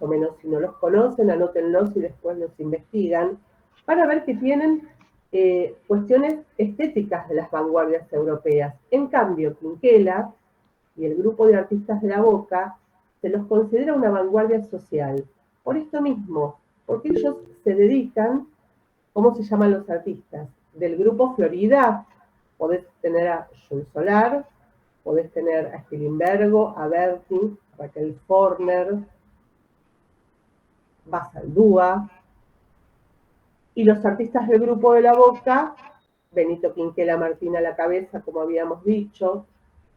o menos, si no los conocen, anótenlos y después los investigan, para ver que tienen cuestiones estéticas de las vanguardias europeas. En cambio, Quinquela y el grupo de artistas de la Boca se los considera una vanguardia social. Por esto mismo, porque ellos se dedican, ¿cómo se llaman los artistas? Del grupo Florida, podés tener a Jules Solar, podés tener a Spilimbergo, a Berti, Raquel Forner, Basaldúa, y los artistas del grupo de la Boca, Benito Quinquela Martín a la cabeza, como habíamos dicho,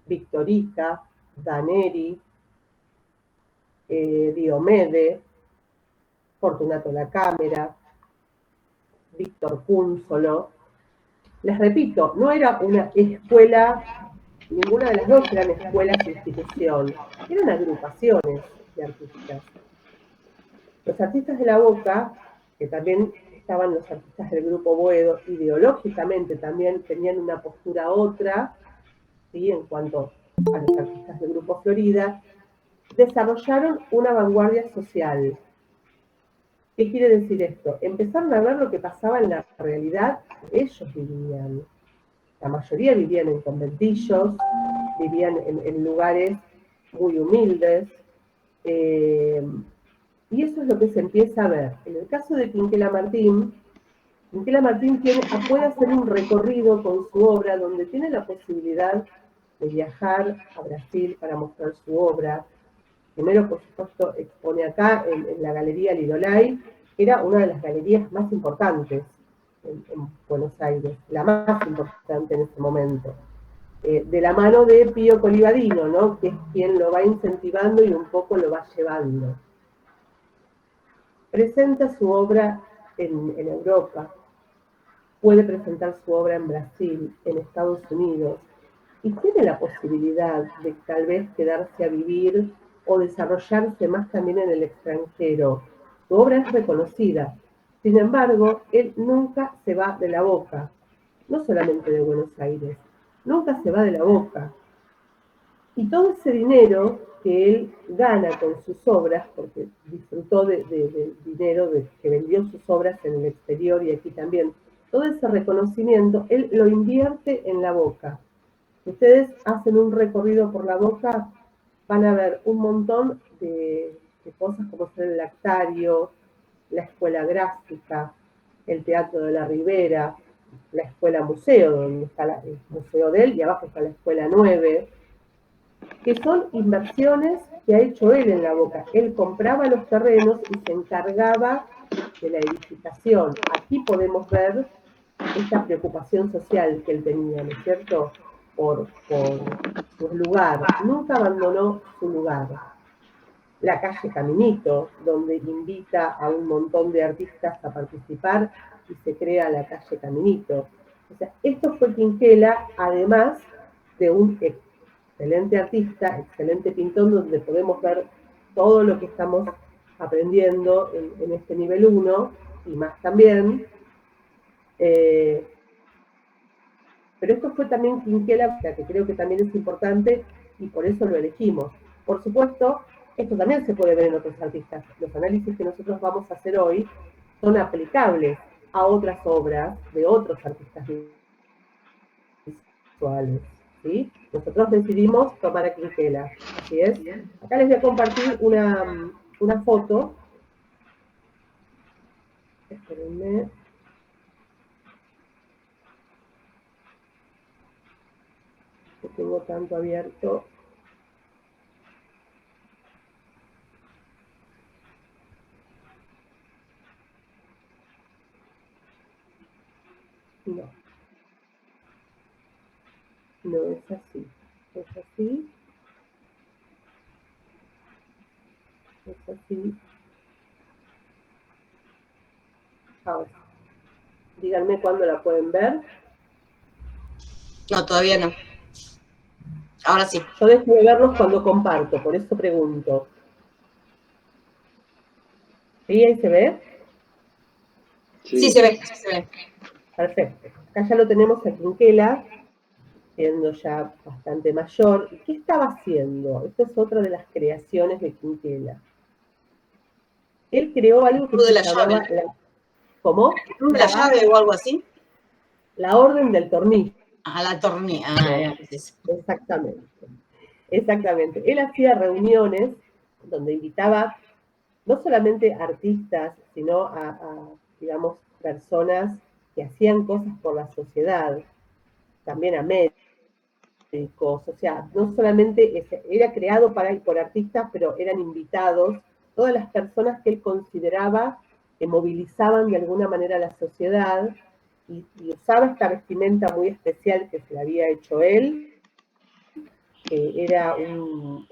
Victorica, Daneri, Diomede, Fortunato La Cámara, Víctor Cúnsolo. Les repito, no era una escuela, ninguna de las dos eran escuelas de institución, eran agrupaciones de artistas. Los artistas de la Boca, que también estaban los artistas del grupo Boedo, ideológicamente también tenían una postura otra, ¿sí? En cuanto a los artistas del grupo Florida, desarrollaron una vanguardia social. ¿Qué quiere decir esto? Empezaron a ver lo que pasaba en la realidad que ellos vivían. La mayoría vivían en conventillos, vivían en lugares muy humildes, y eso es lo que se empieza a ver. En el caso de Quinquela Martín puede hacer un recorrido con su obra donde tiene la posibilidad de viajar a Brasil para mostrar su obra. Primero, por supuesto, expone acá en la Galería Lidolay, que era una de las galerías más importantes en Buenos Aires, la más importante en ese momento. De la mano de Pío Colivadino, ¿no? Que es quien lo va incentivando y un poco lo va llevando. Presenta su obra en Europa, puede presentar su obra en Brasil, en Estados Unidos, y tiene la posibilidad de tal vez quedarse a vivir o desarrollarse más también en el extranjero. Su obra es reconocida. Sin embargo, él nunca se va de la Boca, no solamente de Buenos Aires, nunca se va de la Boca. Y todo ese dinero que él gana con sus obras, porque disfrutó del dinero que vendió sus obras en el exterior y aquí también, todo ese reconocimiento, él lo invierte en la Boca. Si ustedes hacen un recorrido por la Boca, van a ver un montón de cosas como ser el Lactario, la Escuela Gráfica, el Teatro de la Ribera, la Escuela Museo, donde está el museo de él, y abajo está la Escuela 9, que son inversiones que ha hecho él en la Boca. Él compraba los terrenos y se encargaba de la edificación. Aquí podemos ver esta preocupación social que él tenía, ¿no es cierto?, por su lugar. Nunca abandonó su lugar. La calle Caminito, donde invita a un montón de artistas a participar y se crea la calle Caminito. O sea, esto fue Quinquela, además de un excelente artista, excelente pintor, donde podemos ver todo lo que estamos aprendiendo en este nivel 1 y más también. Pero esto fue también Quinquela, que creo que también es importante y por eso lo elegimos. Por supuesto, esto también se puede ver en otros artistas. Los análisis que nosotros vamos a hacer hoy son aplicables a otras obras de otros artistas visuales, ¿sí? Nosotros decidimos tomar a Quinquela, así es. Acá les voy a compartir una foto. Espérenme. Que tengo tanto abierto. No. No es así. Es así. Es así. Ahora. Díganme cuándo la pueden ver. No, todavía no. Ahora sí. Yo dejo de verlos cuando comparto, por eso pregunto. ¿Sí? ¿Ahí se ve? Sí, se ve, sí se ve. Perfecto. Acá ya lo tenemos a Quinquela, siendo ya bastante mayor. ¿Y qué estaba haciendo? Esta es otra de las creaciones de Quinquela. él creó algo que Cruz de se la llamaba llave. ¿cómo? Cruz de la llave o algo así. La orden del tornillo. A la tornilla. Ah, es Exactamente. Exactamente. Él hacía reuniones donde invitaba no solamente artistas, sino digamos, personas que hacían cosas por la sociedad, también a médicos, o sea, no solamente era creado por artistas, pero eran invitados todas las personas que él consideraba que movilizaban de alguna manera a la sociedad y usaba esta vestimenta muy especial que se le había hecho él, que era un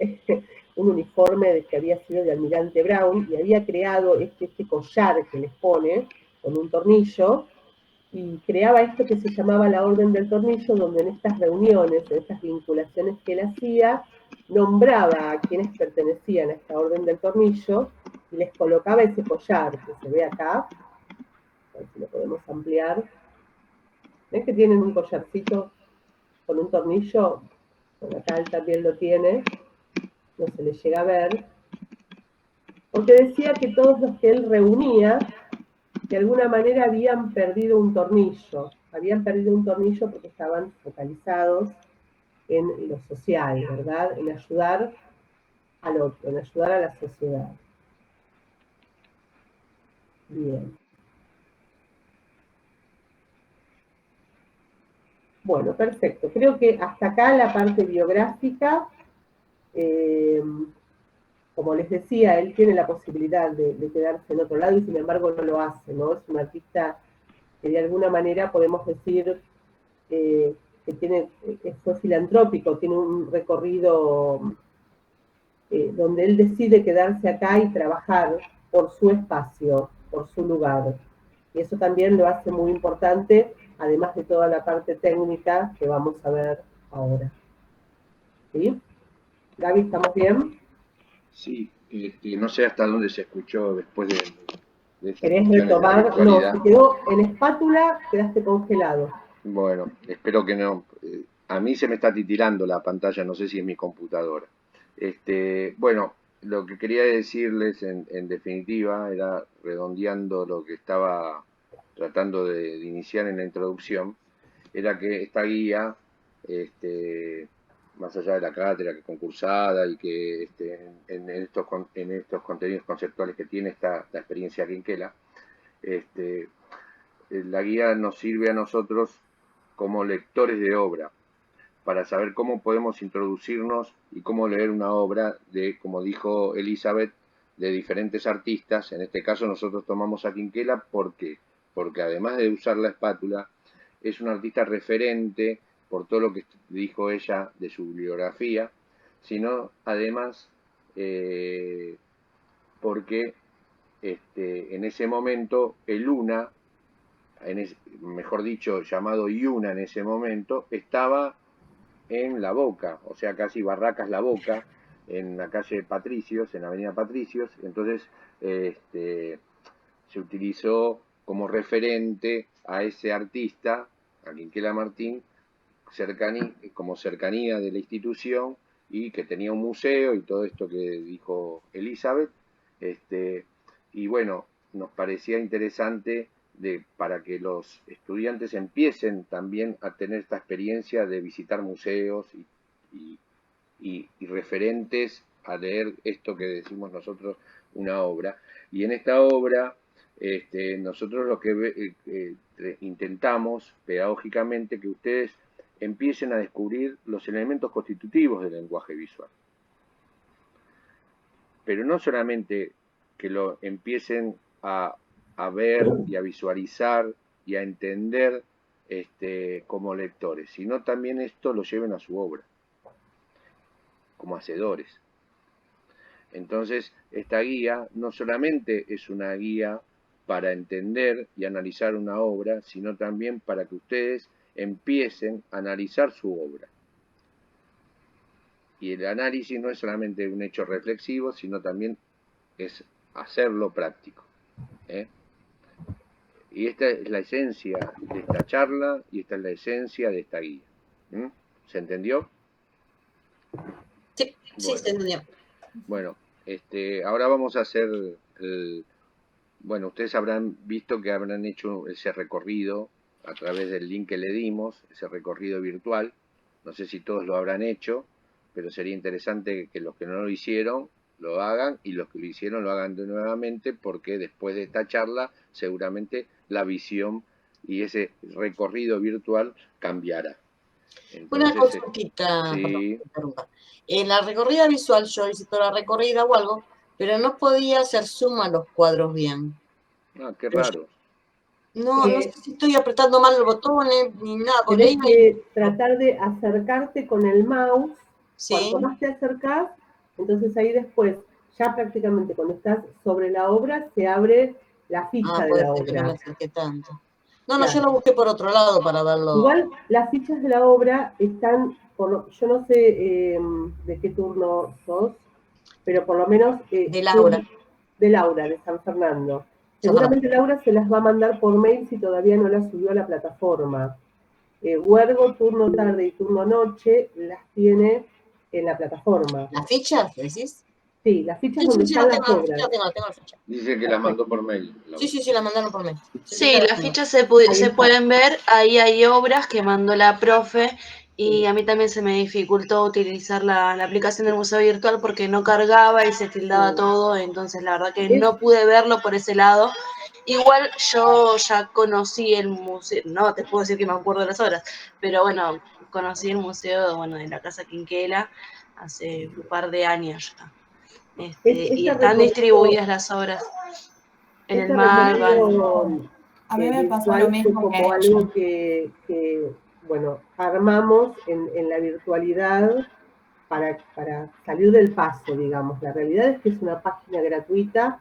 uniforme que había sido de Almirante Brown y había creado este collar que les pone con un tornillo y creaba esto que se llamaba la Orden del Tornillo, donde en estas reuniones, en estas vinculaciones que él hacía, nombraba a quienes pertenecían a esta Orden del Tornillo y les colocaba ese collar que se ve acá, a ver si lo podemos ampliar. ¿Ves que tienen un collarcito con un tornillo? Bueno, acá él también lo tiene, no se le llega a ver, porque decía que todos los que él reunía, de alguna manera habían perdido un tornillo porque estaban focalizados en lo social, ¿verdad? En ayudar al otro, en ayudar a la sociedad. Bien. Bueno, perfecto. Creo que hasta acá la parte biográfica, como les decía, él tiene la posibilidad de quedarse en otro lado y sin embargo no lo hace, ¿no? Es un artista que de alguna manera podemos decir que fue filantrópico, tiene un recorrido donde él decide quedarse acá y trabajar por su espacio, por su lugar. Y eso también lo hace muy importante, además de toda la parte técnica que vamos a ver ahora. ¿Sí? Gaby, ¿estamos bien? Sí, no sé hasta dónde se escuchó después de estas ¿Querés cuestiones de la retomar? No, virtualidad. se quedó en espátula, quedaste congelado. Bueno, espero que no. A mí se me está titilando la pantalla, no sé si es mi computadora. Bueno, lo que quería decirles en definitiva era redondeando lo que estaba tratando de iniciar en la introducción, era que esta guía, este, más allá de la cátedra que es concursada y que en estos contenidos conceptuales que tiene esta experiencia quinquela, la guía nos sirve a nosotros como lectores de obra, para saber cómo podemos introducirnos y cómo leer una obra de, como dijo Elizabeth, de diferentes artistas. En este caso nosotros tomamos a Quinquela, ¿por qué? Porque además de usar la espátula, es un artista referente por todo lo que dijo ella de su bibliografía, sino además porque en ese momento el UNA, mejor dicho, llamado Yuna en ese momento, estaba en La Boca, o sea, casi Barracas La Boca, en la calle Patricios, en la avenida Patricios. Entonces, se utilizó como referente a ese artista, a Quinquela Martín, como cercanía de la institución y que tenía un museo y todo esto que dijo Elizabeth. Y bueno, nos parecía interesante para que los estudiantes empiecen también a tener esta experiencia de visitar museos y referentes a leer esto que decimos nosotros, una obra. Y en esta obra, nosotros lo que intentamos pedagógicamente que ustedes empiecen a descubrir los elementos constitutivos del lenguaje visual. Pero no solamente que lo empiecen a ver y a visualizar y a entender como lectores, sino también esto lo lleven a su obra, como hacedores. Entonces, esta guía no solamente es una guía para entender y analizar una obra, sino también para que ustedes empiecen a analizar su obra. Y el análisis no es solamente un hecho reflexivo, sino también es hacerlo práctico. Y esta es la esencia de esta charla y esta es la esencia de esta guía. ¿Se entendió? Sí, sí, Bueno, se entendió. bueno, ahora vamos a hacer bueno, ustedes habrán visto que habrán hecho ese recorrido a través del link que le dimos, ese recorrido virtual. No sé si todos lo habrán hecho, pero sería interesante que los que no lo hicieron lo hagan y los que lo hicieron lo hagan de nuevamente, porque después de esta charla seguramente la visión y ese recorrido virtual cambiará. Una Entonces, consultita, perdón, sí, que interrumpa. En la recorrida visual yo hice toda la recorrida o algo, pero no podía hacer zoom a los cuadros bien. qué Pero raro. no sé si estoy apretando mal los botones ni nada, porque Tenés leí que tratar de acercarte con el mouse. sí. Cuanto más te acercás, entonces ahí después, ya prácticamente cuando estás sobre la obra, se abre la ficha de Puede la ser que no me obra. acerqué tanto. No, yo Claro. lo busqué por otro lado para verlo. Igual las fichas de la obra están, yo no sé de qué turno sos, pero por lo menos De Laura. de Laura, de San Fernando. San Fernando. Seguramente Laura se las va a mandar por mail si todavía no las subió a la plataforma. Huergo, turno tarde y turno noche las tiene en la plataforma. ¿Las fichas, decís? Sí, las fichas Sí, donde sí, están la las tengo, obras. la tengo la ficha. Dice que la mandó por mail. Sí, la mandaron por mail. Sí, las fichas se está. pueden ver, ahí hay obras que mandó la profe y a mí también se me dificultó utilizar la aplicación del museo virtual porque no cargaba y se tildaba todo, entonces la verdad que no pude verlo por ese lado. Igual yo ya conocí el museo, no te puedo decir que me acuerdo de las obras, pero bueno, conocí el museo, bueno, de la Casa Quinquela hace un par de años ya. Y están distribuidas las obras en el Este Malva. recorrido A mí me pasó virtual lo fue mismo como que a algo ella. que, bueno, armamos en la virtualidad para salir del paso, digamos. La realidad es que es una página gratuita.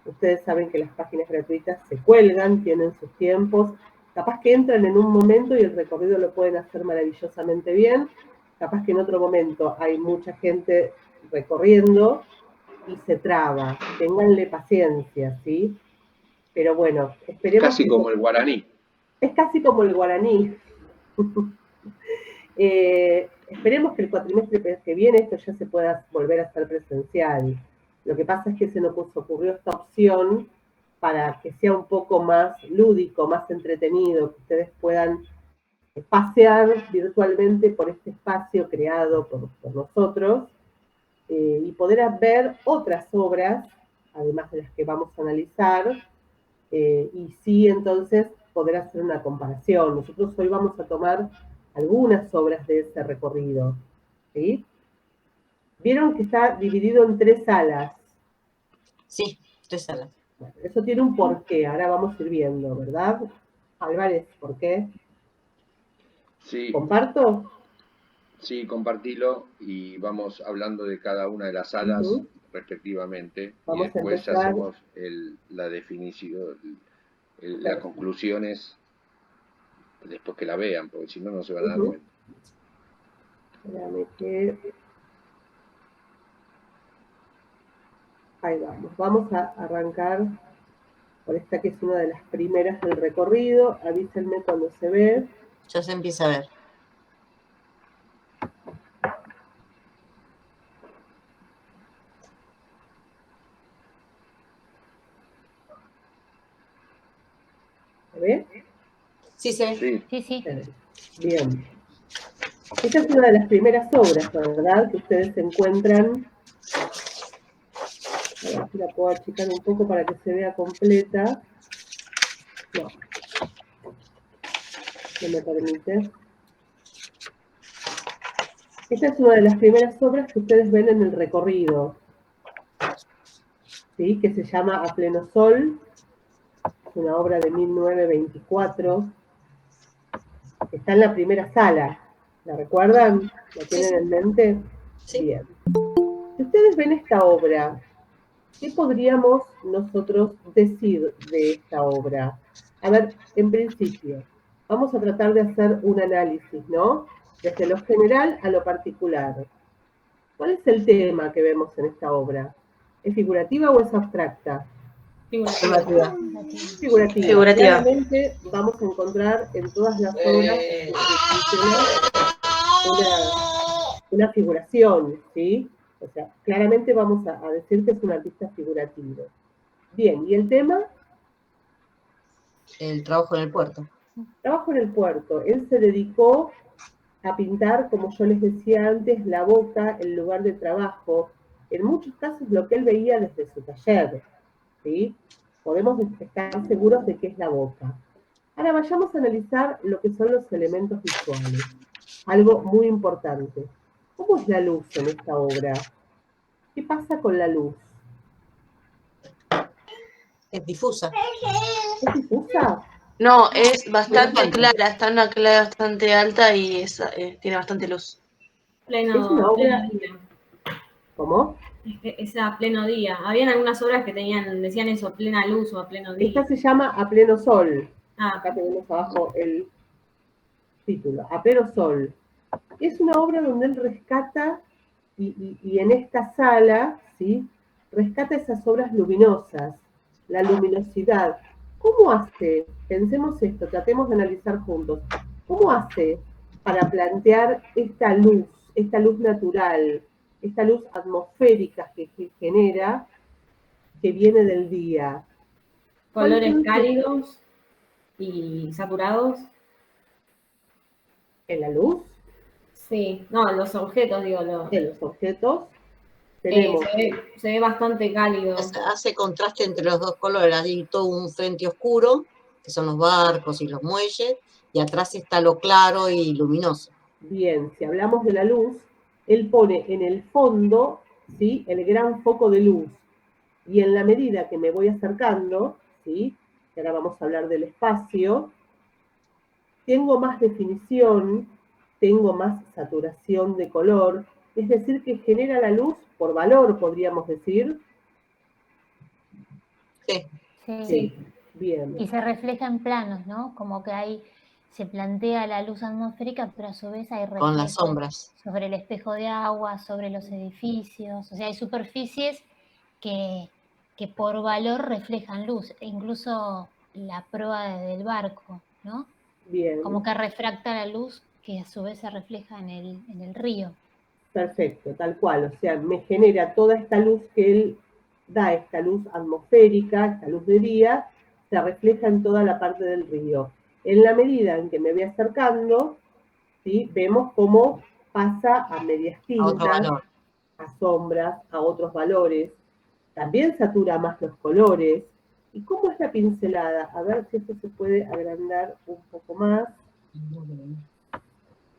Ustedes saben que las páginas gratuitas se cuelgan, tienen sus tiempos. Capaz que entran en un momento y el recorrido lo pueden hacer maravillosamente bien. Capaz que en otro momento hay mucha gente recorriendo y se traba. Ténganle paciencia, ¿sí? Pero bueno, esperemos Casi que... como el guaraní. Es casi como el guaraní. Esperemos que el cuatrimestre que viene esto ya se pueda volver a hacer presencial. Lo que pasa es que se nos ocurrió esta opción para que sea un poco más lúdico, más entretenido, que ustedes puedan pasear virtualmente por este espacio creado por nosotros y poder ver otras obras, además de las que vamos a analizar, y sí entonces poder hacer una comparación. Nosotros hoy vamos a tomar algunas obras de ese recorrido. ¿Sí? Vieron que está dividido en 3 salas. Sí, 3 salas. Bueno, eso tiene un porqué, ahora vamos a ir viendo, ¿verdad? Álvarez, ¿por qué? Sí. ¿Comparto? Sí, compartilo y vamos hablando de cada una de las salas respectivamente. Vamos y después a empezar. hacemos la definición, las conclusiones después que la vean, porque si no, no se van a dar cuenta. Espérame que... Ahí vamos. Vamos a arrancar por esta que es una de las primeras del recorrido. Avísenme cuando se ve. Ya se empieza a ver. ¿Se ve? Sí, se ve. Sí. Bien. Esta es una de las primeras obras, ¿verdad? Que ustedes encuentran. A ver si la puedo achicar un poco para que se vea completa. No. No me permite. Esta es una de las primeras obras que ustedes ven en el recorrido, ¿sí? Que se llama A Pleno Sol. Es una obra de 1924. Está en la primera sala. ¿La recuerdan? ¿La tienen en mente? Sí. Bien. Si ustedes ven esta obra, ¿qué podríamos nosotros decir de esta obra? A ver, en principio, vamos a tratar de hacer un análisis, ¿no? Desde lo general a lo particular. ¿Cuál es el tema que vemos en esta obra? ¿Es figurativa o es abstracta? Figurativa. Figurativa. Claramente vamos a encontrar en todas las obras una figuración, ¿sí? O sea, claramente vamos a decir que es un artista figurativo. Bien, ¿y el tema? El trabajo en el puerto. Trabajo en el puerto. Él se dedicó a pintar, como yo les decía antes, la boca, el lugar de trabajo. En muchos casos lo que él veía desde su taller, ¿sí? Podemos estar seguros de que es la boca. Ahora vayamos a analizar lo que son los elementos visuales. Algo muy importante. ¿Cómo es la luz en esta obra? ¿Qué pasa con la luz? Es difusa. ¿Es difusa? No, es bastante Bastante. clara, está en una claridad bastante alta y tiene bastante luz. Es una obra... día. ¿Cómo? Es a pleno día. Habían algunas obras que decían eso, plena luz o a pleno día. Esta se llama A pleno sol. Ah, Acá tenemos abajo el título, A pleno sol. Es una obra donde él rescata, y en esta sala, ¿sí? Rescata esas obras luminosas, la luminosidad. ¿Cómo hace? Pensemos esto, tratemos de analizar juntos. ¿Cómo hace para plantear esta luz natural, esta luz atmosférica que genera, que viene del día? colores cálidos y saturados. ¿En la luz? Sí, no, los objetos, digo, De los objetos tenemos... se ve bastante cálido. Hace contraste entre los dos colores. Hay todo un frente oscuro, que son los barcos y los muelles, y atrás está lo claro y luminoso. Bien, si hablamos de la luz, él pone en el fondo, ¿sí?, el gran foco de luz. Y en la medida que me voy acercando, ¿sí?, que ahora vamos a hablar del espacio, tengo más definición, tengo más saturación de color, es decir, que genera la luz por valor, podríamos decir. Sí. Sí. Bien. Y se refleja en planos, ¿no? Como que se plantea la luz atmosférica, pero a su vez hay reflejos Con las sombras. sobre el espejo de agua, sobre los edificios. O sea, hay superficies que por valor reflejan luz, e incluso la proa del barco, ¿no? Bien. Como que refracta la luz que a su vez se refleja en el río. Perfecto, tal cual. O sea, me genera toda esta luz que él da, esta luz atmosférica, esta luz de día, se refleja en toda la parte del río. En la medida en que me voy acercando, ¿sí?, vemos cómo pasa a medias tintas, a sombras, a otros valores. También satura más los colores. ¿Y cómo es la pincelada? A ver si esto se puede agrandar un poco más.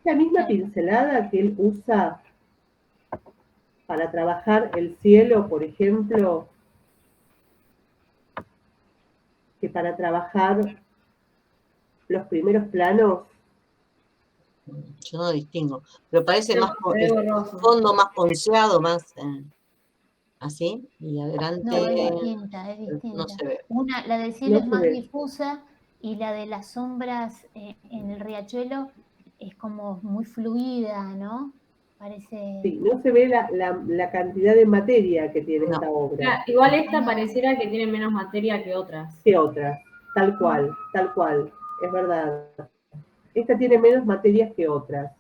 La misma pincelada que él usa para trabajar el cielo, por ejemplo, que para trabajar los primeros planos. Yo no distingo, pero parece No, más fondo más ponceado, más así, y adelante No, es distinta, es distinta. no se ve. La del cielo No es se más ve. difusa y la de las sombras en el riachuelo es como muy fluida, ¿no? Parece... Sí, no se ve la cantidad de materia que tiene esta obra. Igual esta pareciera que tiene menos materia que otras. Que otras, tal cual, es verdad. Esta tiene menos materias que otras.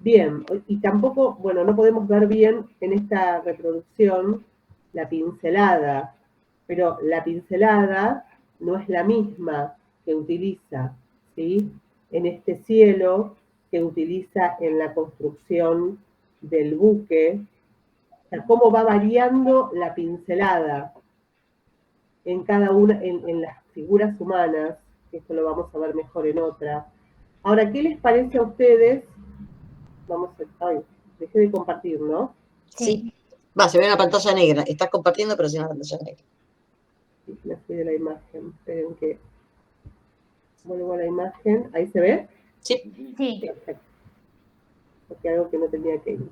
Bien, y tampoco, bueno, no podemos ver bien en esta reproducción la pincelada, pero la pincelada no es la misma que utiliza, ¿sí?, en este cielo, que utiliza en la construcción del buque. O sea, cómo va variando la pincelada en cada una, en las figuras humanas, que esto lo vamos a ver mejor en otra. Ahora, ¿qué les parece a ustedes? Vamos a... Ay, dejé de compartir, ¿no? Sí. Va, se ve una pantalla negra. Estás compartiendo, pero sin una pantalla negra. Sí, me fui de la imagen. Esperen que vuelvo a la imagen. ¿Ahí se ve? Sí. Sí. Perfecto. Porque algo que no tenía que ir.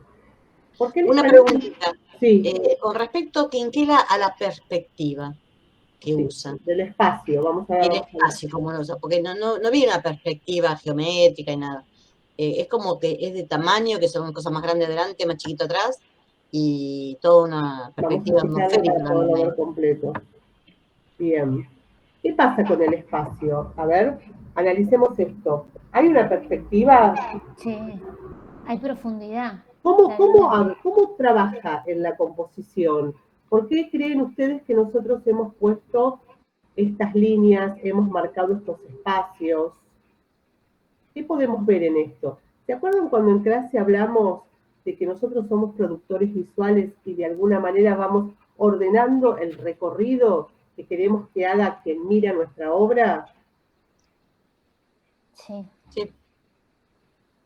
¿Por qué Una pregunta. Sí. Con respecto, Quinquela, a la perspectiva que usan. Del espacio, vamos a ver. El espacio, como lo usa, porque no vi una perspectiva geométrica y nada. Es como que es de tamaño, que son cosas más grandes adelante, más chiquito atrás, y toda una perspectiva atmosférica. Para poderlo ver completo. Bien. ¿Qué pasa con el espacio? A ver, analicemos esto. ¿Hay una perspectiva? Sí, hay profundidad. ¿Cómo trabaja en la composición? ¿Por qué creen ustedes que nosotros hemos puesto estas líneas, hemos marcado estos espacios. ¿Qué podemos ver en esto? ¿Se acuerdan cuando en clase hablamos de que nosotros somos productores visuales y de alguna manera vamos ordenando el recorrido que queremos que haga quien mira nuestra obra? Sí. Sí.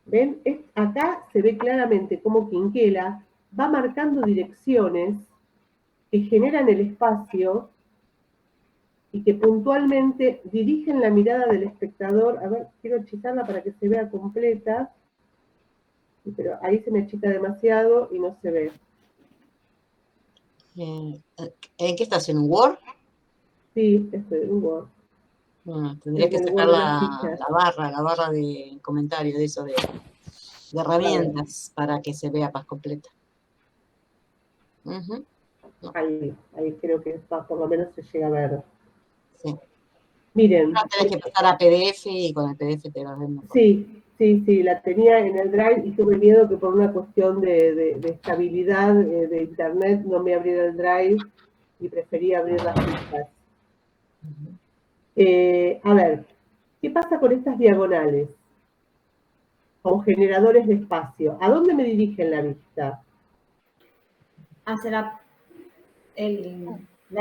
¿Ven? Acá se ve claramente cómo Quinquela va marcando direcciones que generan el espacio y que puntualmente dirigen la mirada del espectador. A ver, quiero achicarla para que se vea completa, pero ahí se me achica demasiado y no se ve. ¿En qué estás? ¿En un Word? Sí, estoy en Word. Tendrías que En el sacar Word de las fichas. la barra de comentarios, de eso, de herramientas, para que se vea más completa. Ujú. Ahí creo que está, por lo menos se llega a ver. Sí. Miren. No, tenés que pasar a PDF y con el PDF te lo ven mejor. Sí, la tenía en el Drive y tuve miedo que por una cuestión de estabilidad de internet no me abriera el Drive y preferí abrir las fichas. A ver, ¿qué pasa con estas diagonales? Con generadores de espacio. ¿A dónde me dirigen la vista? Hacia la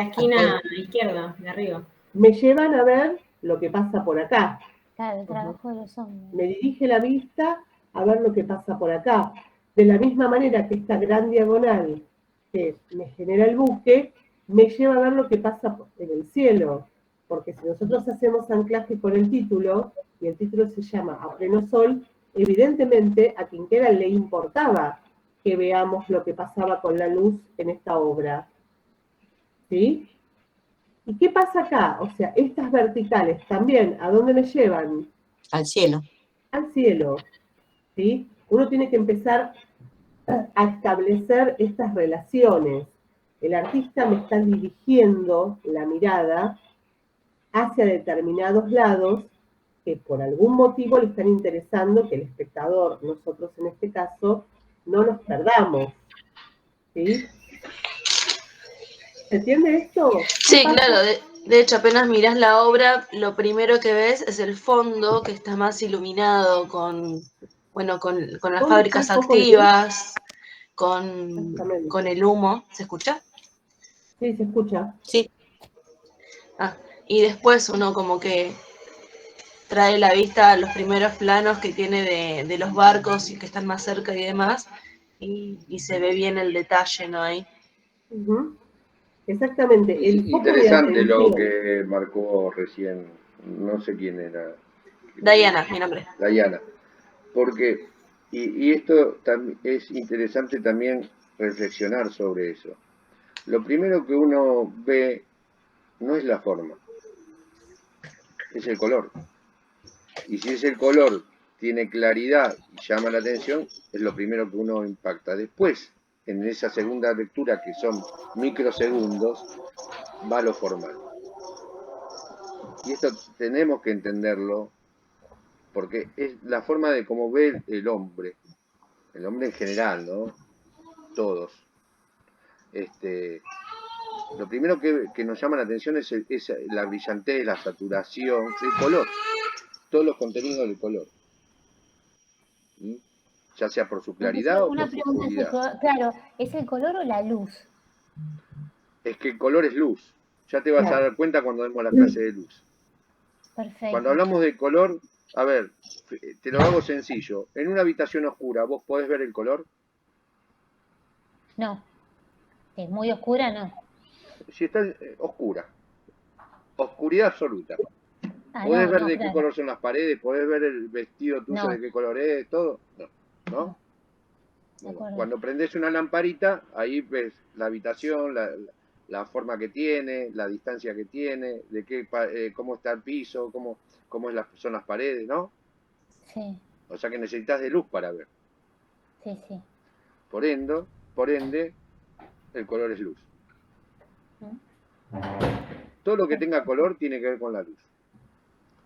esquina izquierda, de arriba. Me llevan a ver lo que pasa por acá. Claro, el trabajo de los hombres. Me dirige la vista a ver lo que pasa por acá. De la misma manera que esta gran diagonal que me genera el buque, me lleva a ver lo que pasa en el cielo. Porque si nosotros hacemos anclaje con el título, y el título se llama A pleno sol, evidentemente a Quinquela le importaba que veamos lo que pasaba con la luz en esta obra. ¿Sí? ¿Y qué pasa acá? O sea, estas verticales también, ¿a dónde me llevan? Al cielo. Al cielo. ¿Sí? Uno tiene que empezar a establecer estas relaciones. El artista me está dirigiendo la mirada hacia determinados lados que por algún motivo le están interesando que el espectador, nosotros en este caso, no nos perdamos. ¿Sí? ¿Se entiende esto? Sí, claro, de hecho apenas mirás la obra, lo primero que ves es el fondo que está más iluminado con las ¿Dónde está fábricas el foco de luz? activas, con el humo. ¿Se escucha? Sí, se escucha. Sí. Y después uno como que trae la vista a los primeros planos que tiene de los barcos y que están más cerca y demás, y se ve bien el detalle, ¿no? Ahí. Exactamente. El foco de Interesante lo atención. que marcó recién, no sé quién era. Diana, mi nombre. Diana. Porque, y esto es interesante también reflexionar sobre eso. Lo primero que uno ve no es la forma, es el color. Y si ese color tiene claridad y llama la atención, es lo primero que uno impacta. Después, en esa segunda lectura, que son microsegundos, va lo formal. Y esto tenemos que entenderlo, porque es la forma de cómo ve el hombre en general, ¿no? Todos. Lo primero que nos llama la atención es la brillantez, la saturación, el color, todos los contenidos del color. ¿Sí? Ya sea por su claridad o por su oscuridad. Claro, ¿es el color o la luz? Es que el color es luz. Ya te vas a dar cuenta cuando demos la clase de luz. Perfecto. Cuando hablamos de color, a ver, te lo hago sencillo. En una habitación oscura, ¿vos podés ver el color? No. Si es muy oscura, no. Si está oscura. Oscuridad absoluta. ¿Podés ver de qué color son las paredes? ¿Podés ver el vestido tuyo de qué color es? ¿Todo? No. Bueno, cuando prendés una lamparita, ahí ves la habitación, la forma que tiene, la distancia que tiene, cómo está el piso, cómo son las paredes, ¿no? Sí. O sea que necesitas de luz para ver. Sí, sí. Por ende, el color es luz. Todo lo que tenga color tiene que ver con la luz.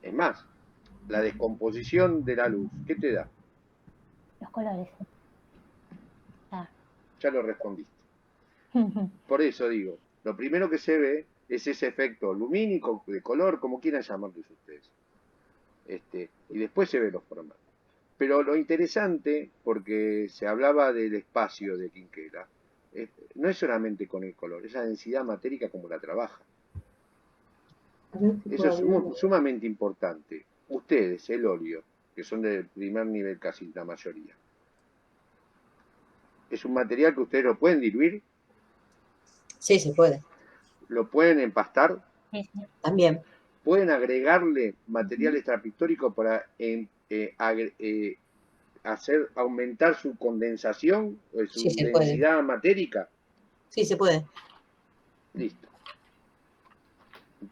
Es más, la descomposición de la luz, ¿qué te da? Los colores. Ya lo respondiste. Por eso digo, lo primero que se ve es ese efecto lumínico, de color, como quieran llamarles ustedes. Y después se ve los formatos. Pero lo interesante, porque se hablaba del espacio de Quinquela, no es solamente con el color, es la densidad matérica como la trabaja. A ver si Eso puedo es abrirlo. sumamente importante. Ustedes, el óleo, que son del primer nivel casi la mayoría, es un material que ustedes lo pueden diluir, Sí, se puede. lo pueden empastar, Sí, sí. También. pueden agregarle material extrapictórico para hacer aumentar su condensación, su Sí, se puede. densidad matérica. Sí, se puede. Listo.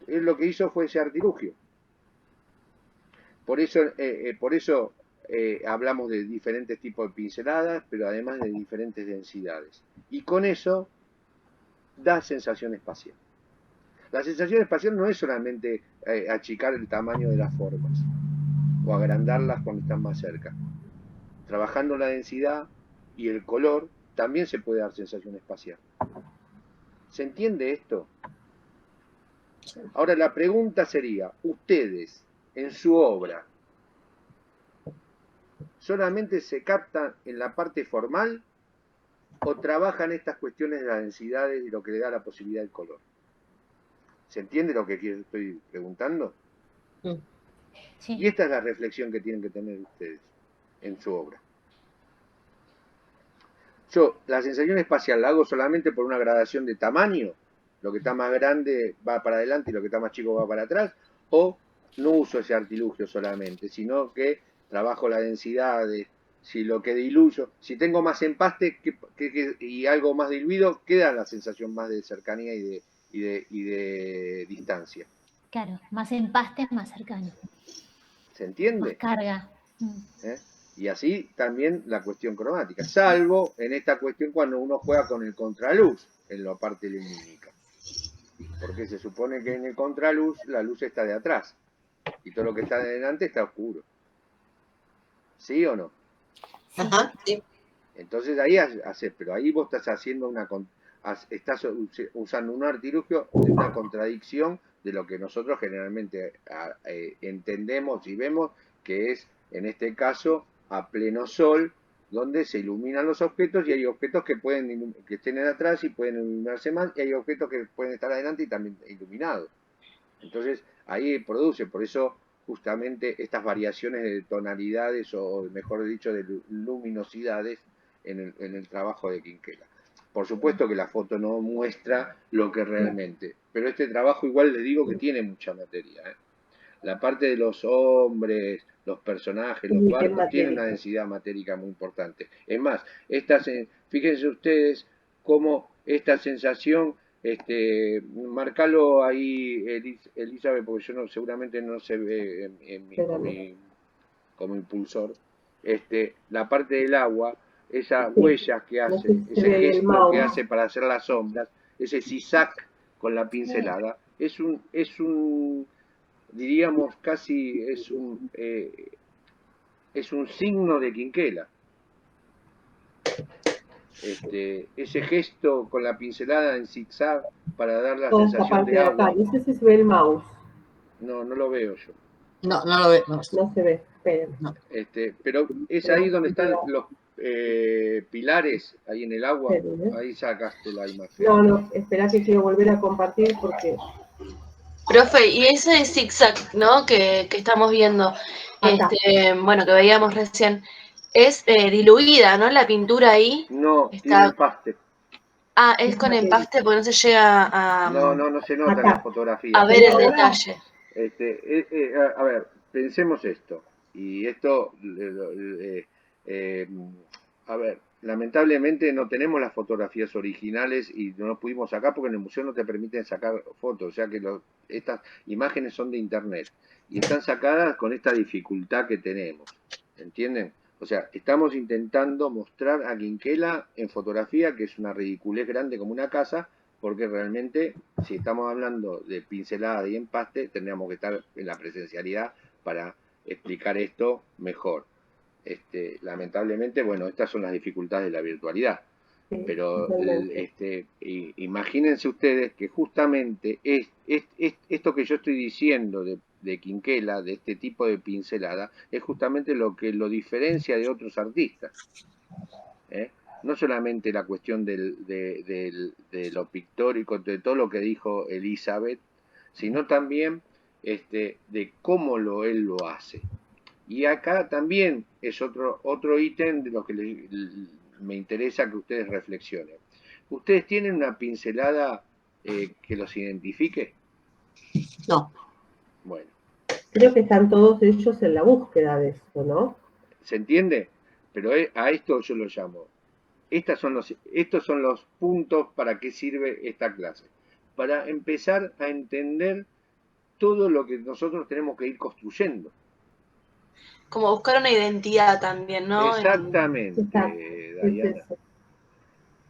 Él lo que hizo fue ese artilugio. Por eso hablamos de diferentes tipos de pinceladas, pero además de diferentes densidades. Y con eso da sensación espacial. La sensación espacial no es solamente achicar el tamaño de las formas o agrandarlas cuando están más cerca. Trabajando la densidad y el color también se puede dar sensación espacial. ¿Se entiende esto? Ahora la pregunta sería, ustedes en su obra solamente se captan en la parte formal o trabajan estas cuestiones de las densidades y lo que le da la posibilidad del color. ¿Se entiende lo que estoy preguntando? Sí. Y esta es la reflexión que tienen que tener ustedes en su obra. Yo la sensación espacial la hago solamente por una gradación de tamaño, lo que está más grande va para adelante y lo que está más chico va para atrás, o no uso ese artilugio solamente, sino que trabajo la densidad de si lo que diluyo, si tengo más empaste y algo más diluido, queda la sensación más de cercanía y de distancia. Claro, más empaste, más cercano. ¿Se entiende? Más carga. Y así también la cuestión cromática, salvo en esta cuestión cuando uno juega con el contraluz en la parte lumínica. Porque se supone que en el contraluz la luz está de atrás y todo lo que está de delante está oscuro. ¿Sí o no? Sí. Ajá, sí. Entonces ahí haces, pero ahí vos estás haciendo estás usando un artilugio de una contradicción de lo que nosotros generalmente entendemos y vemos, que es en este caso a pleno sol, donde se iluminan los objetos y hay objetos que estén atrás y pueden iluminarse más, y hay objetos que pueden estar adelante y también iluminados. Entonces ahí produce, por eso justamente estas variaciones de tonalidades o mejor dicho de luminosidades en el trabajo de Quinquela. Por supuesto que la foto no muestra lo que realmente, pero este trabajo igual les digo que tiene mucha materia. La parte de los hombres, los personajes, los barcos, tiene una densidad matérica muy importante. Es más, fíjense ustedes cómo esta sensación, marcalo ahí, Elizabeth, porque yo seguramente no se ve como impulsor, la parte del agua, esas huellas que hace, ese gesto que hace para hacer las sombras, ese zigzag con la pincelada, es un diríamos casi es un signo de Quinquela. Ese gesto con la pincelada en zigzag para dar la sensación de agua. No sé si se ve el mouse. No lo veo yo. No lo veo. No se ve, esperen. No. Pero es ahí donde están los pilares, ahí en el agua. Ahí sacaste la imagen. No, espera que quiero volver a compartir porque... Profe, y ese zigzag, ¿no? Que estamos viendo, bueno, que veíamos recién, es diluida, ¿no? La pintura ahí. No, tiene empaste. Ah, es con empaste porque no se llega a... No se nota en la fotografía. A ver el detalle. A ver, pensemos esto. Y esto, a ver, lamentablemente no tenemos las fotografías originales y no las pudimos sacar porque en el museo no te permiten sacar fotos. O sea que estas imágenes son de internet y están sacadas con esta dificultad que tenemos. ¿Entienden? O sea, estamos intentando mostrar a Quinquela en fotografía, que es una ridiculez grande como una casa, porque realmente, si estamos hablando de pincelada y empaste, tendríamos que estar en la presencialidad para explicar esto mejor. Lamentablemente, bueno, estas son las dificultades de la virtualidad. Sí, Pero totalmente. imagínense ustedes que justamente esto que yo estoy diciendo de Quinquela, de este tipo de pincelada, es justamente lo que lo diferencia de otros artistas. ¿Eh? No solamente la cuestión de lo pictórico, de todo lo que dijo Elizabeth, sino también de cómo él lo hace. Y acá también es otro ítem de lo que me interesa que ustedes reflexionen. ¿Ustedes tienen una pincelada que los identifique? No, Bueno, Creo que están todos ellos en la búsqueda de eso, ¿no? ¿se entiende? Pero a esto yo lo llamo. Estos son los puntos para qué sirve esta clase. Para empezar a entender todo lo que nosotros tenemos que ir construyendo. Como buscar una identidad también, ¿no? Exacto, Exactamente, es Diana. eso.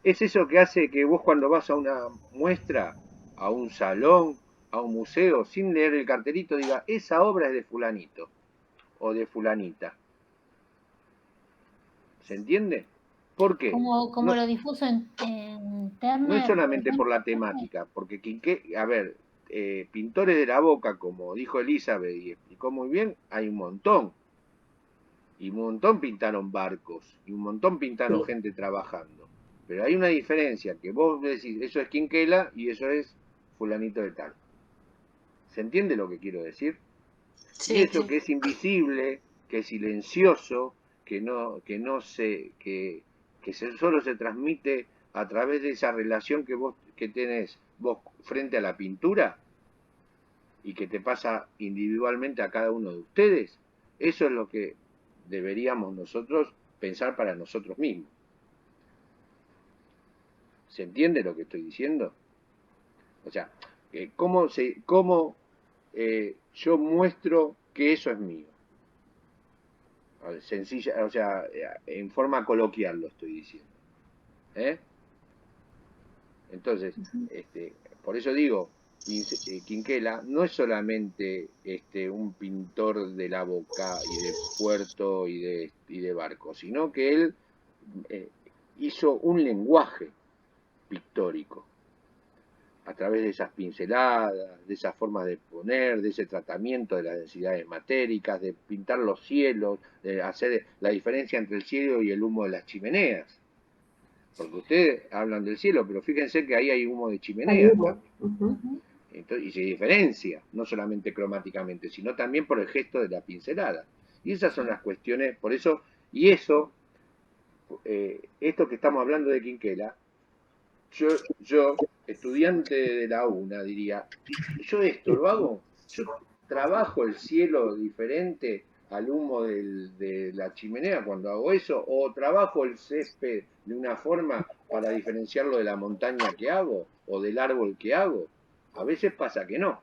Es eso que hace que vos cuando vas a una muestra, a un salón, a un museo, sin leer el cartelito, diga, esa obra es de fulanito o de fulanita. ¿Se entiende? ¿Por qué? Como No, lo difuso en no es Turner, por solamente por ejemplo. la temática, porque a ver, pintores de la boca, como dijo Elizabeth y explicó muy bien, hay un montón. Y un montón pintaron barcos, y un montón pintaron Sí, gente trabajando. Pero hay una diferencia, que vos decís, eso es Quinquela y eso es fulanito de tal. ¿Se entiende lo que quiero decir? Y Sí, eso sí. que es invisible, que es silencioso, solo se transmite a través de esa relación que tenés vos frente a la pintura y que te pasa individualmente a cada uno de ustedes, eso es lo que deberíamos nosotros pensar para nosotros mismos. ¿Se entiende lo que estoy diciendo? O sea, cómo yo muestro que eso es mío. Sencilla, o sea, en forma coloquial lo estoy diciendo. ¿Eh? Entonces, por eso digo, Quinquela no es solamente un pintor de la boca y de puerto y de barco, sino que él eh, hizo un lenguaje pictórico a través de esas pinceladas, de esas formas de poner, de ese tratamiento de las densidades matéricas, de pintar los cielos, de hacer la diferencia entre el cielo y el humo de las chimeneas. Porque ustedes hablan del cielo, pero fíjense que ahí hay humo de hay chimeneas humo. también. Ujú. Entonces, y se diferencia, no solamente cromáticamente, sino también por el gesto de la pincelada. Y esas son las cuestiones, por eso, y eso, esto que estamos hablando de Quinquela, yo, estudiante de la UNA, diría, yo esto lo hago, yo trabajo el cielo diferente al humo de la chimenea cuando hago eso, o trabajo el césped de una forma para diferenciarlo de la montaña que hago, o del árbol que hago. A veces pasa que no.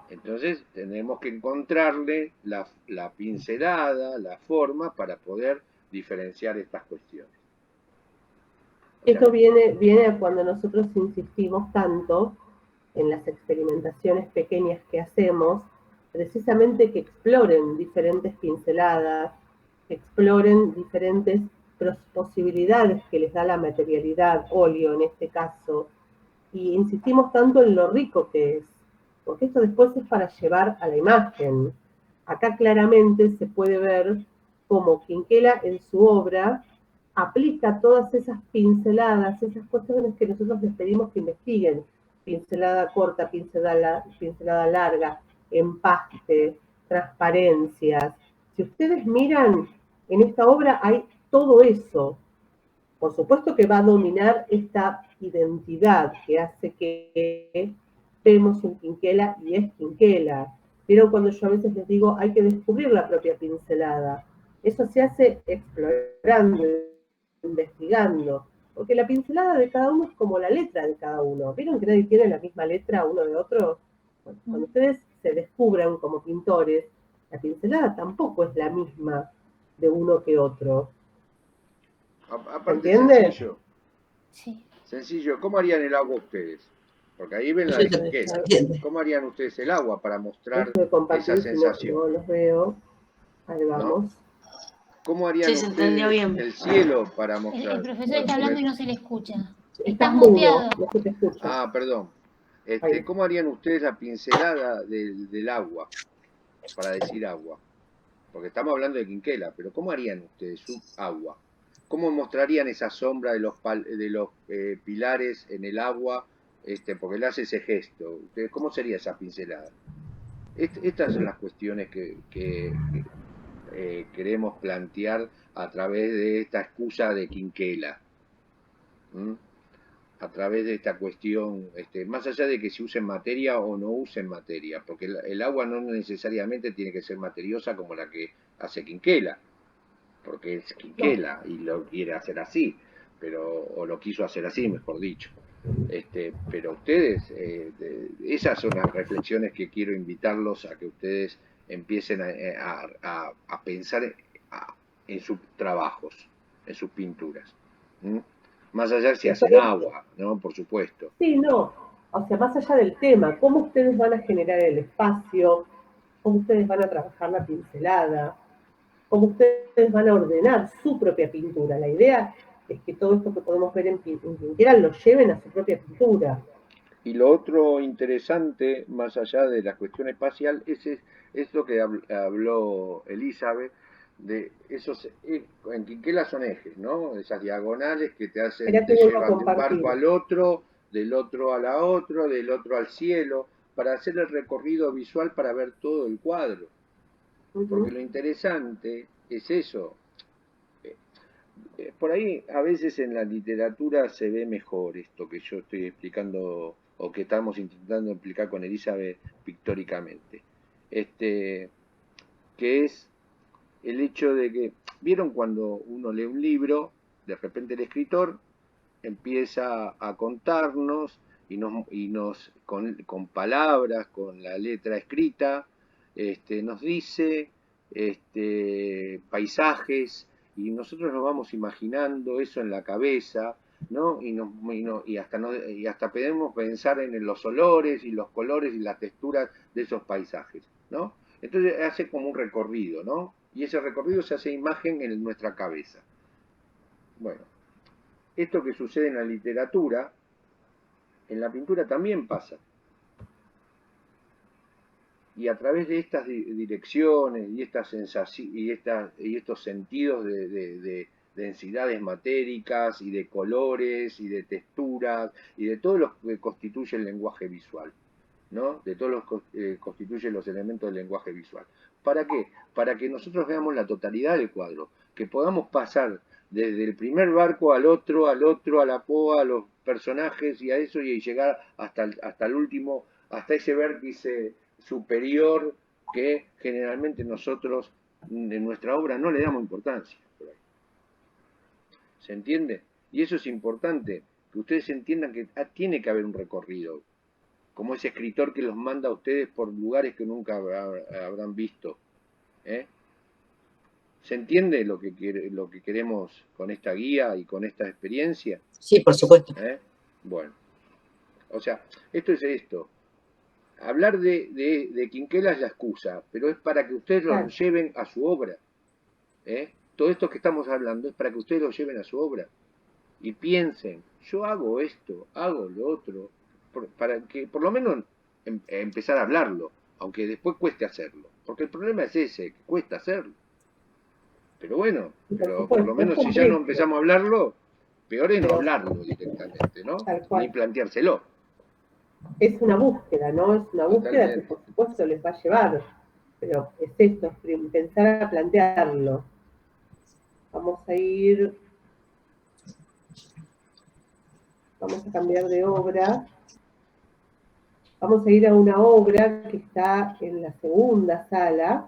Entonces tenemos que encontrarle la pincelada, la forma para poder diferenciar estas cuestiones. O sea, Esto viene a cuando nosotros insistimos tanto en las experimentaciones pequeñas que hacemos, precisamente que exploren diferentes pinceladas, que exploren diferentes posibilidades que les da la materialidad, óleo en este caso, y insistimos tanto en lo rico que es, porque esto después es para llevar a la imagen. Acá claramente se puede ver cómo Quinquela en su obra aplica todas esas pinceladas, esas cuestiones que nosotros les pedimos que investiguen, pincelada corta, pincelada larga, empaste, transparencias. Si ustedes miran, en esta obra hay todo eso. Por supuesto que va a dominar esta identidad que hace que vemos un Quinquela y es Quinquela. Pero cuando yo a veces les digo hay que descubrir la propia pincelada, eso se hace explorando, investigando, porque la pincelada de cada uno es como la letra de cada uno. ¿Vieron que nadie tiene la misma letra uno de otro? Bueno, cuando ustedes se descubran como pintores, la pincelada tampoco es la misma de uno que otro. ¿Se aparte entiende? Sí. sencillo, ¿cómo harían el agua ustedes? Porque ahí ven la yo de te Quinquela. entiendo. ¿Cómo harían ustedes el agua para mostrar Dejo de esa compartir si no, sensación? no los veo. Ahí ¿No? vamos. ¿Cómo harían Sí, se entendió ustedes bien. el cielo para El mostrar? profesor está hablando y no se le escucha. Estás Estás mudo, muteado. no se te escucha. Ah, perdón. Ahí. ¿Cómo harían ustedes la pincelada del agua? Para decir agua. Porque estamos hablando de Quinquela, pero ¿cómo harían ustedes su agua? ¿Cómo mostrarían esa sombra de los pilares en el agua? Porque él hace ese gesto. ¿Ustedes, cómo sería esa pincelada? Estas son las cuestiones que queremos plantear a través de esta excusa de Quinquela. ¿Mm? A través de esta cuestión, más allá de que se use en materia o no use en materia, porque el agua no necesariamente tiene que ser materiosa como la que hace Quinquela, porque es Quinquela y lo quiere hacer así, o lo quiso hacer así, mejor dicho. Pero ustedes, esas son las reflexiones que quiero invitarlos a que ustedes empiecen a pensar en sus trabajos, en sus pinturas. ¿Mm? Más allá si hacen agua, ¿no? Por supuesto. Sí, no. O sea, más allá del tema, ¿cómo ustedes van a generar el espacio? ¿Cómo ustedes van a trabajar la pincelada? ¿Cómo ustedes van a ordenar su propia pintura? La idea es que todo esto que podemos ver en Quinquela lo lleven a su propia pintura. Y lo otro interesante, más allá de la cuestión espacial, es lo que habló Elizabeth, de esos, en Quinquela son ejes, ¿no? Esas diagonales que te Esperá que te vuelva a llevan de un compartir. barco al otro, del otro a la otro, del otro al cielo, para hacer el recorrido visual para ver todo el cuadro. Porque lo interesante es eso. Por ahí a veces en la literatura se ve mejor esto que yo estoy explicando o que estamos intentando explicar con Elizabeth pictóricamente. Que es el hecho de que, ¿vieron cuando uno lee un libro, de repente el escritor empieza a contarnos y nos con palabras, con la letra escrita, nos dice paisajes y nosotros nos vamos imaginando eso en la cabeza, ¿no? Y hasta podemos pensar en los olores y los colores y las texturas de esos paisajes, ¿no? Entonces hace como un recorrido, ¿no? Y ese recorrido se hace imagen en nuestra cabeza. Bueno, esto que sucede en la literatura, en la pintura también pasa. Y a través de estas direcciones y estas sensaciones y estos sentidos de densidades matéricas y de colores y de texturas y de todo lo que constituye el lenguaje visual, ¿no? De todo lo que constituye los elementos del lenguaje visual. ¿Para qué? Para que nosotros veamos la totalidad del cuadro, que podamos pasar desde el primer barco al otro, a la poa, a los personajes y a eso, y llegar hasta el último, hasta ese vértice superior que generalmente nosotros en nuestra obra no le damos importancia. ¿Se entiende? Y eso es importante, que ustedes entiendan que tiene que haber un recorrido, como ese escritor que los manda a ustedes por lugares que nunca habrán visto. ¿Se entiende lo que queremos con esta guía y con esta experiencia? Sí, por supuesto. Bueno, o sea, esto es esto. Hablar de Quinquela es la excusa, pero es para que ustedes lo lleven a su obra. Todo esto que estamos hablando es para que ustedes lo lleven a su obra. Y piensen, yo hago esto, hago lo otro, para que por lo menos empezar a hablarlo, aunque después cueste hacerlo. Porque el problema es ese, que cuesta hacerlo. Pero bueno, por lo menos si ya no empezamos a hablarlo, peor es no hablarlo directamente, ¿no? Ni planteárselo. Es una búsqueda, ¿no? Es una búsqueda que por supuesto les va a llevar, pero es esto, es pensar a plantearlo. Vamos a cambiar de obra. Vamos a ir a una obra que está en la segunda sala.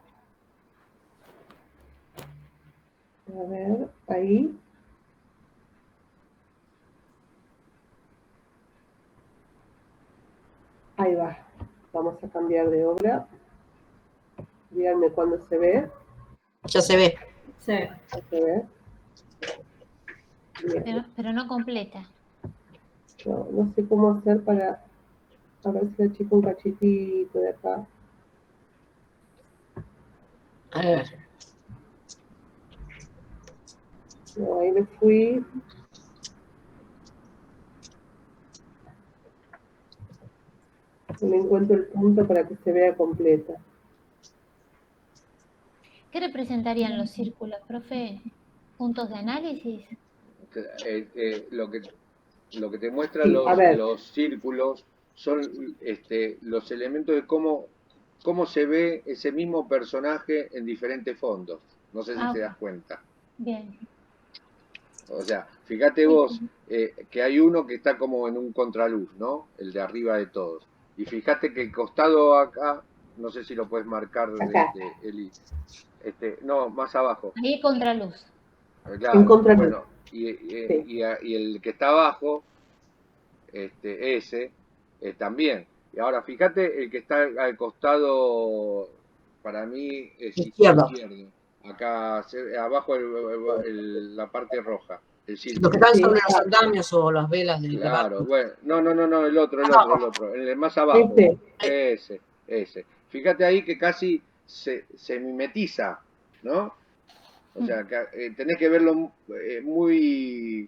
A ver, ahí. Ahí va. Vamos a cambiar de obra. Díganme cuándo se ve. Ya se ve. Sí. Ya se ve. Pero no completa. No sé cómo hacer para... A ver si achico un cachitito de acá. A ver. No, ahí me fui. No me encuentro el punto para que se vea completa. ¿Qué representarían los círculos, profe? ¿Puntos de análisis? Lo que te muestran Sí, a ver, los círculos son los elementos de cómo se ve ese mismo personaje en diferentes fondos. No sé si te das cuenta. Bien. O sea, fíjate vos que hay uno que está como en un contraluz, ¿no? El de arriba de todos. Y fíjate que el costado acá, no sé si lo puedes marcar, acá, Eli. No, más abajo. Ahí contraluz. en Claro, contraluz. bueno, Sí. y el que está abajo, ese, también. Y ahora fíjate el que está al costado, para mí es Izquierdo. izquierdo. Acá, abajo la parte roja, el Los que círculo. están Sí, sobre los exacto. andamios o las velas del barco. Claro, bueno, no, el otro, el más abajo, ese. Fíjate ahí que casi se mimetiza, ¿no? O sea, que, tenés que verlo muy,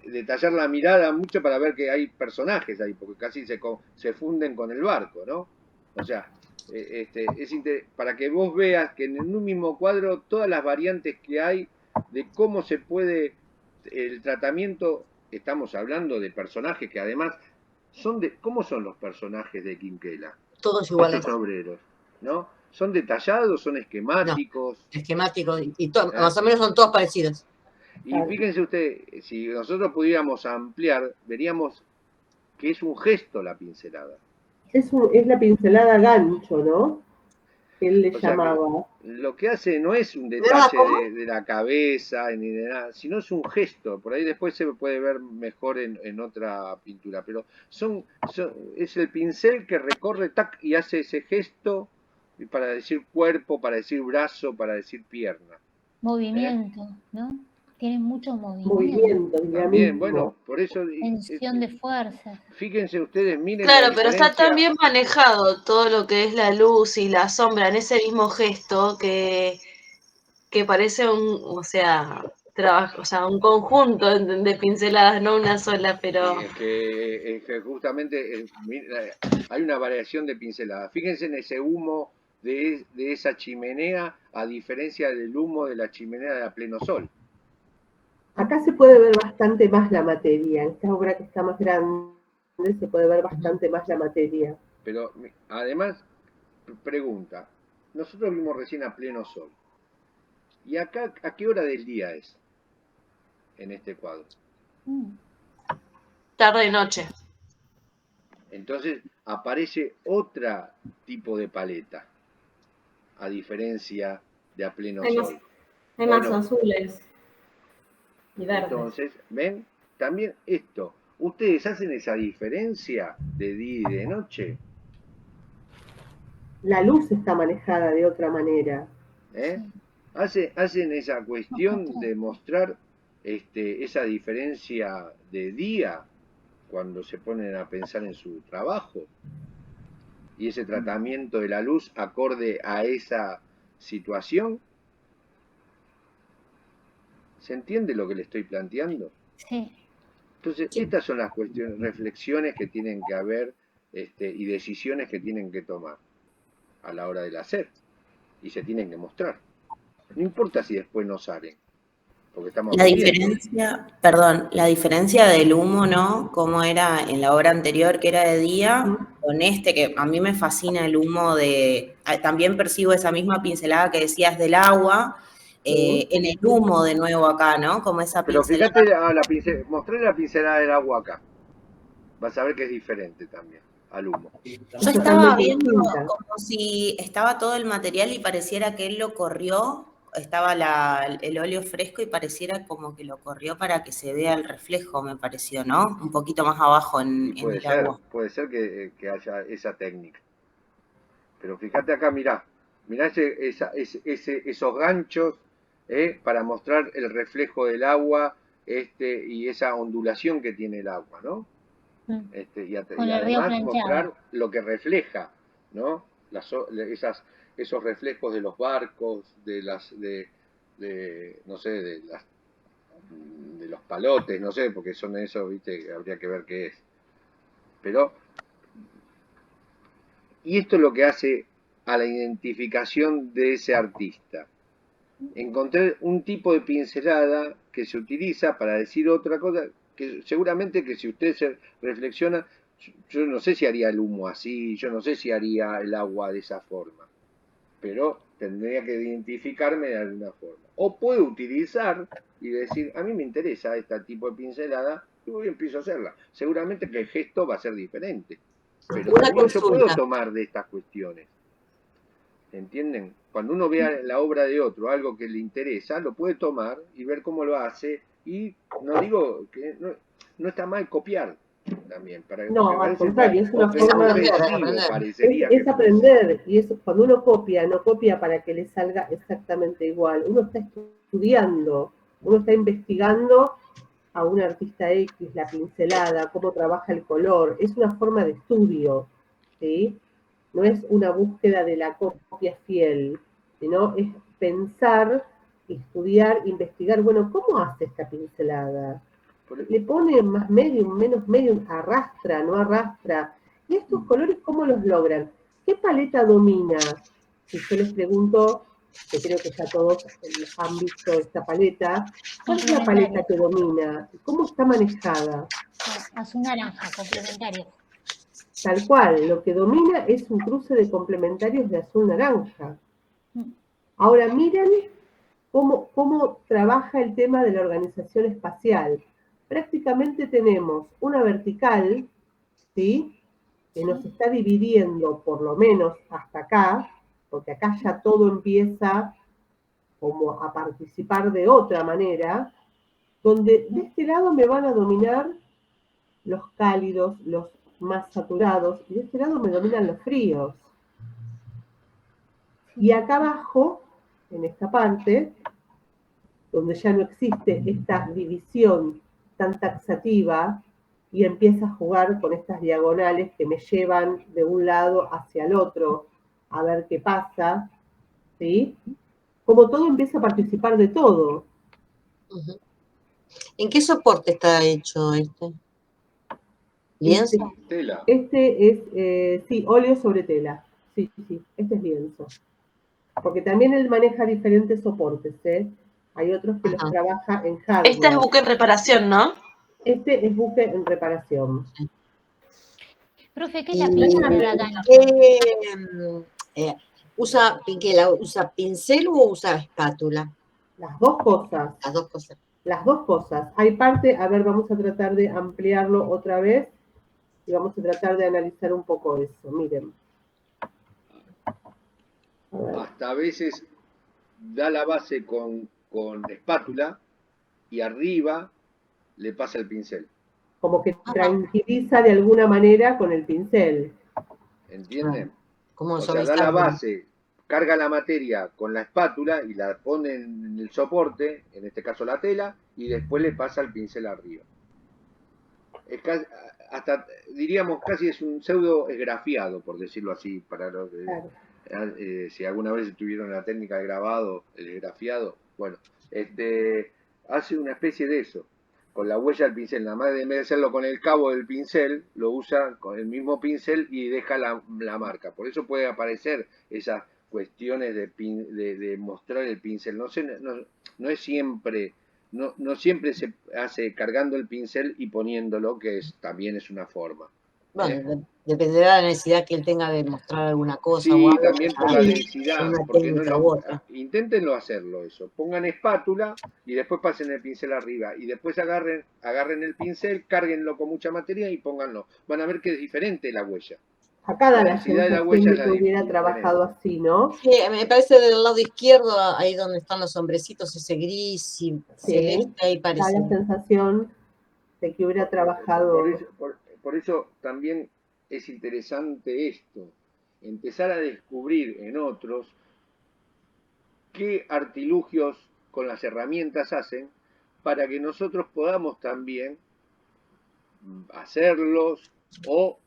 detallar la mirada mucho para ver que hay personajes ahí, porque casi se funden con el barco, ¿no? O sea, para que vos veas que en un mismo cuadro todas las variantes que hay de cómo se puede, el tratamiento, estamos hablando de personajes que además ¿cómo son los personajes de Quinquela? Todos iguales. Estos obreros, ¿no? ¿Son detallados, son No, esquemáticos? esquemáticos y ¿Eh? más o menos son todos parecidos. Y fíjense ustedes, si nosotros pudiéramos ampliar, veríamos que es un gesto la pincelada. Es la pincelada gancho, ¿no? Que él le O sea que llamaba. lo que hace no es un ¿Verdad? detalle ¿Cómo? de la cabeza ni de nada, sino es un gesto. Por ahí después se puede ver mejor en otra pintura, pero es el pincel que recorre tac, y hace ese gesto para decir cuerpo, para decir brazo, para decir pierna. Movimiento, ¿no? Tiene mucho movimiento. Movimiento, También, dinamismo. bueno, por eso, Tensión de fuerzas. fíjense ustedes, miren la Claro, pero está tan diferencia. bien manejado todo lo que es la luz y la sombra en ese mismo gesto que parece o sea, trabajo, o sea, un conjunto de pinceladas, no una sola, pero Y es que justamente hay una variación de pinceladas. Fíjense en ese humo de esa chimenea, a diferencia del humo de la chimenea de a pleno sol. Acá se puede ver bastante más la materia. En esta obra que está más grande se puede ver bastante más la materia. Pero además, pregunta, nosotros vimos recién a pleno sol. ¿Y acá a qué hora del día es en este cuadro? tarde y noche. Entonces aparece otro tipo de paleta, a diferencia de a pleno sol. Hay ¿O más no? azules y verdes. Entonces, ¿ven? También esto. ¿Ustedes hacen esa diferencia de día y de noche? La luz está manejada de otra manera. ¿Eh? Hacen esa cuestión de mostrar esa diferencia de día cuando se ponen a pensar en su trabajo y ese tratamiento de la luz acorde a esa situación. ¿Se entiende lo que le estoy planteando? Sí. Entonces, estas son las cuestiones, reflexiones que tienen que haber y decisiones que tienen que tomar a la hora del hacer y se tienen que mostrar. No importa si después no salen, porque estamos La aprendiendo. diferencia, perdón, la diferencia del humo, ¿no? Como era en la obra anterior, que era de día, con este, que a mí me fascina el humo también percibo esa misma pincelada que decías del agua, en el humo de nuevo acá, ¿no? Como esa Pero pincelada. fíjate, mostré la pincelada del agua acá. Vas a ver que es diferente también al humo. Yo estaba viendo como si estaba todo el material y pareciera que él lo corrió, estaba el óleo fresco y pareciera como que lo corrió para que se vea el reflejo, me pareció, ¿no? Un poquito más abajo en el agua. Puede ser que haya esa técnica. Pero fíjate acá, mirá esos ganchos para mostrar el reflejo del agua y esa ondulación que tiene el agua, ¿no? Y el río además planchado. mostrar lo que refleja, ¿no? Esos reflejos de los barcos, no sé, de las de los palotes, no sé, porque son esos, viste, habría que ver qué es. Pero, y esto es lo que hace a la identificación de ese artista. Encontrar un tipo de pincelada que se utiliza para decir otra cosa, que seguramente que si usted se reflexiona, yo no sé si haría el humo así, yo no sé si haría el agua de esa forma, pero tendría que identificarme de alguna forma. O puedo utilizar y decir, a mí me interesa este tipo de pincelada y voy y empiezo a hacerla. Seguramente que el gesto va a ser diferente, pero Una seguro yo puedo consulta. tomar de estas cuestiones. ¿Entienden? Cuando uno vea la obra de otro, algo que le interesa, lo puede tomar y ver cómo lo hace. Y no digo que no está mal copiar también, porque No, a al veces contrario, es una Es forma, ofensivo aprender. parecería es que aprender, y eso, cuando uno copia, no copia para que le salga exactamente igual, uno está estudiando, uno está investigando a un artista X, la pincelada, cómo trabaja el color, es una forma de estudio, ¿sí? No es una búsqueda de la copia fiel, sino es pensar, estudiar, investigar, bueno, ¿cómo hace esta pincelada? Le pone más medium, menos medium, arrastra, no arrastra. ¿Y estos colores cómo los logran? ¿Qué paleta domina? Si yo les pregunto, que creo que ya todos han visto esta paleta, ¿cuál es la paleta que domina? ¿Cómo está manejada? Azul naranja, complementario. Tal cual, lo que domina es un cruce de complementarios de azul naranja. Ahora miren cómo trabaja el tema de la organización espacial. Prácticamente tenemos una vertical, ¿sí?, que nos está dividiendo por lo menos hasta acá, porque acá ya todo empieza como a participar de otra manera, donde de este lado me van a dominar los cálidos, los más saturados, y de este lado me dominan los fríos. Y acá abajo, en esta parte, donde ya no existe esta división tan taxativa y empieza a jugar con estas diagonales que me llevan de un lado hacia el otro a ver qué pasa, ¿sí? Como todo empieza a participar de todo. ¿En qué soporte está hecho este? ¿Lienzo? Tela. Este es, sí, óleo sobre tela. Sí, sí, este es lienzo. Porque también él maneja diferentes soportes, ¿eh? Hay otros que los trabaja en hardware. Este es buque en reparación, ¿no? Este es buque en reparación. Profe, ¿qué es la pinza de la gancha? ¿Usa pincel o usa espátula? Las dos cosas. Las dos cosas. Las dos cosas. Hay parte, a ver, vamos a tratar de ampliarlo otra vez y vamos a tratar de analizar un poco eso. Miren. Hasta a veces da la base con espátula y arriba le pasa el pincel. Como que tranquiliza de alguna manera con el pincel. ¿Entienden? ¿Cómo O sea, da la base, carga la materia con la espátula y la pone en el soporte, en este caso la tela, y después le pasa el pincel arriba. Es casi, hasta diríamos casi es un pseudo esgrafiado, por decirlo así, para los que, claro. Si alguna vez tuvieron la técnica de grabado, el esgrafiado, bueno, hace una especie de eso, con la huella del pincel, nada más en vez de hacerlo con el cabo del pincel, lo usa con el mismo pincel y deja la marca. Por eso puede aparecer esas cuestiones de mostrar el pincel. No es siempre, no siempre se hace cargando el pincel y poniéndolo, que también es una forma. Bueno, dependerá de la necesidad que él tenga de mostrar alguna cosa. Sí, o algo, también por la necesidad, porque no inténtenlo hacerlo eso. Pongan espátula y después pasen el pincel arriba y después agarren el pincel, cárguenlo con mucha materia y pónganlo. Van a ver que es diferente la huella. Acá da la sensación de que hubiera trabajado así, ¿no? Sí, me parece del lado izquierdo, ahí donde están los hombrecitos, ese gris y celeste, ahí parece. Da la sensación de que hubiera trabajado. Por eso también es interesante esto, empezar a descubrir en otros qué artilugios con las herramientas hacen para que nosotros podamos también hacerlos o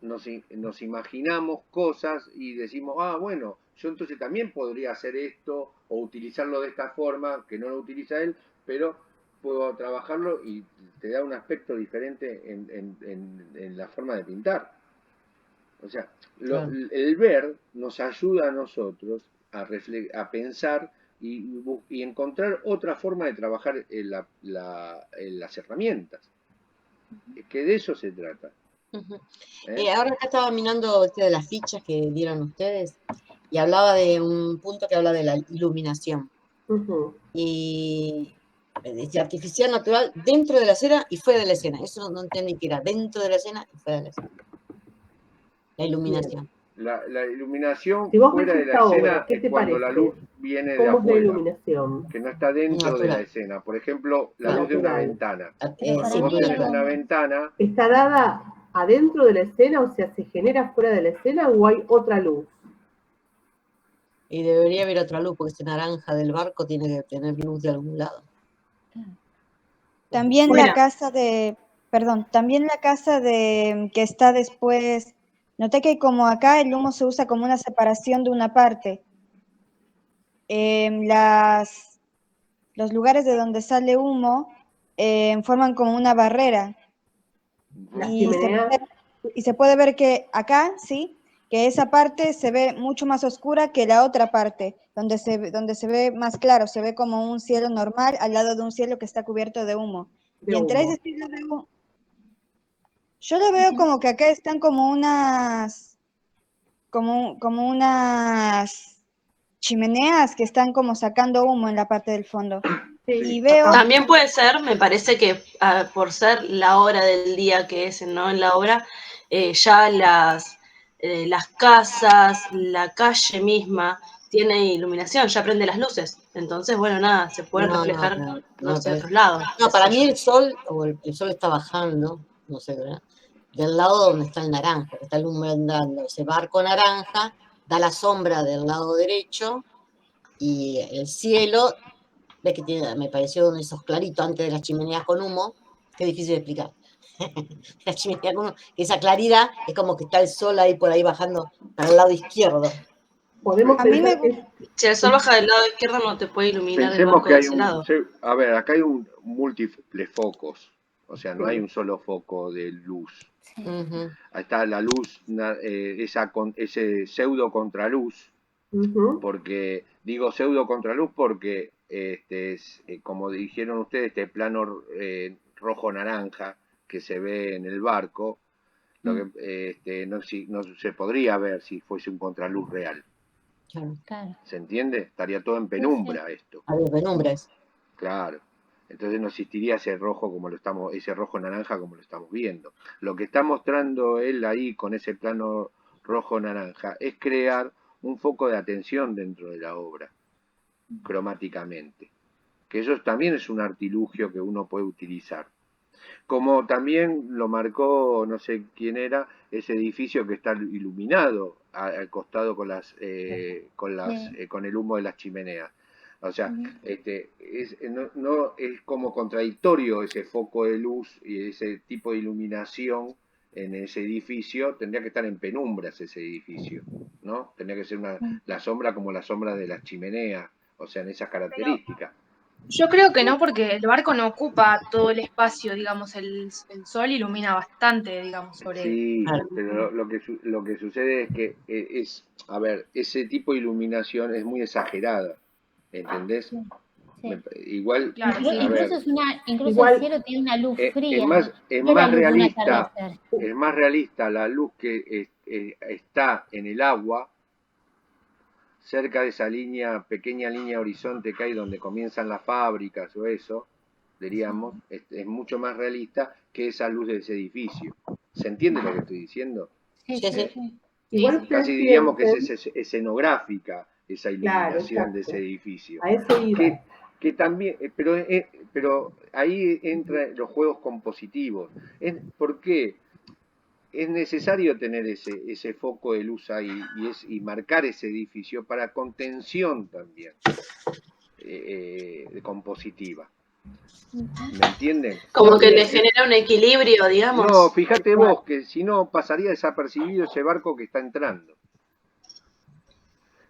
nos imaginamos cosas y decimos, bueno, yo entonces también podría hacer esto o utilizarlo de esta forma, que no lo utiliza él, pero puedo trabajarlo y te da un aspecto diferente en la forma de pintar. O sea, Claro. el ver nos ayuda a nosotros a pensar y encontrar otra forma de trabajar en las herramientas. Que de eso se trata. Ujú. ¿Eh? Ahora acá estaba mirando de las fichas que dieron ustedes y hablaba de un punto que habla de la iluminación. Ujú. Y dice artificial, natural, dentro de la escena y fuera de la escena. Eso no entendí que era dentro de la escena y fuera de la escena. La iluminación. La iluminación Si vos fuera ves de la esta obra, escena ¿qué es te cuando la parece? luz viene de ¿Cómo es la afuera, iluminación? que no está dentro de la Natural. escena. Por ejemplo, la luz de una Natural. ventana. Pero para Cuando vos mí hay tenés algo una más. ventana, ¿Está dada adentro de la escena, o sea, se genera fuera de la escena o hay otra luz? Y debería haber otra luz, porque ese naranja del barco tiene que tener luz de algún lado. También Fuera. la casa de, perdón, también la casa de que está después, noté que como acá el humo se usa como una separación de una parte. Los lugares de donde sale humo forman como una barrera. La Y chimenea, se puede ver que acá, sí, que esa parte se ve mucho más oscura que la otra parte, donde se ve más claro, se ve como un cielo normal al lado de un cielo que está cubierto de humo. de Y entre humo. ese cielo de humo, yo lo veo como que acá están como unas chimeneas que están como sacando humo en la parte del fondo. Y veo, También puede ser, me parece que por ser la hora del día que es, ¿no? En la obra, ya las casas, la calle misma tiene iluminación, ya prende las luces. Entonces, bueno, nada, se pueden No, reflejar, no, no me sé, parece. otros lados. No, qué para sé mí yo. el sol, o el sol está bajando, no sé, ¿verdad? Del lado donde está el naranja, que está iluminando ese barco naranja, da la sombra del lado derecho, y el cielo, ves que tiene, me pareció uno de esos claritos antes de las chimeneas con humo, qué difícil de explicar. La chimenea con humo, esa claridad es como que está el sol ahí por ahí bajando para el lado izquierdo. Podemos a mí me pensar que gusta. Si el sol baja del lado izquierdo, no te puede iluminar el pensemos barco que de hay ese lado. a ver, acá hay múltiples focos. O sea, no hay sí, un solo foco de luz. Sí. Ujú. Ahí está la luz, ese pseudo contraluz, ujú, porque digo pseudo contraluz porque como dijeron ustedes, este plano rojo-naranja que se ve en el barco, lo que no se podría ver si fuese un contraluz real. Claro. Claro. ¿Se entiende? Estaría todo en Sí, penumbra esto. A ver, penumbras. Claro. Entonces no existiría ese rojo ese rojo naranja como lo estamos viendo. Lo que está mostrando él ahí con ese plano rojo naranja es crear un foco de atención dentro de la obra, cromáticamente. Que eso también es un artilugio que uno puede utilizar. Como también lo marcó, no sé quién era, ese edificio que está iluminado al costado con con el humo de las chimeneas. O sea, no es como contradictorio ese foco de luz y ese tipo de iluminación en ese edificio, tendría que estar en penumbras ese edificio, ¿no? Tendría que ser la sombra como la sombra de las chimeneas, o sea, en esas características. Yo creo que no, porque el barco no ocupa todo el espacio, digamos, el sol ilumina bastante, digamos, sobre Sí, Claro. pero lo que sucede es que a ver, ese tipo de iluminación es muy exagerada, ¿entendés? Sí. Igual, Claro, sí. a ver, Incluso el igual, cielo tiene una luz es fría, más, no es la luz de un atardecer. es más realista la luz que está en el agua, cerca de esa pequeña línea horizonte que hay donde comienzan las fábricas o eso, diríamos, es mucho más realista que esa luz de ese edificio. ¿Se entiende lo que estoy diciendo? Sí, Sí, sí, sí. sí. igual ustedes Casi diríamos que piensen, es escenográfica esa claro, iluminación de ese exacto, edificio. a eso iba. Que también, pero ahí entran los juegos compositivos. ¿Por qué? Es necesario tener ese foco de luz ahí y marcar ese edificio para contención también compositiva. ¿Me entienden? Como que Porque le genera un equilibrio, digamos. No, fíjate vos que si no pasaría desapercibido ese barco que está entrando.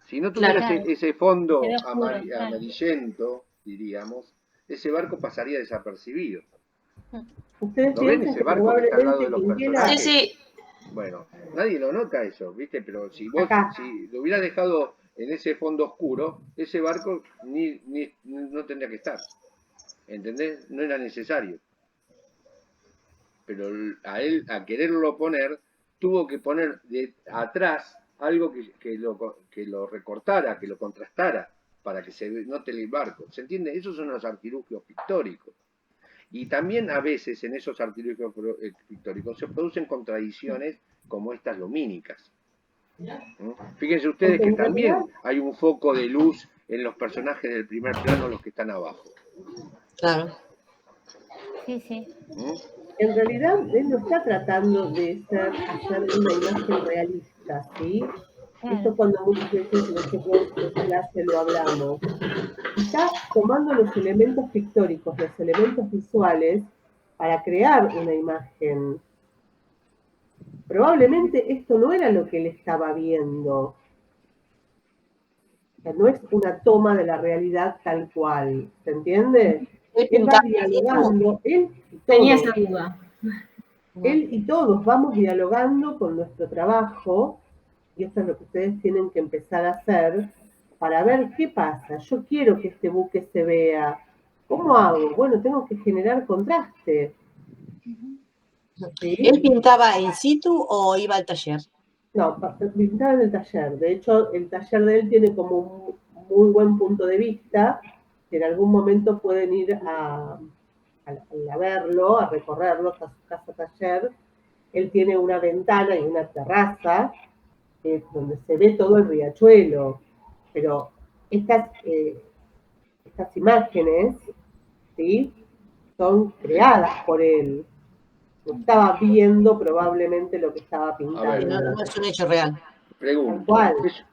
Si no tuviera Claro. ese fondo Se ve oscuro, claro. amarillento, diríamos, ese barco pasaría desapercibido. ¿Ustedes ¿No ven piensan ese que barco que está al lado de los Quinquela, personajes? Sí, sí. Bueno, nadie lo nota eso, ¿viste? Pero si vos, Acá. si lo hubieras dejado en ese fondo oscuro, ese barco no tendría que estar. ¿Entendés? No era necesario. Pero a él, a quererlo poner, tuvo que poner de atrás algo que lo recortara, que lo contrastara, para que se note el barco. ¿Se entiende? Esos son los artilugios pictóricos. Y también a veces en esos artilugios pictóricos se producen contradicciones como estas lumínicas. Fíjense ustedes que también hay un foco de luz en los personajes del primer plano, los que están abajo. Claro. Sí, sí. En realidad, él no está tratando de hacer una imagen realista, ¿sí? Esto cuando muchas veces nosotros en clase lo hablamos. Está tomando los elementos pictóricos, los elementos visuales, para crear una imagen. Probablemente esto no era lo que él estaba viendo. O sea, no es una toma de la realidad tal cual. ¿Se entiende? Él va dialogando, él y Tenía esa todos. duda. Él y todos vamos dialogando con nuestro trabajo, y esto es lo que ustedes tienen que empezar a hacer, para ver qué pasa. Yo quiero que este buque se vea. ¿Cómo hago? Bueno, tengo que generar contraste. ¿Sí? ¿Él pintaba in situ o iba al taller? No, pintaba en el taller. De hecho, el taller de él tiene como un muy buen punto de vista, que en algún momento pueden ir a verlo, a recorrerlo hasta su casa taller. Él tiene una ventana y una terraza donde se ve todo el riachuelo, pero estas imágenes, ¿sí?, son creadas por él. No estaba viendo probablemente lo que estaba pintando. A ver, No es un hecho real. Pregunto,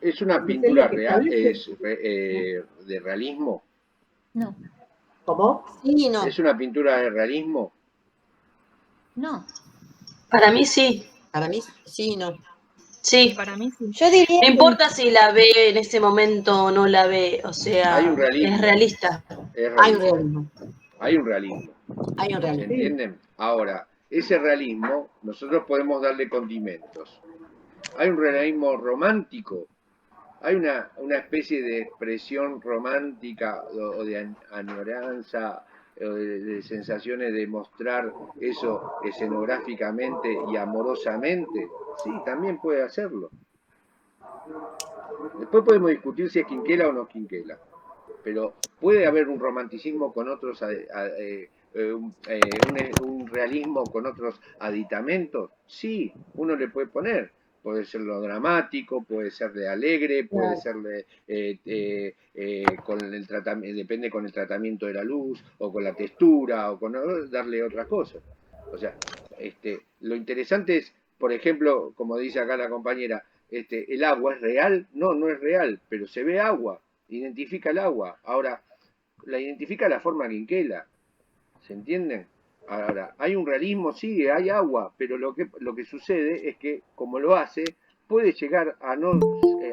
¿es una pintura real, de realismo? No. ¿Cómo? Sí, no. ¿Es una pintura de realismo? No. Para mí sí. Para mí sí, no. Sí. Para mí sí. Yo diría No importa si la ve en ese momento o no la ve, o sea, Hay un realismo. es realista. Hay un realismo. Hay un realismo. Hay un ¿Se realismo. entienden? Ahora, ese realismo nosotros podemos darle condimentos. Hay un realismo romántico. Hay una especie de expresión romántica o de añoranza, o de sensaciones de mostrar eso escenográficamente y amorosamente. Sí, también puede hacerlo. Después podemos discutir si es Quinquela o no Quinquela. Pero puede haber un romanticismo con otros, un realismo con otros aditamentos. Sí, uno le puede poner. Puede ser lo dramático, puede ser de alegre, puede ser con el tratamiento, depende con el tratamiento de la luz, o con la textura, o con darle otras cosas. O sea, lo interesante es, por ejemplo, como dice acá la compañera, ¿el agua es real? No, no es real, pero se ve agua, identifica el agua. Ahora, la identifica la forma Quinquela. ¿Se entienden? Ahora, hay un realismo, sí, hay agua, pero lo que sucede es que, como lo hace, puede llegar a no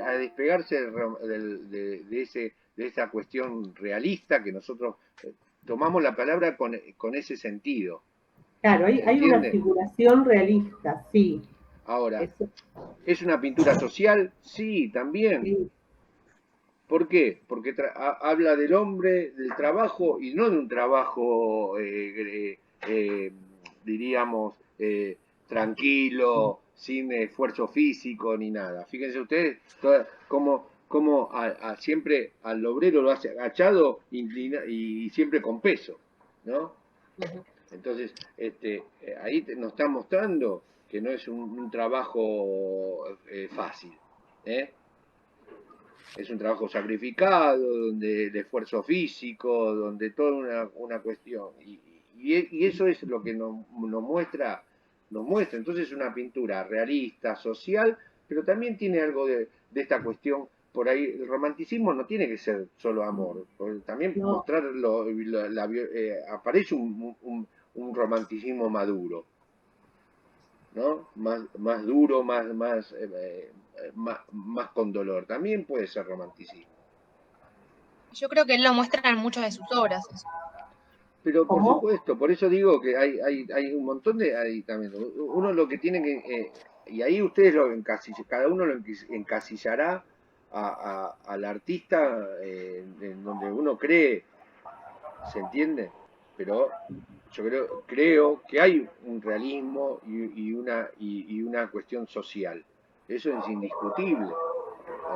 a despegarse de esa cuestión realista que nosotros tomamos la palabra con ese sentido. Claro, hay una figuración realista, sí. Ahora, ¿es una pintura social? Sí, también. Sí. ¿Por qué? Porque habla del hombre, del trabajo, y no de un trabajo, diríamos, tranquilo, sin esfuerzo físico ni nada. Fíjense ustedes cómo siempre al obrero lo hace agachado y siempre con peso, ¿no? Entonces, ahí nos está mostrando que no es un trabajo fácil, ¿eh? Es un trabajo sacrificado, donde el esfuerzo físico, donde toda una cuestión. Y eso es lo que nos muestra. Entonces es una pintura realista, social, pero también tiene algo de esta cuestión. Por ahí el romanticismo no tiene que ser solo amor, también mostrar aparece un romanticismo maduro, ¿no? Más duro, más con dolor. También puede ser romanticismo. Yo creo que él lo muestra en muchas de sus obras. Eso. Pero por ¿Cómo? supuesto, por eso digo que hay un montón de aditamentos. Uno lo que tiene que, y ahí ustedes lo encasillan, cada uno lo encasillará al artista en donde uno cree, ¿se entiende? Pero yo creo que hay un realismo y una cuestión social. Eso es indiscutible.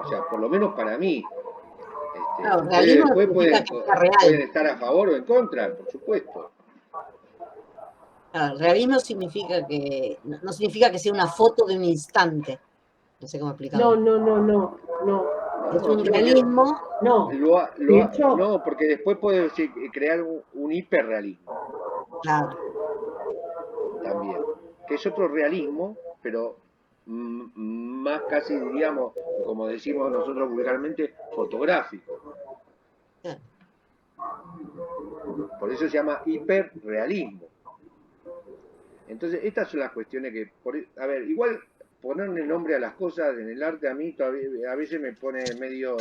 O sea, por lo menos para mí. Claro, Ustedes realismo no después significa que sea pueden real. estar a favor o en contra, por supuesto. Claro, realismo significa que, no significa que sea una foto de un instante. No sé cómo explicarlo. No. Es No, un sí, realismo, No. De hecho, no, porque después puede crear un hiperrealismo claro. también, que es otro realismo, pero más casi, diríamos, como decimos nosotros vulgarmente, fotográfico. Claro. Por eso se llama hiperrealismo. Entonces, estas son las cuestiones que, a ver, igual ponerle nombre a las cosas en el arte a mí todavía, a veces me pone medio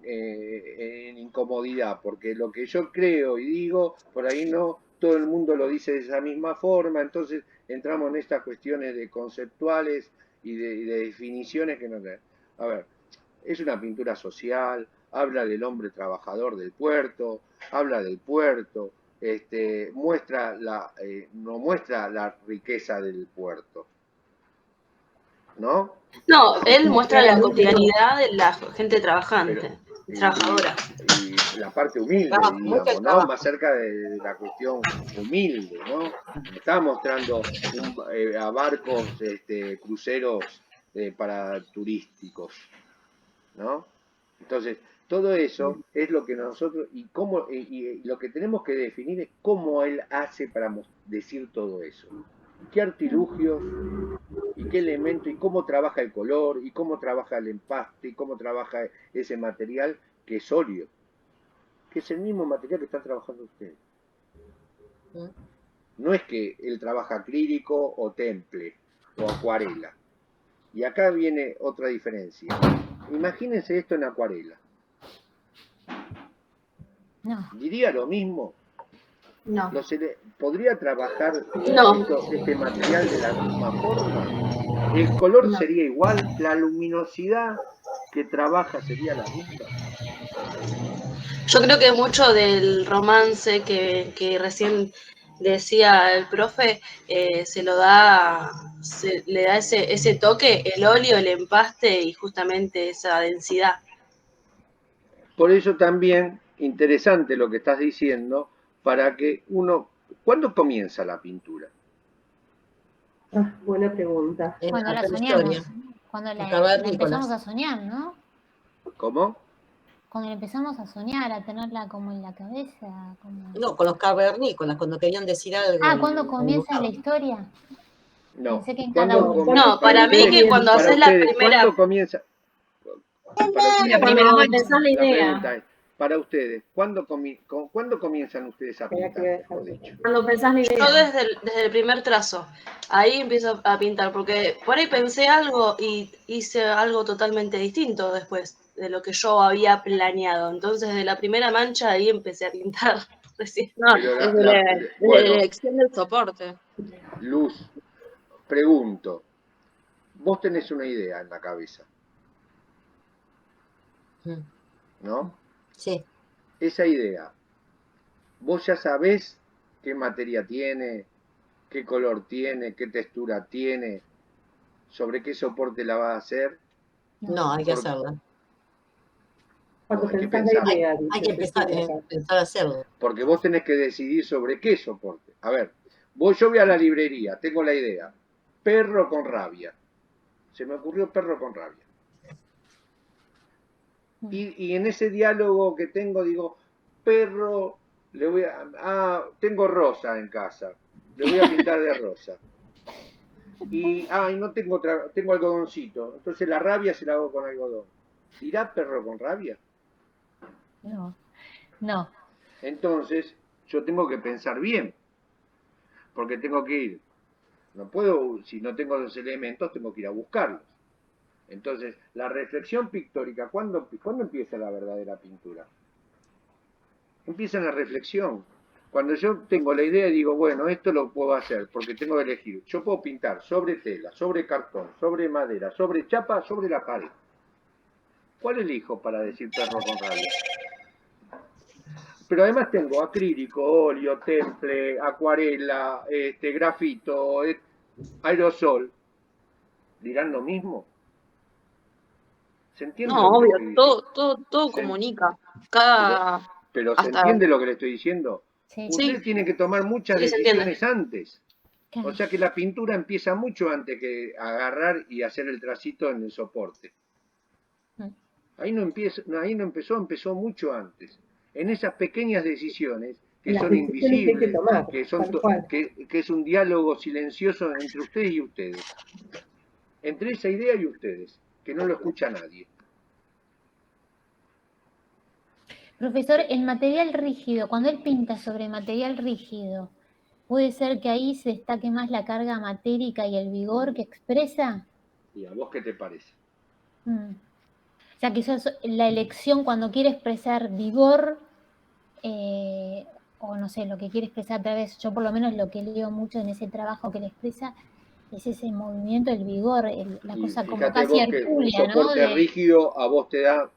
en incomodidad, porque lo que yo creo y digo, por ahí no todo el mundo lo dice de esa misma forma, entonces entramos en estas cuestiones de conceptuales y de definiciones que no... A ver, es una pintura social, habla del hombre trabajador del puerto, habla del puerto, no muestra la riqueza del puerto, ¿no? No, él muestra la claramente no. cotidianidad de la gente Pero, trabajante, trabajadora. y la parte humilde, Trabajo, muestra el diríamos, ¿no? trabajo. Más cerca de la cuestión humilde, ¿no? No está mostrando a barcos, cruceros para turísticos, ¿no? Entonces, todo eso es lo que nosotros, y lo que tenemos que definir es cómo él hace para decir todo eso. ¿Qué artilugios y qué elementos y cómo trabaja el color y cómo trabaja el empaste y cómo trabaja ese material que es óleo, que es el mismo material que están trabajando ustedes? No es que él trabaja acrílico o temple o acuarela. Y acá viene otra diferencia. Imagínense esto en acuarela. No. ¿Diría lo mismo? No. ¿Podría trabajar No. este material de la misma forma? ¿El color No. sería igual? ¿La luminosidad que trabaja sería la misma? Yo creo que mucho del romance que recién decía el profe le da ese toque, el óleo, el empaste y justamente esa densidad. Por eso también, interesante lo que estás diciendo, para que uno... ¿Cuándo comienza la pintura? Buena pregunta. En Cuando la la soñamos, prehistoria, cuando los la empezamos cavernícolas. a soñar, ¿no? ¿Cómo? Cuando la empezamos a soñar, a tenerla como en la cabeza. Como... No, con los cavernícolas, cuando querían decir algo. Ah, ¿cuándo comienza la historia? No. Pensé que en cada ¿Cuándo uno. No, para mí que cuando para haces la ustedes, primera... ¿cuándo comienza? Para ustedes, La primera Cuando mancha. pensás la la idea, pregunta es, para ustedes, ¿cuándo comienzan ustedes a Espera que pintar, voy a mejor dejar- dicho? cuando pensás la idea. Yo desde el primer trazo, ahí empiezo a pintar, porque por ahí pensé algo y hice algo totalmente distinto después de lo que yo había planeado. Entonces, de la primera mancha ahí empecé a pintar recién. No, Pero desde la bueno, elección del soporte. Luz, pregunto, vos tenés una idea en la cabeza, ¿no? Sí. Esa idea, vos ya sabés qué materia tiene, qué color tiene, qué textura tiene, sobre qué soporte la vas a hacer. No, hay que hacerla. Cuando No, hay que pensás la pensar. idea, Hay dice que empezar, Cecilia acá. empezar a hacerlo. Porque vos tenés que decidir sobre qué soporte. A ver, yo voy a la librería, tengo la idea. Perro con rabia. Se me ocurrió perro con rabia. Y en ese diálogo que tengo, digo, perro, tengo rosa en casa. Le voy a pintar de rosa. Y no tengo algodoncito. Entonces la rabia se la hago con algodón. ¿Irá perro con rabia? No, no. Entonces, yo tengo que pensar bien, porque tengo que ir. No puedo, si no tengo los elementos, tengo que ir a buscarlos. Entonces, la reflexión pictórica, ¿cuándo empieza la verdadera pintura? Empieza en la reflexión. Cuando yo tengo la idea y digo, bueno, esto lo puedo hacer porque tengo que elegir. Yo puedo pintar sobre tela, sobre cartón, sobre madera, sobre chapa, sobre la pared. ¿Cuál elijo para decir perro con rabia? Pero además tengo acrílico, óleo, temple, acuarela, grafito, aerosol. ¿Dirán lo mismo? ¿Se entiende No, lo que obvio, estoy diciendo? todo ¿Se- comunica. Cada. Pero ¿se Hasta. entiende lo que le estoy diciendo? Sí, Ustedes Sí, tienen que tomar muchas sí, se entiende. decisiones antes. claro. O sea que la pintura empieza mucho antes que agarrar y hacer el tracito en el soporte. Mm. Ahí no empezó mucho antes. En esas pequeñas decisiones que Las son decisiones que hay que invisibles, tomar, que son tal cual. que es un diálogo silencioso entre ustedes y ustedes. Entre esa idea y ustedes, que no lo escucha nadie. Profesor, el material rígido, cuando él pinta sobre material rígido, ¿puede ser que ahí se destaque más la carga matérica y el vigor que expresa? ¿Y a vos qué te parece? O sea, quizás la elección cuando quiere expresar vigor, o no sé, lo que quiere expresar a través, yo por lo menos lo que leo mucho en ese trabajo que le expresa, es ese movimiento, el vigor, la Y cosa como fíjate casi vos que un hercúlea, ¿no? soporte rígido a vos te da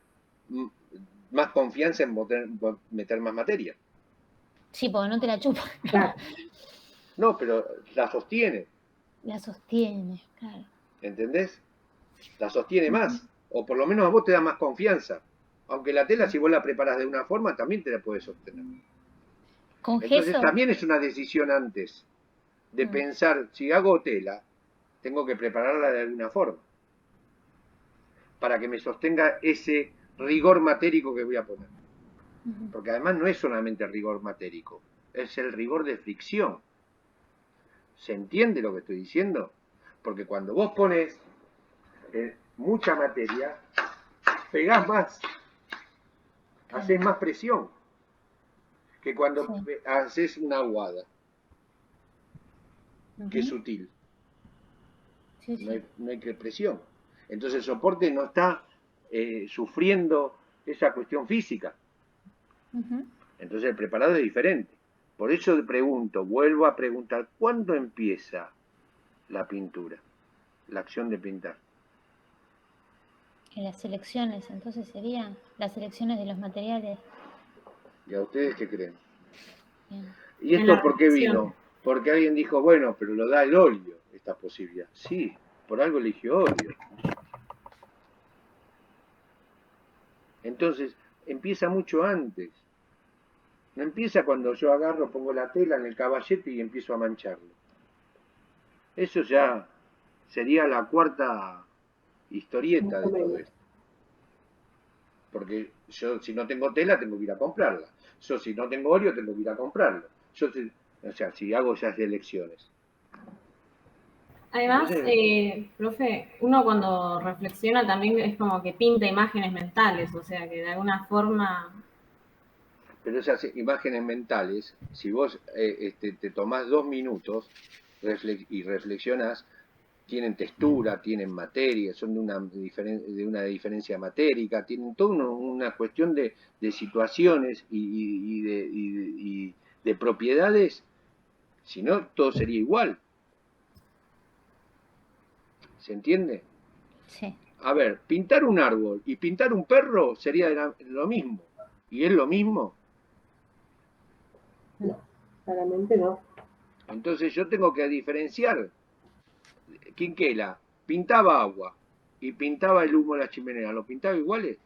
más confianza en meter más materia. Sí, porque no te la chupa. Claro. No, pero la sostiene, La sostiene, claro. ¿entendés? La sostiene más, o por lo menos a vos te da más confianza. Aunque la tela, si vos la preparas de una forma, también te la puede sostener. Con Entonces gesso, también es una decisión antes de pensar, si hago tela, tengo que prepararla de alguna forma, para que me sostenga ese rigor matérico que voy a poner. Porque además no es solamente el rigor matérico, es el rigor de fricción. ¿Se entiende lo que estoy diciendo? Porque cuando vos pones mucha materia, pegás más, haces más presión que cuando haces una aguada, que es sutil. sí, sí. No hay presión. Entonces el soporte no está sufriendo esa cuestión física. Entonces el preparado es diferente. Por eso pregunto, vuelvo a preguntar, ¿cuándo empieza la pintura? La acción de pintar. En las selecciones, entonces serían las selecciones de los materiales. ¿Y a ustedes qué creen? Bien. ¿Y esto por qué vino? Porque alguien dijo, bueno, pero lo da el óleo, esta posibilidad. Sí, por algo eligió óleo. Entonces, empieza mucho antes. No empieza cuando yo agarro, pongo la tela en el caballete y empiezo a mancharlo. Eso ya sería la cuarta historieta de todo esto. Porque yo si no tengo tela tengo que ir a comprarla. Yo si no tengo óleo tengo que ir a comprarlo. O sea, si hago esas elecciones. Además, Entonces, profe, uno cuando reflexiona también es como que pinta imágenes mentales, o sea que de alguna forma... pero esas imágenes mentales, si vos te tomás 2 minutos y reflexionás, tienen textura, tienen materia, son de una diferencia matérica, tienen toda una cuestión de situaciones y de propiedades, si no, todo sería igual. ¿Se entiende? Sí. A ver, pintar un árbol y pintar un perro sería lo mismo. ¿Y es lo mismo? No, claramente no. Entonces yo tengo que diferenciar. Quinquela pintaba agua y pintaba el humo de la chimenea, ¿lo pintaba iguales?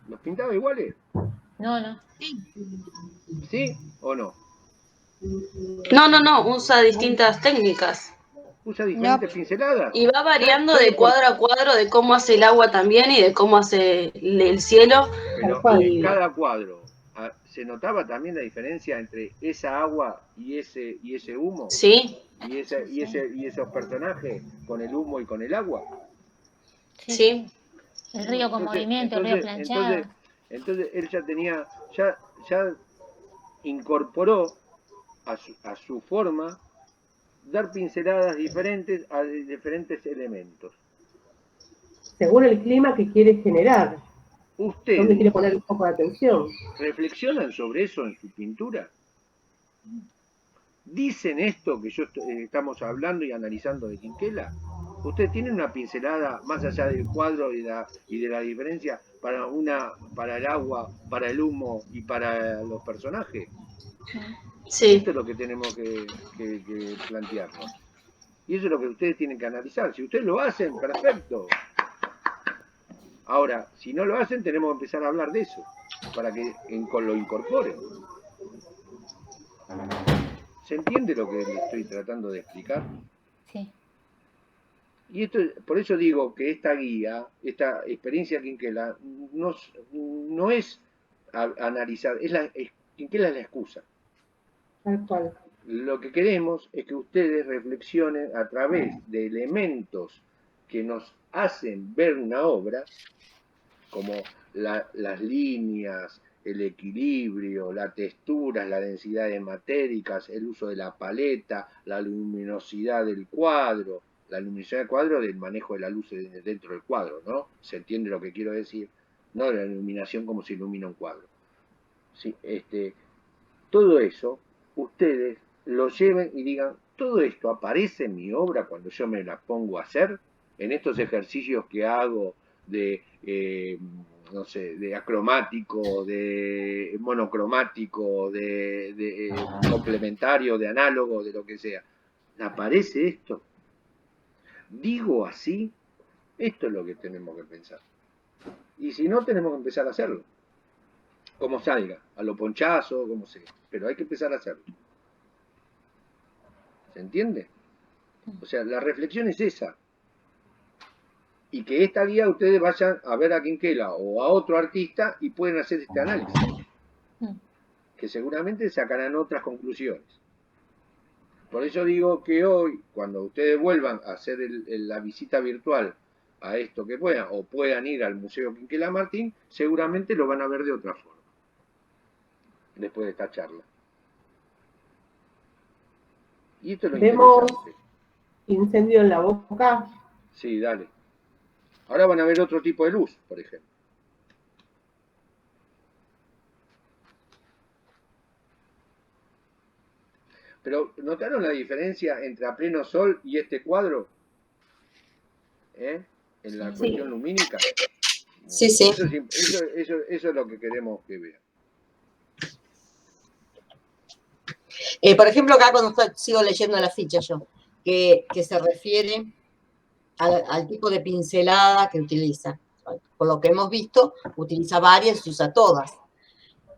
¿Los pintaba iguales? No. ¿Sí o no? No, usa distintas técnicas. Usa diferentes pinceladas. Y va variando ¿Sabe de por cuadro a cuadro de cómo hace el agua también y de cómo hace el cielo. Pero en cada cuadro, ¿se notaba también la diferencia entre esa agua y ese humo? Sí. ¿Y esos personajes con el humo y con el agua? Sí. El río con movimiento, el río planchado. Entonces él ya incorporó a su forma dar pinceladas diferentes a diferentes elementos. Según el clima que quiere generar. ¿Dónde quiere ¿Ustedes poner el foco de atención? reflexionan sobre eso en su pintura? ¿Dicen esto que estamos hablando y analizando de Quinquela? ¿Ustedes tienen una pincelada más allá del cuadro y de la diferencia para el agua, para el humo y para los personajes? Sí, Esto es lo que tenemos que plantearnos. Y eso es lo que ustedes tienen que analizar. Si ustedes lo hacen, perfecto. Ahora, si no lo hacen, tenemos que empezar a hablar de eso, para que lo incorporen. ¿Se entiende lo que le estoy tratando de explicar? Sí. Y esto, por eso digo que esta guía, esta experiencia Quinquela, no es analizar, Quinquela es la excusa. Tal cual. Lo que queremos es que ustedes reflexionen a través de elementos que nos hacen ver una obra, como las líneas, el equilibrio, la textura, la densidad de matéricas, el uso de la paleta, la luminosidad del cuadro, del manejo de la luz dentro del cuadro, ¿no? ¿Se entiende lo que quiero decir? No la iluminación como se ilumina un cuadro. ¿Sí? Todo eso, ustedes lo lleven y digan, todo esto aparece en mi obra cuando yo me la pongo a hacer, en estos ejercicios que hago de, no sé, de acromático, de monocromático, de complementario, de análogo, de lo que sea. ¿Aparece esto? Digo así, esto es lo que tenemos que pensar. Y si no, tenemos que empezar a hacerlo. Como salga, a lo ponchazo, como sea. Pero hay que empezar a hacerlo. ¿Se entiende? O sea, la reflexión es esa. Y que esta guía ustedes vayan a ver a Quinquela o a otro artista y pueden hacer este análisis. Que seguramente sacarán otras conclusiones. Por eso digo que hoy, cuando ustedes vuelvan a hacer la visita virtual a esto que puedan, o puedan ir al Museo Quinquela Martín, seguramente lo van a ver de otra forma. Después de esta charla. Y esto es lo interesante. Incendio en la boca. Sí, dale. Ahora van a ver otro tipo de luz, por ejemplo. Pero, ¿notaron la diferencia entre a pleno sol y este cuadro? En la cuestión lumínica. Sí, sí. Eso es lo que queremos que vean. Por ejemplo, acá cuando sigo leyendo la ficha yo, que se refiere al tipo de pincelada que utiliza. Por lo que hemos visto, utiliza varias y usa todas.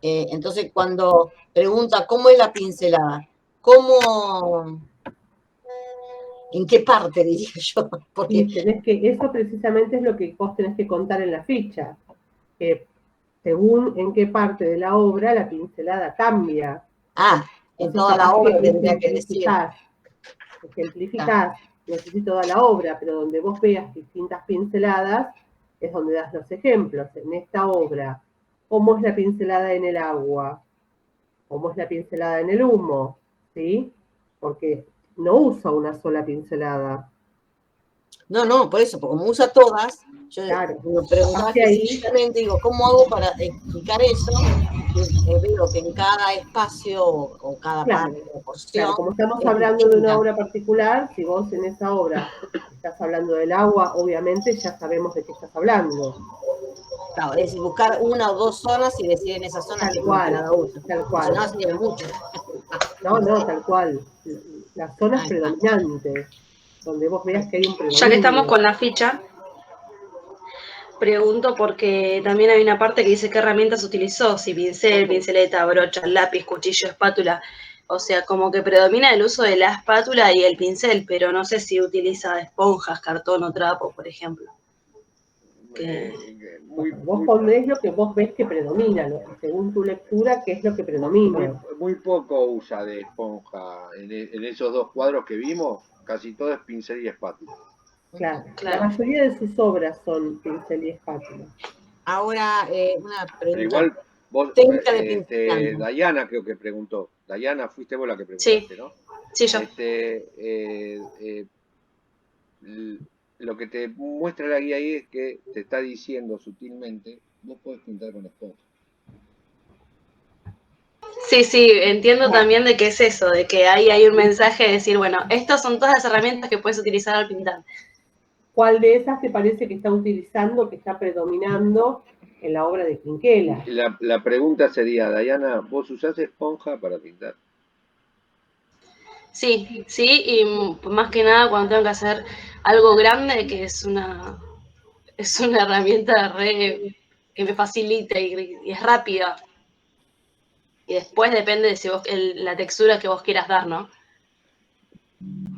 Entonces, cuando pregunta cómo es la pincelada, ¿en qué parte, diría yo? Porque eso precisamente es lo que vos tenés que contar en la ficha. Según en qué parte de la obra la pincelada cambia. En toda la obra tendría que decir. Ejemplificás, no sé si toda la obra, pero donde vos veas distintas pinceladas, es donde das los ejemplos. En esta obra, ¿cómo es la pincelada en el agua? ¿Cómo es la pincelada en el humo? ¿Sí? Porque no usa una sola pincelada. No, por eso, porque como usa todas, yo me preguntaba específicamente, digo, ¿cómo hago para explicar eso? Veo que en cada espacio o cada parte o porción. Como estamos hablando de una obra particular, si vos en esa obra estás hablando del agua, obviamente ya sabemos de qué estás hablando. Claro, es decir, buscar una o dos zonas y decir en esas zonas qué pincelada usa. Tal cual. Si no, sería mucho. No, tal cual. Las zonas predominantes, donde vos veas que hay un predominio. Ya que estamos con la ficha, pregunto porque también hay una parte que dice qué herramientas utilizó, si pincel, pinceleta, brocha, lápiz, cuchillo, espátula. O sea, como que predomina el uso de la espátula y el pincel, pero no sé si utiliza esponjas, cartón o trapo, por ejemplo. Vos ponés lo que vos ves que predomina, según tu lectura, qué es lo que predomina. Muy poco usa de esponja. En esos dos cuadros que vimos, casi todo es pincel y espátula. Claro. La mayoría de sus obras son pincel y espátula. Ahora, una pregunta. Pero igual, vos, Dayana creo que preguntó. Dayana, fuiste vos la que preguntaste, ¿no? Sí, yo. lo que te muestra la guía ahí es que te está diciendo sutilmente, vos podés pintar con esponja. Sí, sí, entiendo también de qué es eso, de que ahí hay un mensaje de decir, bueno, estas son todas las herramientas que puedes utilizar al pintar. ¿Cuál de esas te parece que está utilizando, que está predominando en la obra de Quinquela? La pregunta sería, Dayana, ¿vos usás esponja para pintar? Sí, sí, y más que nada cuando tengo que hacer algo grande, que es una herramienta que me facilita y es rápida. Y después depende de si vos, la textura que vos quieras dar, ¿no?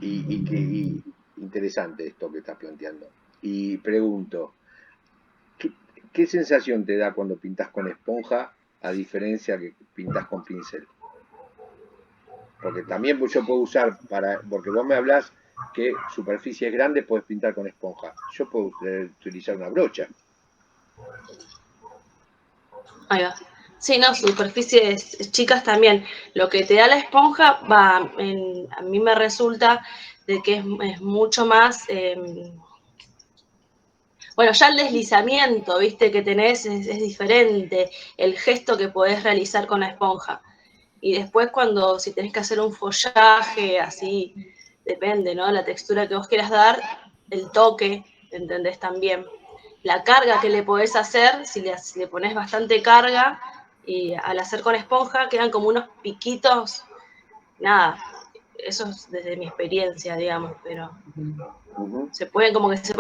Y interesante esto que estás planteando. Y pregunto, ¿qué sensación te da cuando pintas con esponja a diferencia que pintas con pincel? Porque también yo puedo usar, porque vos me hablás que superficies grandes puedes pintar con esponja. Yo puedo utilizar una brocha. Ahí va. Sí, no, superficies chicas también. Lo que te da la esponja, a mí me resulta de que es mucho más, bueno, ya el deslizamiento, viste, que tenés es diferente, el gesto que podés realizar con la esponja. Y después si tenés que hacer un follaje, así, depende, ¿no? La textura que vos quieras dar, el toque, ¿entendés? También. La carga que le podés hacer, si le pones bastante carga, y al hacer con esponja quedan como unos piquitos, nada, eso es desde mi experiencia, digamos, pero se puede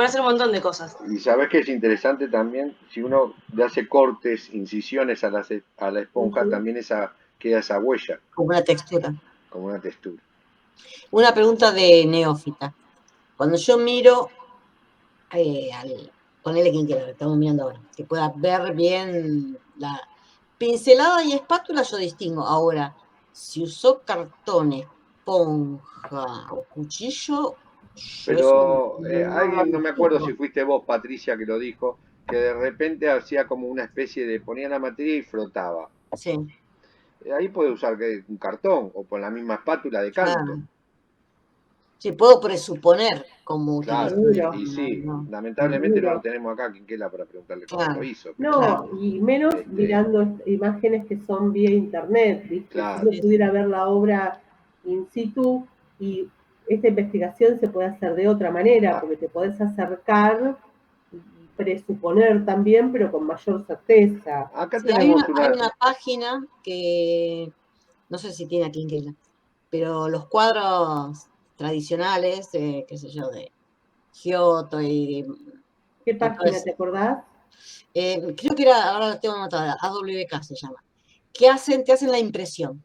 hacer un montón de cosas. Y sabes que es interesante también, si uno le hace cortes, incisiones a la esponja, también queda esa huella. Como una textura. Como una textura. Una pregunta de neófita. Cuando yo miro, ponele quien quiera, estamos mirando ahora, que pueda ver bien la pincelada y espátula, yo distingo. Ahora, si usó cartón, esponja o cuchillo, yo eso Pero alguien, no me acuerdo si fuiste vos, Patricia, que lo dijo, que de repente hacía como una especie de, ponía la materia y frotaba. Sí. Ahí puede usar un cartón o con la misma espátula de canto. Claro. Sí, puedo presuponer cómo Claro, utilizar. y sí, No. lamentablemente no lo tenemos acá, Quinquela, para preguntarle cómo lo hizo. Pero, No, y menos mirando imágenes que son vía internet, ¿viste? Claro. Si uno pudiera ver la obra in situ, y esta investigación se puede hacer de otra manera, porque te podés acercar y presuponer también, pero con mayor certeza. Acá Sí, tenemos hay una página que no sé si tiene a Quinquela, pero los cuadros tradicionales, qué sé yo, de Giotto y ¿Qué página te acordás? creo que era, ahora la tengo anotada, AWK se llama, que te hacen la impresión.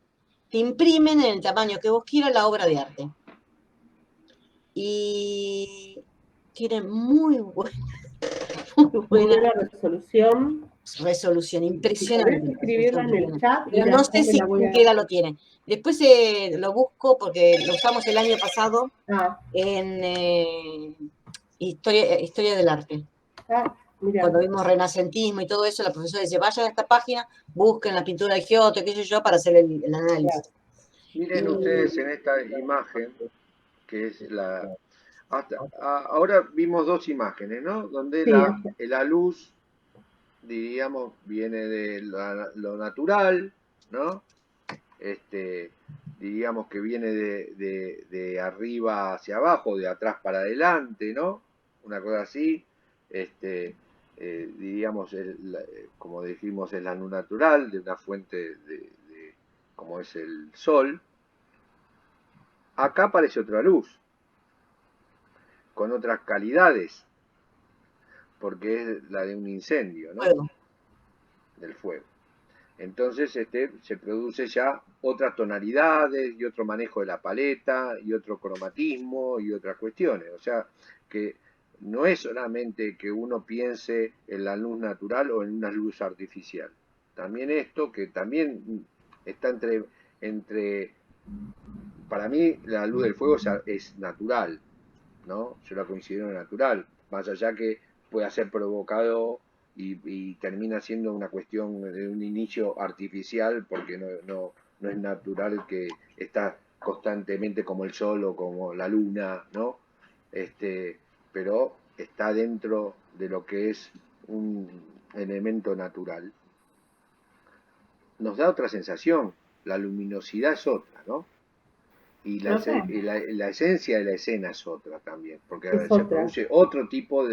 Te imprimen en el tamaño que vos quieras la obra de arte. Y tienen muy buena resolución, impresionante. ¿Podés escribirla en el chat? Pero no sé si Quinquela lo tiene. Después lo busco porque lo usamos el año pasado en historia del arte. Cuando vimos renacentismo y todo eso, la profesora dice, vayan a esta página, busquen la pintura de Giotto, qué sé yo, para hacer el análisis. Miren ustedes en esta imagen, que es ahora vimos dos imágenes, ¿no? Donde la luz, diríamos, viene de lo natural, ¿no? Diríamos que viene de arriba hacia abajo, de atrás para adelante, ¿no? Una cosa así. Diríamos, como dijimos, es la luz natural, de una fuente como es el sol. Acá aparece otra luz, con otras calidades, porque es la de un incendio, ¿no? Del fuego. Entonces se produce ya otras tonalidades y otro manejo de la paleta y otro cromatismo y otras cuestiones. O sea, que no es solamente que uno piense en la luz natural o en una luz artificial. También esto que también está para mí la luz del fuego es natural, ¿no? Yo la considero natural, más allá que pueda ser provocado y termina siendo una cuestión de un inicio artificial, porque no es natural que está constantemente como el sol o como la luna, ¿no? Pero está dentro de lo que es un elemento natural, nos da otra sensación. La luminosidad es otra, ¿no? Y la esencia de la escena es otra también, porque Es se otra. produce otro tipo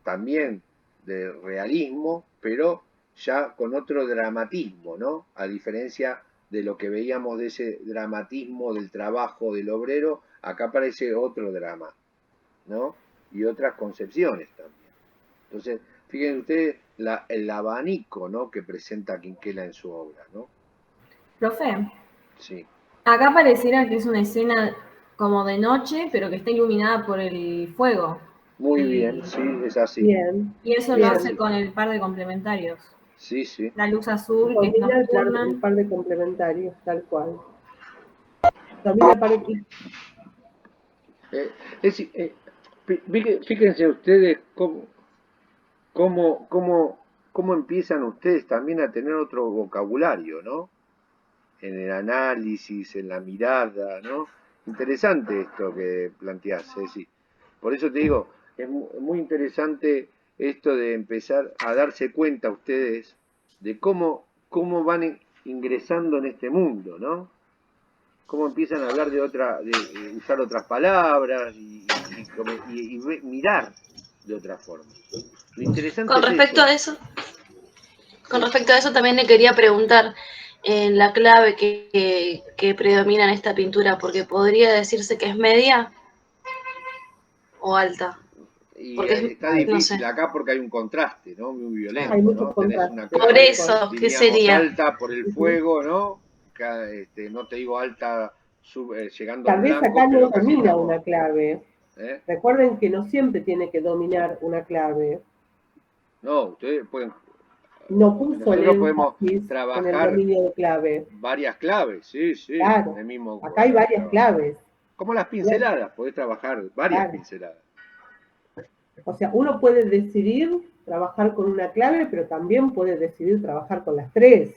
también de realismo, pero ya con otro dramatismo, ¿no? A diferencia de lo que veíamos de ese dramatismo del trabajo del obrero, acá aparece otro drama, ¿no? Y otras concepciones también. Entonces, fíjense ustedes el abanico, ¿no?, que presenta Quinquela en su obra, ¿no? Profe, Sí. acá pareciera que es una escena como de noche, pero que está iluminada por el fuego. Muy bien, sí, es así. Bien. Y eso bien. lo hace con el par de complementarios. Sí, sí. La luz azul, que es Domina nocturna. el par de complementarios, tal cual. Domina el par de... Fíjense ustedes cómo empiezan ustedes también a tener otro vocabulario, ¿no? En el análisis, en la mirada, ¿no? Interesante esto que planteás, Ceci. Por eso te digo, es muy interesante esto de empezar a darse cuenta ustedes de cómo van ingresando en este mundo, ¿no? Cómo empiezan a hablar de usar otras palabras y mirar de otra forma. Lo interesante Con respecto a eso, también le quería preguntar la clave que predomina en esta pintura, porque podría decirse que es media o alta. Y porque está difícil, no sé, acá porque hay un contraste, ¿no? Muy violento, hay mucho ¿no? Tenés contraste. una por clave, eso, ¿qué diríamos, sería? alta por el fuego, ¿no? No te digo alta llegando al Tal vez blanco, acá no pero casi domina estamos... una clave. ¿eh? Recuerden que no siempre tiene que dominar una clave. No, ustedes pueden... No puso Nosotros el podemos énfasis en el trabajar dominio de clave. varias claves, sí, Claro, en el mismo acá hay varias trabajo. claves. Como las pinceladas, podés trabajar varias Claro. pinceladas. O sea, uno puede decidir trabajar con una clave, pero también puede decidir trabajar con las tres.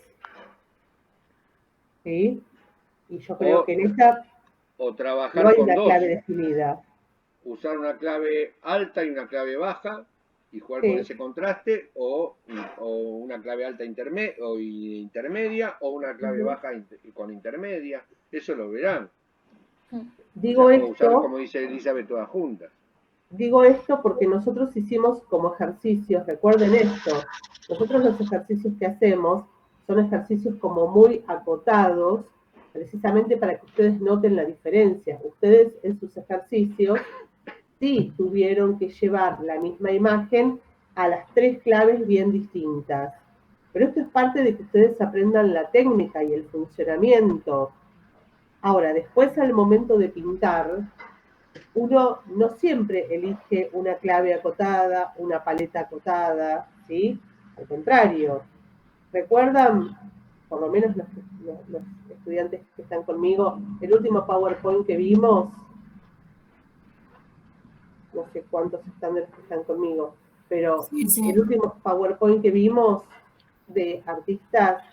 ¿Sí? Y yo creo que en esta O no trabajar hay con una dos. clave definida. Usar una clave alta y una clave baja y jugar Sí. con ese contraste, o una clave alta intermedia, o una clave baja con intermedia. Eso lo verán. Digo O usar, esto, como dice Elizabeth, todas juntas. digo esto porque nosotros hicimos como ejercicios, recuerden esto, nosotros los ejercicios que hacemos son ejercicios como muy acotados, precisamente para que ustedes noten la diferencia. Ustedes en sus ejercicios sí tuvieron que llevar la misma imagen a las tres claves bien distintas. Pero esto es parte de que ustedes aprendan la técnica y el funcionamiento. Ahora, después al momento de pintar, uno no siempre elige una clave acotada, una paleta acotada, ¿sí? Al contrario, ¿recuerdan, por lo menos los estudiantes que están conmigo, el último PowerPoint que vimos? No sé cuántos están de los que están conmigo, pero Sí. el último PowerPoint que vimos de artistas,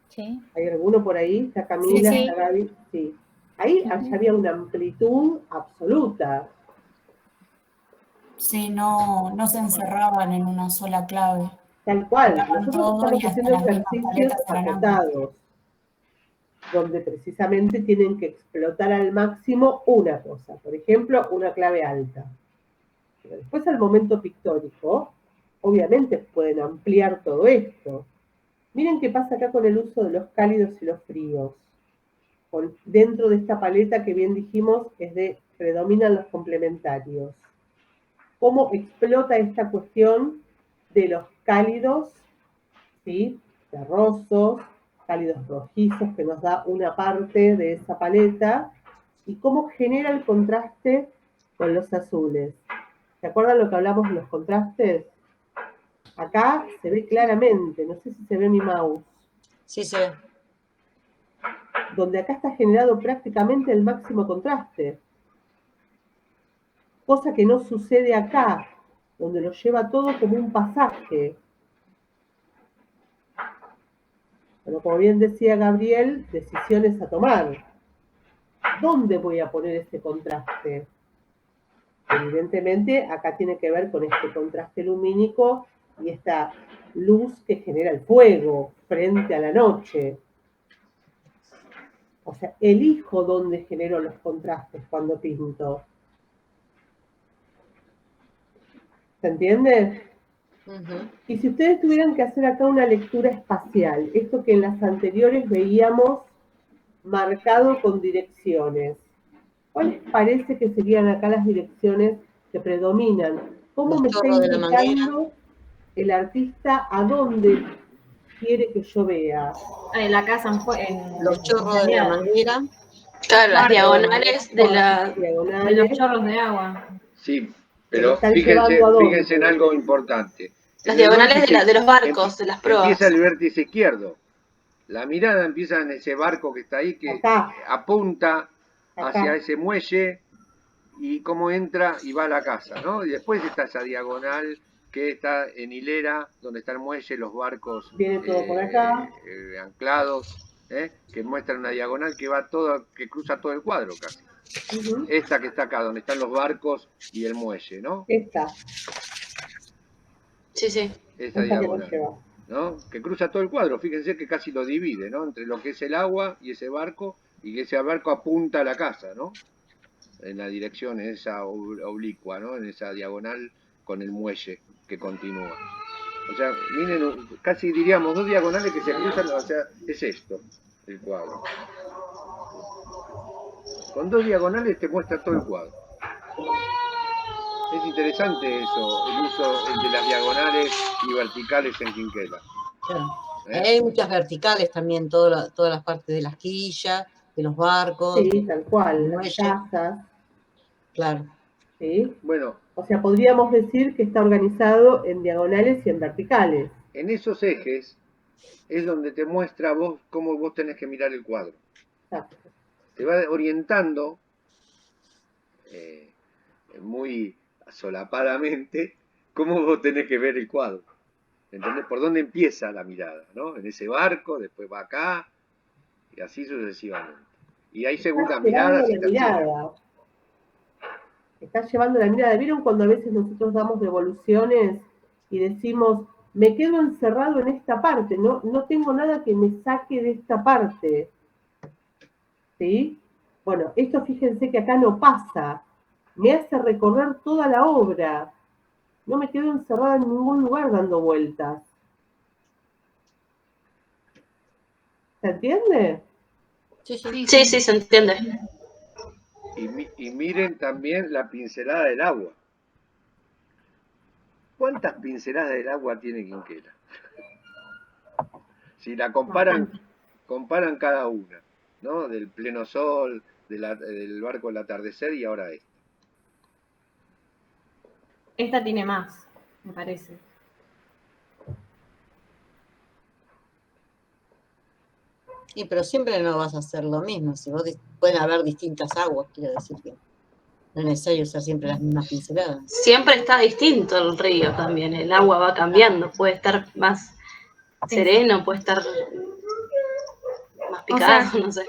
Sí. ¿hay alguno por ahí? ¿Está Camila? Sí. ¿Está Gaby? Sí. Ahí allá había una amplitud absoluta. Sí, no se encerraban en una sola clave. Tal cual, Tocaban nosotros todo estamos y hasta haciendo las mismas ejercicios paletas eran acotados, donde precisamente tienen que explotar al máximo una cosa, por ejemplo, una clave alta. Pero después al momento pictórico, obviamente pueden ampliar todo esto. Miren qué pasa acá con el uso de los cálidos y los fríos. Dentro de esta paleta que bien dijimos predominan los complementarios. ¿Cómo explota esta cuestión de los cálidos, ¿sí? Terrosos, cálidos rojizos, que nos da una parte de esa paleta, y cómo genera el contraste con los azules? ¿Se acuerdan lo que hablamos de los contrastes? Acá se ve claramente, no sé si se ve mi mouse. Sí, se ve. Donde acá está generado prácticamente el máximo contraste. Cosa que no sucede acá, donde lo lleva todo como un pasaje. Pero como bien decía Gabriel, decisiones a tomar. ¿Dónde voy a poner ese contraste? Evidentemente, acá tiene que ver con este contraste lumínico y esta luz que genera el fuego frente a la noche. O sea, elijo dónde genero los contrastes cuando pinto. ¿Se entiende? Y si ustedes tuvieran que hacer acá una lectura espacial, esto que en las anteriores veíamos marcado con direcciones, ¿cuáles parece que serían acá las direcciones que predominan? ¿Cómo me está indicando el artista a dónde quiere que yo vea? La casa en Los chorros de la manguera. Claro, las diagonales de los chorros de agua. Sí, pero fíjense en algo importante. Las diagonales de los barcos, de las proas. Empieza el vértice izquierdo. La mirada empieza en ese barco que está ahí, que apunta hacia ese muelle y cómo entra y va a la casa, ¿no? Y después está esa diagonal que está en hilera, donde está el muelle, los barcos viene todo por acá. Anclados, que muestran una diagonal que va todo, que cruza todo el cuadro casi. Esta que está acá, donde están los barcos y el muelle, ¿no? Esta. Sí, sí. Esa diagonal, ¿no? Que cruza todo el cuadro, fíjense que casi lo divide, ¿no? Entre lo que es el agua y ese barco, y que ese barco apunta a la casa, ¿no? En la dirección, en esa oblicua, ¿no? En esa diagonal con el muelle que continúa. O sea, miren, casi diríamos dos diagonales que se cruzan, o sea, es esto, el cuadro. Con dos diagonales te muestra todo el cuadro. Es interesante eso, el uso de las diagonales y verticales en Quinquela. Claro. Hay muchas verticales también, todas las partes de las quillas, de los barcos. Sí, tal cual, las casas. Claro. ¿Sí? Bueno. O sea, podríamos decir que está organizado en diagonales y en verticales. En esos ejes es donde te muestra vos cómo vos tenés que mirar el cuadro. Exacto. Te va orientando muy solapadamente cómo vos tenés que ver el cuadro. ¿Entendés? Por dónde empieza la mirada, ¿no? En ese barco, después va acá, y así sucesivamente. Y hay segunda mirada. Está llevando la mirada. ¿Vieron cuando a veces nosotros damos devoluciones y decimos, me quedo encerrado en esta parte, no tengo nada que me saque de esta parte? ¿Sí? Bueno, esto fíjense que acá no pasa. Me hace recorrer toda la obra. No me quedo encerrada en ningún lugar dando vueltas. ¿Se entiende? Sí, se entiende. Y miren también la pincelada del agua. ¿Cuántas pinceladas del agua tiene Quinquela? Si la comparan cada una, ¿no? Del pleno sol, del barco del atardecer y ahora esta. Esta tiene más, me parece. Y pero siempre no vas a hacer lo mismo. Si vos pueden haber distintas aguas, quiero decir que no es necesario usar siempre las mismas pinceladas. Siempre está distinto el río también. El agua va cambiando. Puede estar más sereno, puede estar más picado, o sea, no sé.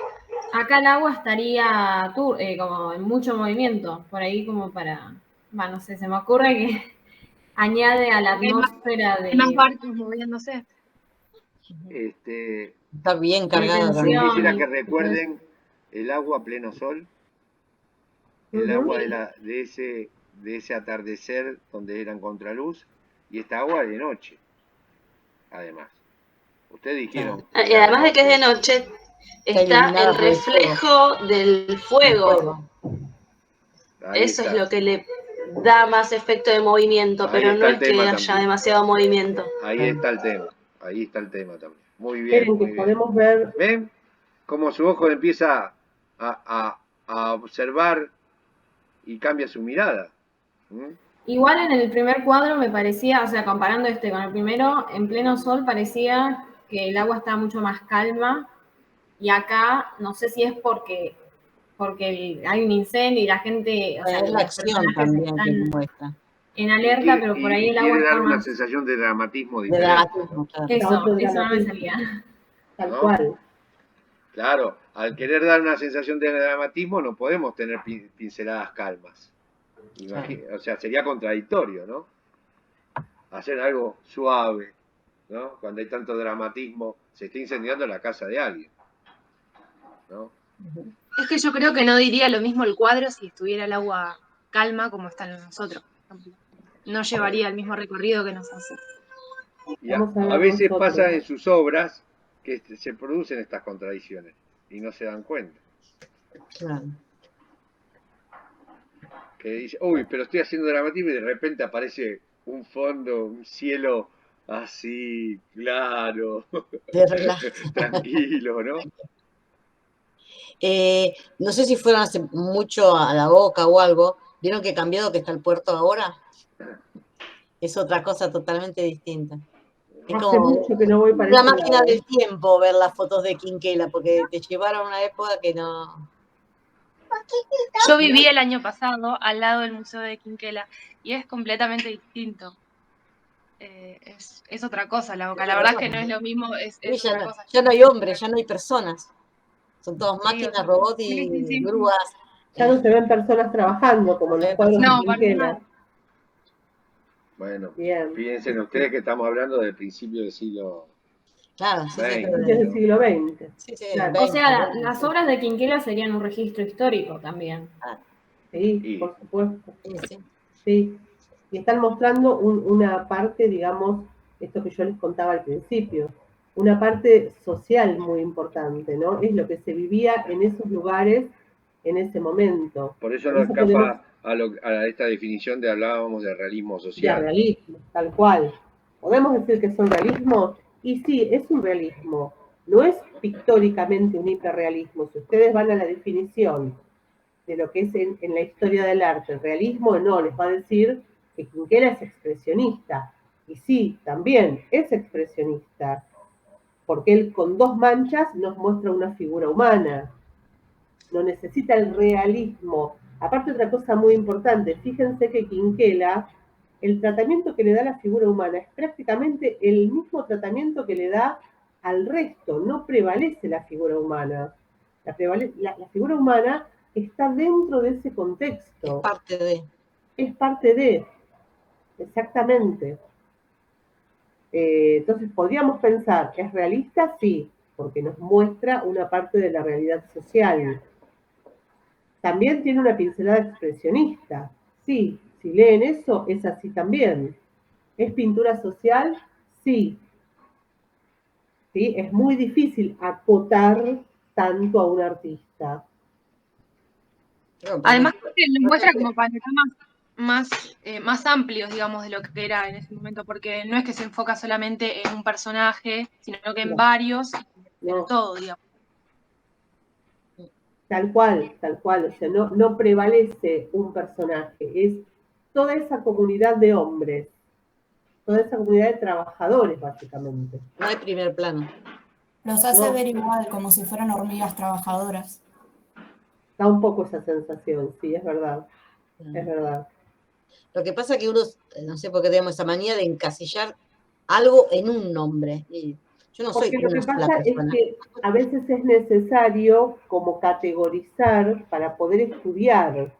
Acá el agua estaría como en mucho movimiento. Por ahí como para... no sé, se me ocurre que añade a la atmósfera de... Más barcos moviéndose. Está bien cargado también. Quisiera que recuerden el agua a pleno sol, el agua de ese atardecer donde eran contraluz, y esta agua de noche, además. Ustedes dijeron... Y además de que es de noche, está el reflejo del fuego. Eso es lo que le da más efecto de movimiento, pero no es que haya demasiado movimiento. Ahí está el tema también. Muy bien. Muy bien. Podemos ver. ¿Ven cómo su ojo empieza a observar y cambia su mirada? Igual en el primer cuadro me parecía, o sea, comparando este con el primero, en pleno sol parecía que el agua está mucho más calma, y acá no sé si es porque hay un incendio y la gente, o sea, es la acción también que muestra en alerta, pero por ahí el agua está dar una más... sensación de dramatismo diferente. Eso no me salía. Tal cual. Claro, al querer dar una sensación de dramatismo no podemos tener pinceladas calmas. O sea, sería contradictorio, ¿no? Hacer algo suave, ¿no? Cuando hay tanto dramatismo, se está incendiando la casa de alguien, ¿no? Es que yo creo que no diría lo mismo el cuadro si estuviera el agua calma como está en nosotros. No llevaría el mismo recorrido que nos hace. Y a veces pasa en sus obras que se producen estas contradicciones y no se dan cuenta. Claro. Que dice, uy, pero estoy haciendo dramatismo y de repente aparece un fondo, un cielo así, claro, tranquilo, ¿no? No sé si fueron hace mucho a La Boca o algo. ¿Vieron que cambiado que está el puerto ahora? Es otra cosa totalmente distinta. Es Hace como mucho que no voy para una ese máquina lado. del tiempo ver las fotos de Quinquela, porque te llevaron a una época que no... Yo viví el año pasado al lado del Museo de Quinquela y es completamente distinto. Es otra cosa La Boca. La verdad es que no es lo mismo, es otra cosa. Ya no hay hombres, ya no hay personas. Son todas máquinas, robots y sí. grúas. Ya no se ven personas trabajando como en los cuadros de Quinquela. Bueno, Bien. piensen ustedes que estamos hablando del principio del siglo XX. Del siglo XX. Claro. O sea, las obras de Quinquela serían un registro histórico también. Sí, por supuesto. Sí. Y están mostrando una parte, digamos, esto que yo les contaba al principio, una parte social muy importante, ¿no? Es lo que se vivía en esos lugares en ese momento. Por eso no escapa a esta definición de hablábamos de realismo social. De realismo, tal cual. ¿Podemos decir que son realismo? Y sí, es un realismo. No es pictóricamente un hiperrealismo. Si ustedes van a la definición de lo que es en la historia del arte, el realismo no, les va a decir que Quinquela es expresionista. Y sí, también es expresionista, porque él con 2 manchas nos muestra una figura humana. No necesita el realismo. Aparte, otra cosa muy importante, fíjense que Quinquela, el tratamiento que le da a la figura humana es prácticamente el mismo tratamiento que le da al resto, no prevalece la figura humana. La figura humana está dentro de ese contexto. Es parte de, exactamente. Entonces, podríamos pensar, ¿es realista? Sí, porque nos muestra una parte de la realidad social. También tiene una pincelada expresionista. Sí, si leen eso, es así también. ¿Es pintura social? Sí. ¿Sí? Es muy difícil acotar tanto a un artista. Además, lo muestra como panoramas más amplios, digamos, de lo que era en ese momento, porque no es que se enfoca solamente en un personaje, sino que en varios, en todo, digamos. Tal cual, o sea, no prevalece un personaje, es toda esa comunidad de hombres, toda esa comunidad de trabajadores, básicamente. No hay primer plano. Los hace ver igual, como si fueran hormigas trabajadoras. Da un poco esa sensación, sí, es verdad. Es verdad. Lo que pasa es que uno, no sé por qué tenemos esa manía de encasillar algo en un nombre. Y yo no soy Porque lo que una sola pasa es persona. que a veces es necesario como categorizar para poder estudiar,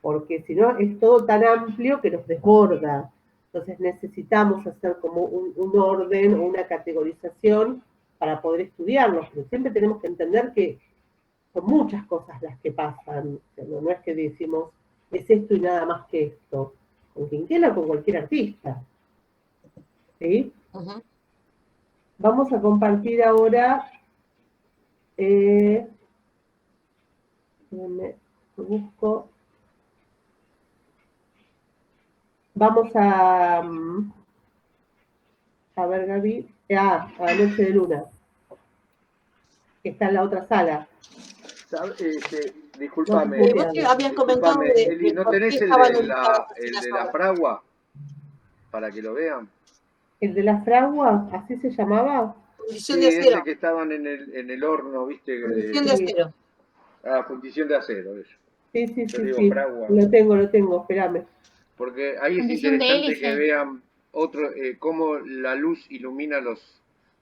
porque si no es todo tan amplio que nos desborda. Entonces necesitamos hacer como un orden o una categorización para poder estudiarlos, pero siempre tenemos que entender que son muchas cosas las que pasan. No es que decimos, es esto y nada más que esto. Con Quinquela o con cualquier artista. ¿Sí? Vamos a compartir ahora. Busco. Vamos a ver, Gaby. A la Noche de Luna. Que está en la otra sala. Disculpame, Eli, ¿no tenés el de la fragua? Para que lo vean. ¿El de la fragua? ¿Así se llamaba? Fundición de acero. Ese que estaban en el horno, ¿viste? Fundición de acero. Fundición de acero, eso. Sí. Fragua. Lo tengo, espérame. Porque ahí es interesante que vean cómo la luz ilumina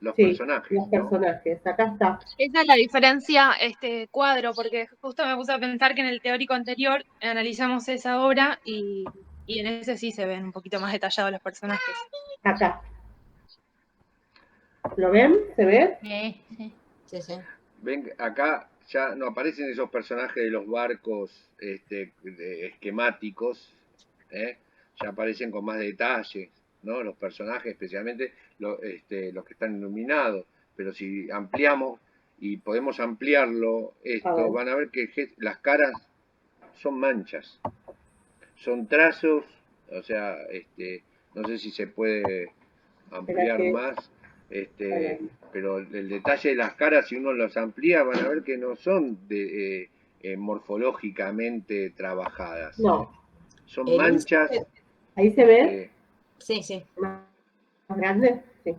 los Sí, personajes, los ¿no? personajes. Acá está. Esa es la diferencia, este cuadro, porque justo me puse a pensar que en el teórico anterior analizamos esa obra y en ese sí se ven un poquito más detallados los personajes. Acá. ¿Lo ven? ¿Se ve? Sí, sí. Sí, sí. Ven, acá ya no aparecen esos personajes de los barcos esquemáticos, ¿eh? Ya aparecen con más detalles, ¿no? Los personajes, especialmente los que están iluminados. Pero si ampliamos y podemos ampliarlo, esto, van a ver que las caras son manchas, son trazos, o sea, no sé si se puede ampliar más, pero el detalle de las caras, si uno los amplía, van a ver que no son morfológicamente trabajadas. No. Son manchas. ¿Ahí se ve? Sí, sí. ¿Más grande? Sí.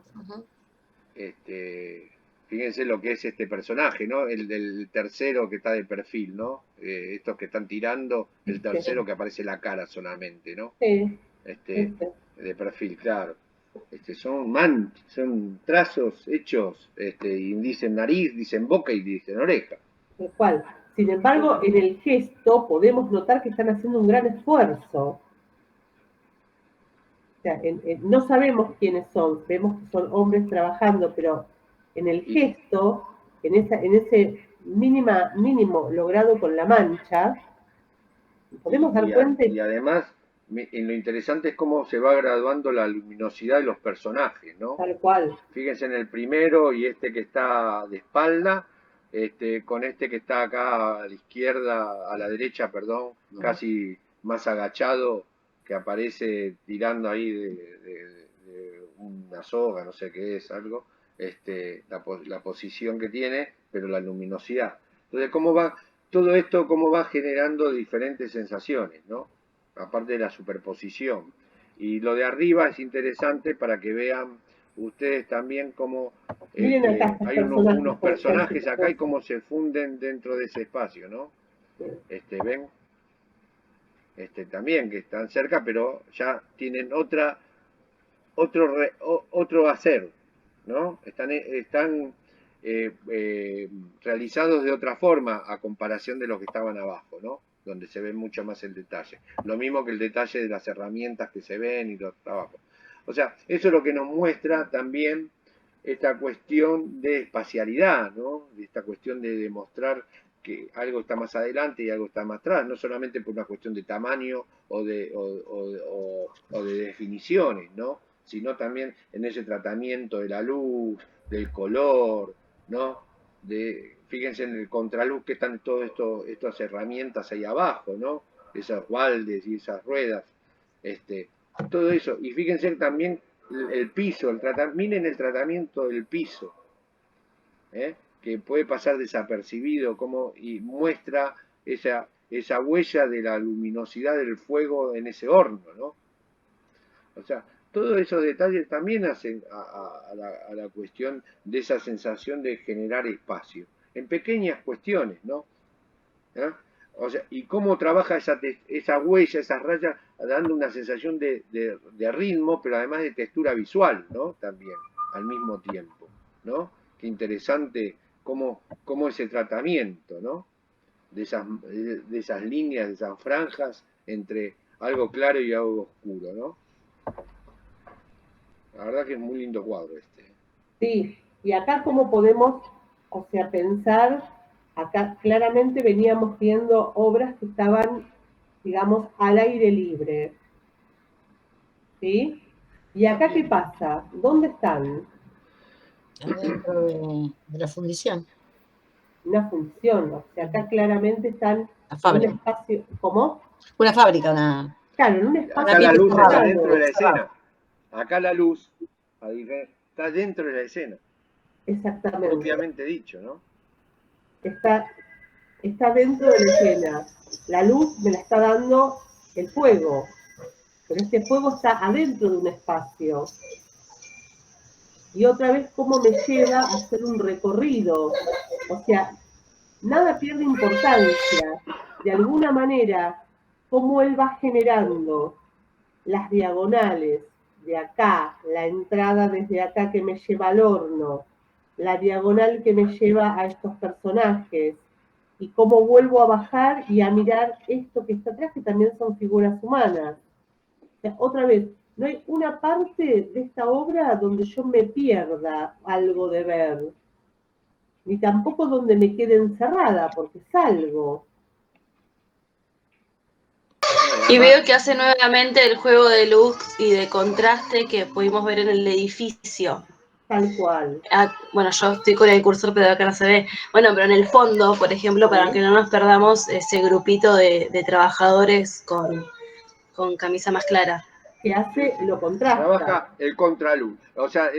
Fíjense lo que es este personaje, ¿no? El tercero que está de perfil, ¿no? Estos que están tirando, el tercero que aparece la cara solamente, ¿no? Sí. De perfil, claro. Son trazos hechos, y dicen nariz, dicen boca y dicen oreja. Tal cual. Sin embargo, en el gesto podemos notar que están haciendo un gran esfuerzo. O sea, no sabemos quiénes son, vemos que son hombres trabajando, pero en el gesto, en ese mínimo logrado con la mancha, podemos dar cuenta. Y además, lo interesante es cómo se va graduando la luminosidad de los personajes, ¿no? Tal cual. Fíjense en el primero y que está de espalda, con que está acá a la izquierda, a la derecha, perdón, casi más agachado, que aparece tirando ahí de una soga, no sé qué es, algo, la posición que tiene, pero la luminosidad. Entonces, todo esto cómo va generando diferentes sensaciones, ¿no? Aparte de la superposición. Y lo de arriba es interesante para que vean ustedes también cómo hay unos personajes acá y cómo se funden dentro de ese espacio, ¿no? ¿Ven? También que están cerca, pero ya tienen otro hacer, ¿no? Están realizados de otra forma a comparación de los que estaban abajo, ¿no? Donde se ve mucho más el detalle. Lo mismo que el detalle de las herramientas que se ven y los trabajos. O sea, eso es lo que nos muestra también esta cuestión de espacialidad, ¿no? Esta cuestión de demostrar que algo está más adelante y algo está más atrás, no solamente por una cuestión de tamaño o de definiciones, ¿no? Sino también en ese tratamiento de la luz, del color, ¿no? Fíjense en el contraluz que están todas estas herramientas ahí abajo, ¿no? Esos baldes y esas ruedas, todo eso. Y fíjense también el piso, miren el tratamiento del piso, que puede pasar desapercibido, y muestra esa huella de la luminosidad del fuego en ese horno, ¿no? O sea, todos esos detalles también hacen a la cuestión de esa sensación de generar espacio, en pequeñas cuestiones, ¿no? O sea, y cómo trabaja esa huella, esas rayas, dando una sensación de ritmo, pero además de textura visual, ¿no? También, al mismo tiempo, ¿no? Qué interesante cómo ese tratamiento, ¿no? De esas líneas, de esas franjas entre algo claro y algo oscuro, ¿no? La verdad que es muy lindo cuadro este. Sí, y acá cómo podemos, o sea, pensar, acá claramente veníamos viendo obras que estaban, digamos, al aire libre. ¿Sí? ¿Y acá qué pasa? ¿Dónde están? Adentro de la fundición. Una función, o sea, acá claramente están en un espacio, ¿cómo? Una fábrica, Claro, en un espacio. Acá la luz está dentro de la escena. Acá la luz está dentro de la escena. Exactamente. Propiamente dicho, ¿no? Está dentro de la escena. La luz me la está dando el fuego, pero este fuego está adentro de un espacio. Y otra vez, cómo me lleva a hacer un recorrido. O sea, nada pierde importancia. De alguna manera, cómo él va generando las diagonales de acá, la entrada desde acá que me lleva al horno, la diagonal que me lleva a estos personajes, y cómo vuelvo a bajar y a mirar esto que está atrás, que también son figuras humanas. O sea, otra vez, no hay una parte de esta obra donde yo me pierda algo de ver, ni tampoco donde me quede encerrada, porque salgo. Y veo que hace nuevamente el juego de luz y de contraste que pudimos ver en el edificio. Tal cual. Bueno, yo estoy con el cursor, pero acá no se ve. Bueno, pero en el fondo, por ejemplo, para que no nos perdamos, ese grupito de trabajadores con camisa más clara. Que hace lo contrasta. Trabaja el contraluz, o sea,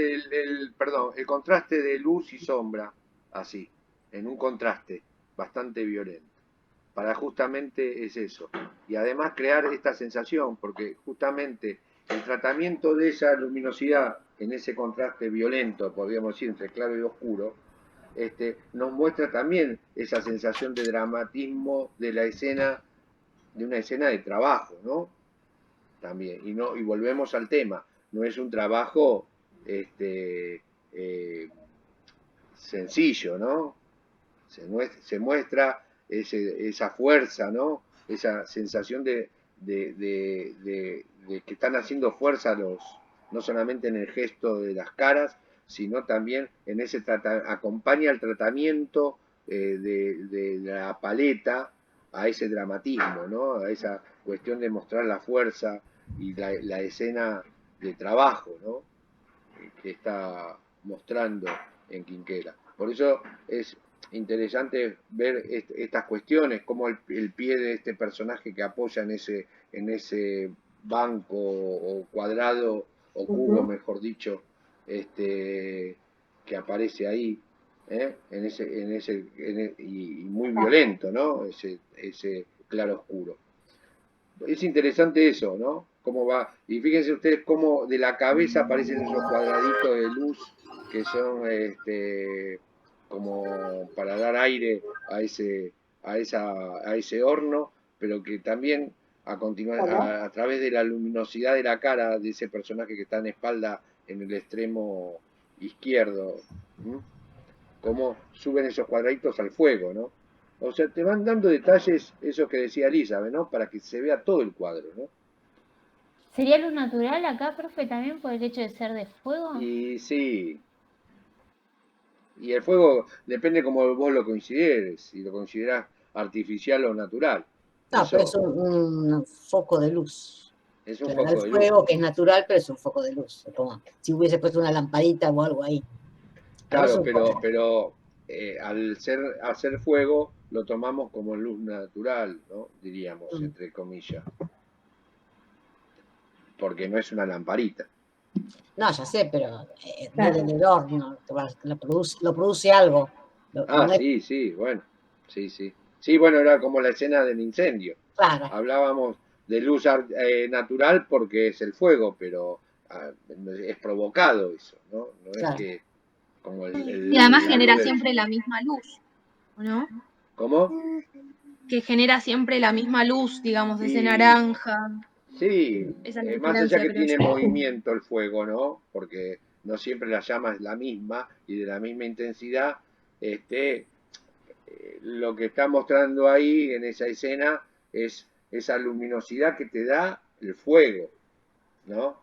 perdón, el contraste de luz y sombra, así, en un contraste bastante violento. Para justamente es eso. Y además crear esta sensación, porque justamente el tratamiento de esa luminosidad en ese contraste violento, podríamos decir, entre claro y oscuro, nos muestra también esa sensación de dramatismo de la escena, de una escena de trabajo, ¿no? También. Y volvemos al tema, no es un trabajo sencillo, ¿no? Se muestra esa fuerza, ¿no? Esa sensación de que están haciendo fuerza no solamente en el gesto de las caras, sino también en ese acompaña el tratamiento de la paleta a ese dramatismo, ¿no? A esa cuestión de mostrar la fuerza y la escena de trabajo, ¿no? Que está mostrando en Quinquela. Por eso es interesante ver estas cuestiones, como el pie de este personaje que apoya en ese banco o cuadrado o cubo, mejor dicho, que aparece ahí, y muy violento, ¿no? Ese claro oscuro. Es interesante eso, ¿no? Cómo va. Y fíjense ustedes cómo de la cabeza aparecen esos cuadraditos de luz que son como para dar aire a ese horno, pero que también a través de la luminosidad de la cara de ese personaje que está en espalda en el extremo izquierdo, cómo suben esos cuadraditos al fuego, ¿no? O sea, te van dando detalles, esos que decía Elizabeth, ¿no? Para que se vea todo el cuadro, ¿no? ¿Sería luz natural acá, profe, también por el hecho de ser de fuego? Y sí. Y el fuego depende como vos lo consideres, si lo considerás artificial o natural. No, eso, pero es un foco de luz. Es un foco de luz. El fuego, que es natural, pero es un foco de luz. Como si hubiese puesto una lamparita o algo ahí. Claro, pero al hacer fuego lo tomamos como luz natural, ¿no? Diríamos, entre comillas. Porque no es una lamparita. No, ya sé, pero viene del horno, lo produce algo. Sí, bueno. Sí. Sí, bueno, era como la escena del incendio. Claro. Hablábamos de luz natural porque es el fuego, pero es provocado eso, ¿no? No es que como y además genera siempre la misma luz, ¿no? ¿Cómo? Que genera siempre la misma luz, digamos, ese naranja. Sí, más allá que tiene movimiento el fuego, ¿no? Porque no siempre la llama es la misma y de la misma intensidad. Lo que está mostrando ahí en esa escena es esa luminosidad que te da el fuego, ¿no?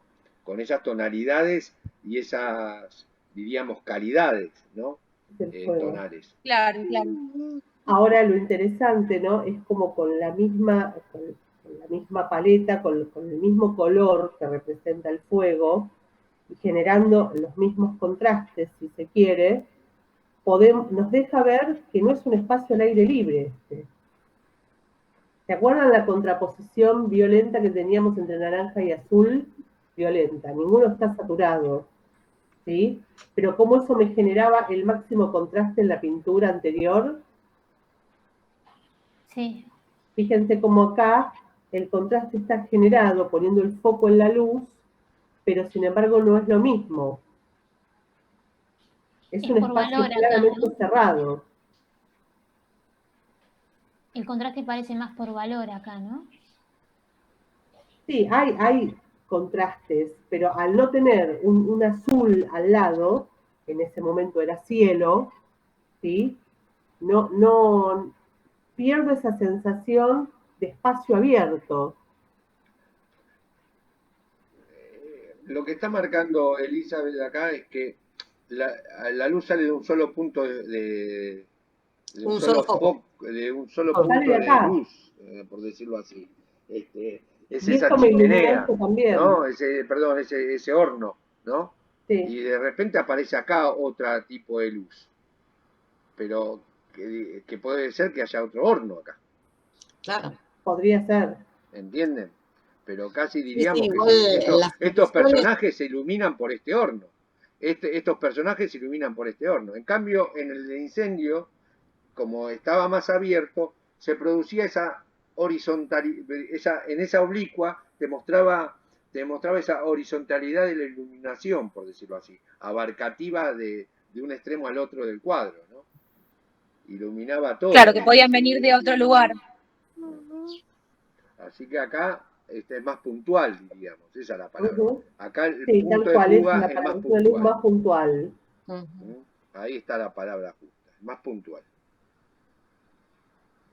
Con esas tonalidades y esas, diríamos, calidades, ¿no? Tonales. Claro. Ahora lo interesante, ¿no? Es como con la misma paleta, con el mismo color que representa el fuego, y generando los mismos contrastes, si se quiere, nos deja ver que no es un espacio al aire libre. ¿Se acuerdan la contraposición violenta que teníamos entre naranja y azul? Violenta, ninguno está saturado, ¿sí? Pero cómo eso me generaba el máximo contraste en la pintura anterior. Sí. Fíjense cómo acá el contraste está generado poniendo el foco en la luz, pero sin embargo no es lo mismo. Es un espacio claramente cerrado. El contraste parece más por valor acá, ¿no? Sí, hay contrastes, pero al no tener un azul al lado, en ese momento era cielo, ¿sí? No pierdo esa sensación de espacio abierto. Lo que está marcando Elizabeth acá es que la luz sale de un solo punto de un solo foco, de un solo punto de luz, por decirlo así. Es y esa chimenea, ¿no? Ese horno, ¿no? Sí. Y de repente aparece acá otro tipo de luz. Pero que puede ser que haya otro horno acá. Claro. Podría ser. ¿Entienden? Pero casi diríamos que estos personajes se iluminan por este horno. Estos personajes se iluminan por este horno. En cambio, en el incendio, como estaba más abierto, se producía esa horizontalidad, en esa oblicua te mostraba esa horizontalidad de la iluminación, por decirlo así, abarcativa de un extremo al otro del cuadro, ¿no? Iluminaba todo. Claro, que podían venir de otro lugar. Así que acá es más puntual, diríamos, esa es la palabra. Acá el sí, punto tal cual, de fuga es más puntual. Ahí está la palabra justa, más puntual.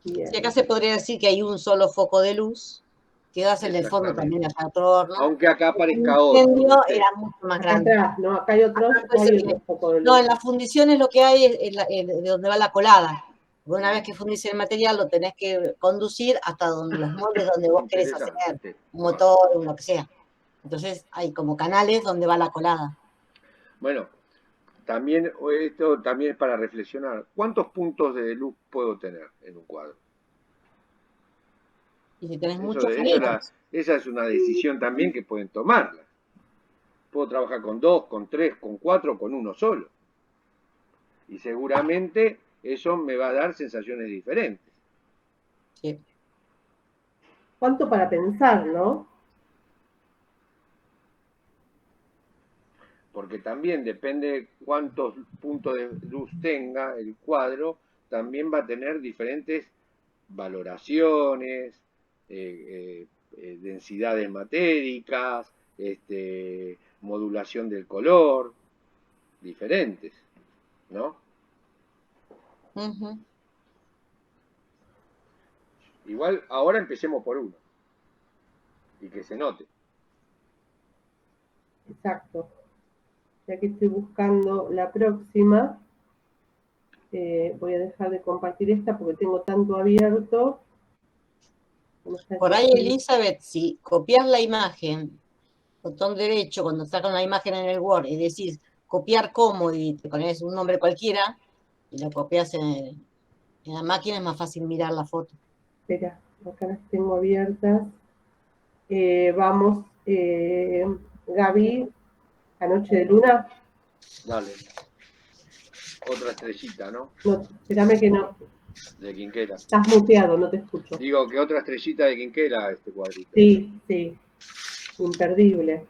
Sí, acá se podría decir que hay un solo foco de luz, que das en el fondo también a otro horno. Aunque acá aparezca el incendio otro. era mucho más grande. Atrás, ¿no? Acá hay otro foco de luz. No, en las fundiciones lo que hay es de donde va la colada. Una vez que fundís el material, lo tenés que conducir hasta los moldes donde vos querés hacer un motor o lo que sea. Entonces hay como canales donde va la colada. Bueno, también esto también es para reflexionar. ¿Cuántos puntos de luz puedo tener en un cuadro? Y si tenés esa es una decisión también que pueden tomarla. Puedo trabajar con 2, con 3, con 4, con uno solo. Y seguramente eso me va a dar sensaciones diferentes. Sí. ¿Cuánto para pensar, no? Porque también depende cuántos puntos de luz tenga el cuadro, también va a tener diferentes valoraciones, densidades matéricas, modulación del color, diferentes, ¿no? Igual ahora empecemos por uno y que se note. Exacto. Ya que estoy buscando la próxima, voy a dejar de compartir esta porque tengo tanto abierto. Por ahí, Elizabeth, si copias la imagen, botón derecho, cuando sacas una imagen en el Word y decís copiar como y te pones un nombre cualquiera y lo copias en la máquina, es más fácil mirar la foto. Espera, acá las tengo abiertas. Vamos, Gaby, Anoche de Luna. Dale. Otra estrellita, ¿no? No, espérame que no. De Quinquela. Estás muteado, no te escucho. Digo que otra estrellita de Quinquela este cuadrito. Sí, sí. Imperdible.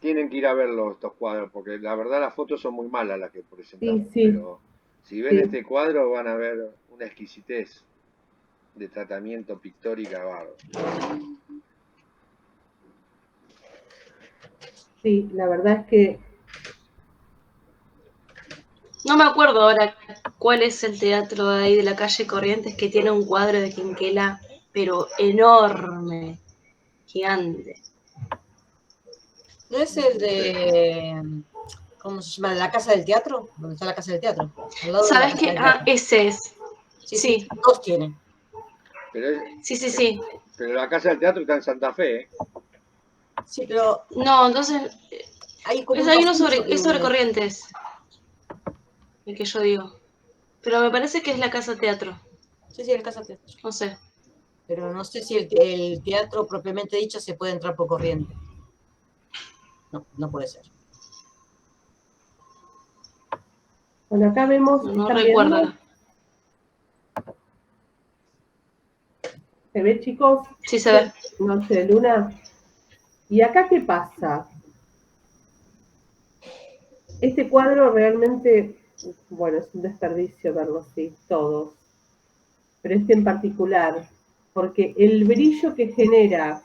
Tienen que ir a verlo estos cuadros, porque la verdad las fotos son muy malas las que presentamos. Sí, sí. Pero si ven este cuadro van a ver una exquisitez de tratamiento pictórica bárbaro. Sí, la verdad es que... No me acuerdo ahora cuál es el teatro de ahí de la calle Corrientes que tiene un cuadro de Quinquela, pero enorme, gigante. ¿No es el de... ¿cómo se llama? ¿La Casa del Teatro? ¿Dónde está la Casa del Teatro? ¿Sabes qué? Ah, ese es. Sí. Dos tienen. Sí. Pero la Casa del Teatro está en Santa Fe, ¿eh? Sí, pero... No, entonces... Hay uno sobre Corrientes. El que yo digo. Pero me parece que es la Casa Teatro. Sí, la Casa Teatro. No sé. Pero no sé si el teatro propiamente dicho se puede entrar por corriente. No puede ser. Bueno, acá vemos... No recuerdo. ¿Se ve, chicos? Sí, se ve. Noche de Luna. ¿Y acá qué pasa? Este cuadro realmente, bueno, es un desperdicio verlo así, todos. Pero este en particular, porque el brillo que genera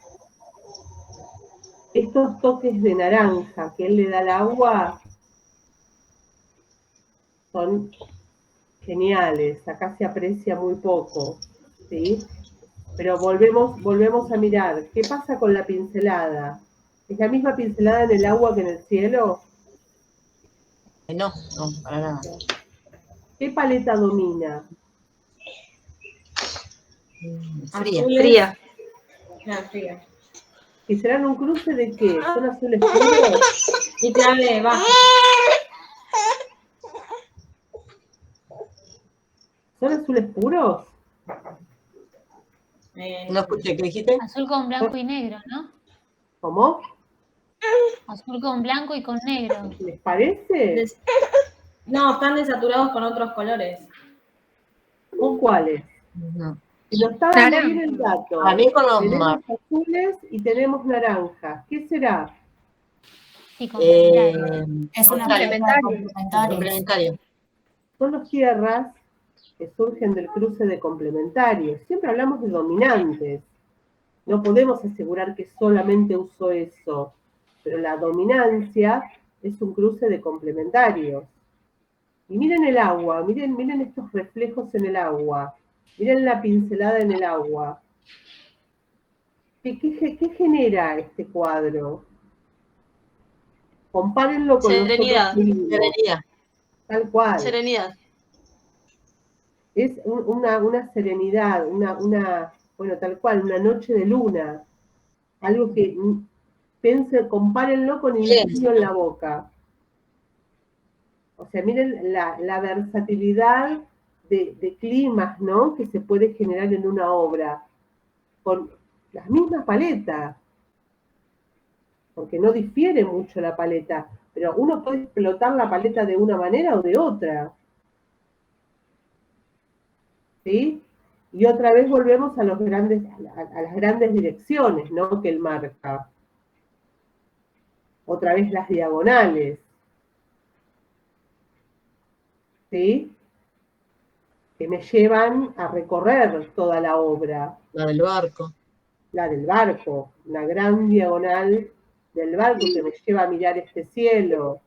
estos toques de naranja que él le da al agua son geniales. Acá se aprecia muy poco, ¿sí? Pero volvemos a mirar. ¿Qué pasa con la pincelada? ¿Es la misma pincelada en el agua que en el cielo? No, para nada. ¿Qué paleta domina? Fría. Azules. Fría. Fría. ¿Que serán un cruce de qué? ¿Son azules puros? Y clave baja. ¿Son azules puros? No escuché, ¿qué dijiste? Azul con blanco y negro, ¿no? ¿Cómo? Azul con blanco y con negro. ¿Les parece? No, están desaturados con otros colores. ¿Con cuáles? No. Y nos está dando bien el dato. A mí con los Tenemos azules y tenemos naranjas. ¿Qué será? Sí, complementario. Es una Complementario. Complementario. Son las tierras que surgen del cruce de complementarios. Siempre hablamos de dominantes. No podemos asegurar que solamente uso eso, pero la dominancia es un cruce de complementarios. Y miren el agua, miren estos reflejos en el agua, miren la pincelada en el agua. ¿Qué genera este cuadro? Compárenlo con Serenidad. los otros Serenidad. tal cual. Serenidad. Es una serenidad, bueno, tal cual, una noche de luna. Algo que compárenlo con el niño en la boca. O sea, miren la versatilidad de climas, ¿no? Que se puede generar en una obra. Con las mismas paletas. Porque no difiere mucho la paleta. Pero uno puede explotar la paleta de una manera o de otra. ¿Sí? Y otra vez volvemos a las grandes direcciones, ¿no? Que él marca. Otra vez las diagonales. ¿Sí? Que me llevan a recorrer toda la obra. La del barco. La del barco, una gran diagonal del barco que me lleva a mirar este cielo.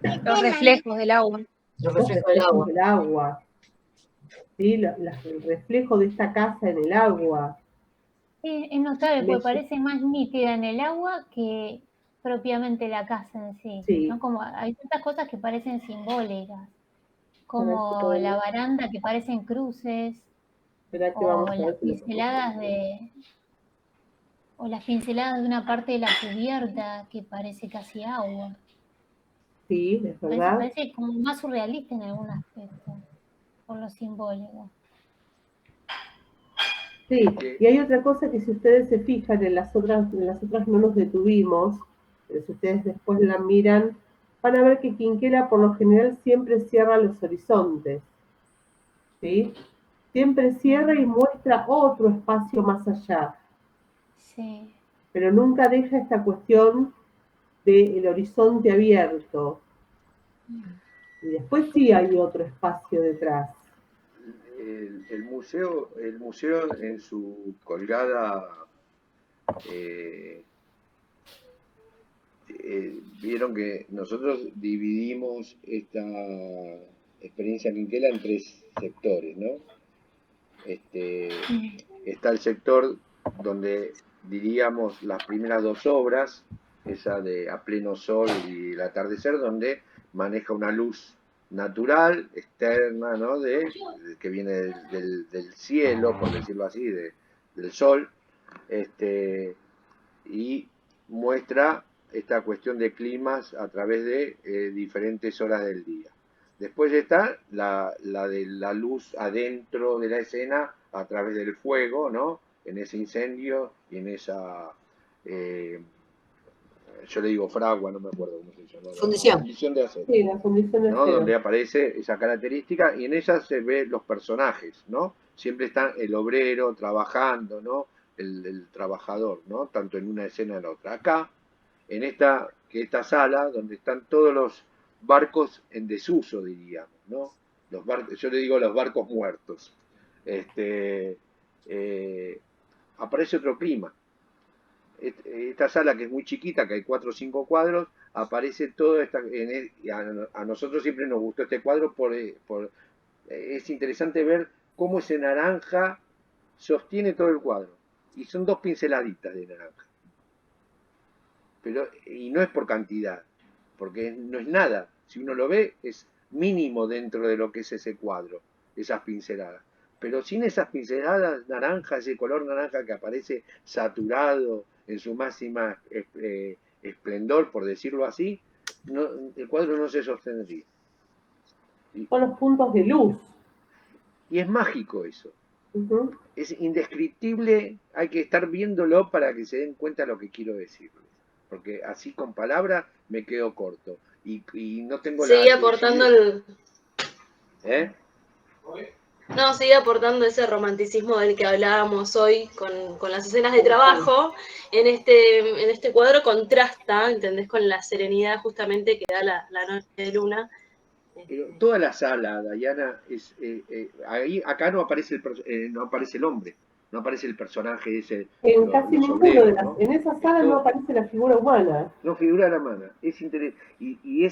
Los reflejos del agua. Los reflejos del agua. ¿Sí? El reflejo de esta casa en el agua. Es notable, porque parece más nítida en el agua que propiamente la casa en sí. Sí. ¿No? Como hay tantas cosas que parecen simbólicas, como la baranda que parecen cruces, o las pinceladas de una parte de la cubierta que parece casi agua. Sí, es verdad. Parece como más surrealista en algún aspecto, por lo simbólico. Sí, y hay otra cosa que si ustedes se fijan, en las otras no nos detuvimos, pero si ustedes después la miran, van a ver que Quinquela por lo general siempre cierra los horizontes, ¿sí? Siempre cierra y muestra otro espacio más allá. Sí. Pero nunca deja esta cuestión del horizonte abierto. Y después sí hay otro espacio detrás. El museo en su colgada vieron que nosotros dividimos esta experiencia Quinquela en 3 sectores, ¿no? Está el sector donde diríamos las primeras 2 obras, esa de A Pleno Sol y El Atardecer, donde maneja una luz natural, externa, ¿no? Que viene del cielo, por decirlo así, del sol, y muestra esta cuestión de climas a través de diferentes horas del día. Después está la de la luz adentro de la escena a través del fuego, ¿no? En ese incendio y en esa, yo le digo fragua, no me acuerdo cómo se llama. Fundición de acero. Sí, la fundición de acero. ¿No? Donde aparece esa característica y en ella se ven los personajes, ¿no? Siempre está el obrero trabajando, ¿no? El trabajador, ¿no? Tanto en una escena en la otra. Acá, en esta sala, donde están todos los barcos en desuso, diríamos, ¿no? Los barcos, yo le digo los barcos muertos. Aparece otro clima. esta sala que es muy chiquita, que hay 4 o 5 cuadros, aparece todo a nosotros siempre nos gustó este cuadro es interesante ver cómo ese naranja sostiene todo el cuadro. Y son 2 pinceladitas de naranja. Y no es por cantidad, porque no es nada. Si uno lo ve, es mínimo dentro de lo que es ese cuadro, esas pinceladas. Pero sin esas pinceladas naranja, ese color naranja que aparece saturado en su máxima esplendor, por decirlo así, el cuadro no se sostendría. Son los puntos de luz. Y es mágico eso. Es indescriptible, hay que estar viéndolo para que se den cuenta de lo que quiero decirles. Porque así con palabras me quedo corto. Y no tengo Sigue aportando No, sigue aportando ese romanticismo del que hablábamos hoy con las escenas de trabajo. En este cuadro contrasta, ¿entendés? Con la serenidad justamente que da la noche de luna. Pero toda la sala, Dayana, acá no aparece el hombre, no aparece el personaje ese. En casi ninguno de las, en esa sala no aparece la figura humana. No figura la humana, es interesante. Y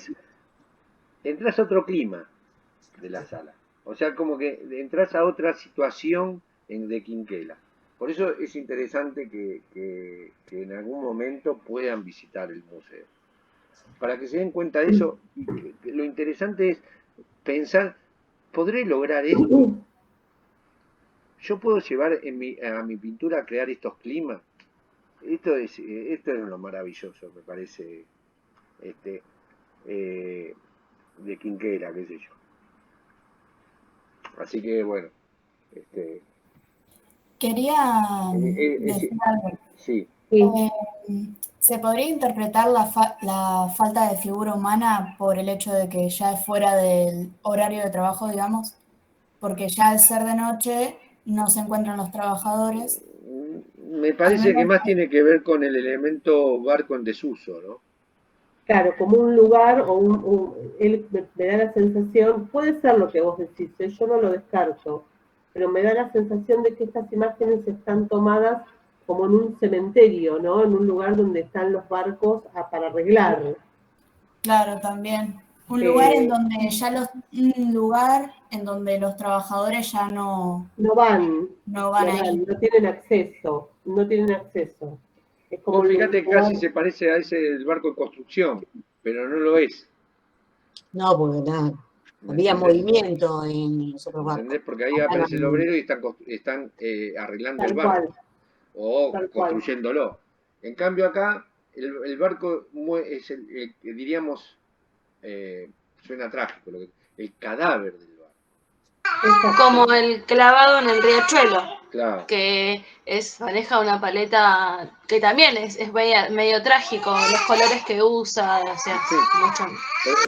entras a otro clima de la sala. O sea, como que entras a otra situación de Quinquela. Por eso es interesante que en algún momento puedan visitar el museo. Para que se den cuenta de eso, lo interesante es pensar, ¿podré lograr esto? ¿Yo puedo llevar a mi pintura a crear estos climas? Esto es lo maravilloso, me parece, de Quinquela, qué sé yo. Así que, bueno, Quería decir algo. Sí. ¿Se podría interpretar la falta de figura humana por el hecho de que ya es fuera del horario de trabajo, digamos? Porque ya al ser de noche no se encuentran los trabajadores. Me parece que más tiene que ver con el elemento barco en desuso, ¿no? Claro, como un lugar él me da la sensación, puede ser lo que vos decís, yo no lo descarto, pero me da la sensación de que estas imágenes están tomadas como en un cementerio, ¿no? En un lugar donde están los barcos para arreglar. Claro, también. Un lugar en donde los trabajadores ya no van ahí. No tienen acceso, Es como fíjate, casi se parece a ese del barco en construcción, pero no lo es. No, porque nada. Había movimiento en los otros barcos. ¿Entendés? Porque ahí aparece el obrero y están arreglando el barco. O construyéndolo. En cambio acá, el barco es diríamos, suena trágico, el cadáver del barco. Como el clavado en el riachuelo. Claro. Que maneja una paleta que también es medio trágico, los colores que usa, o sea, sí. Mucho.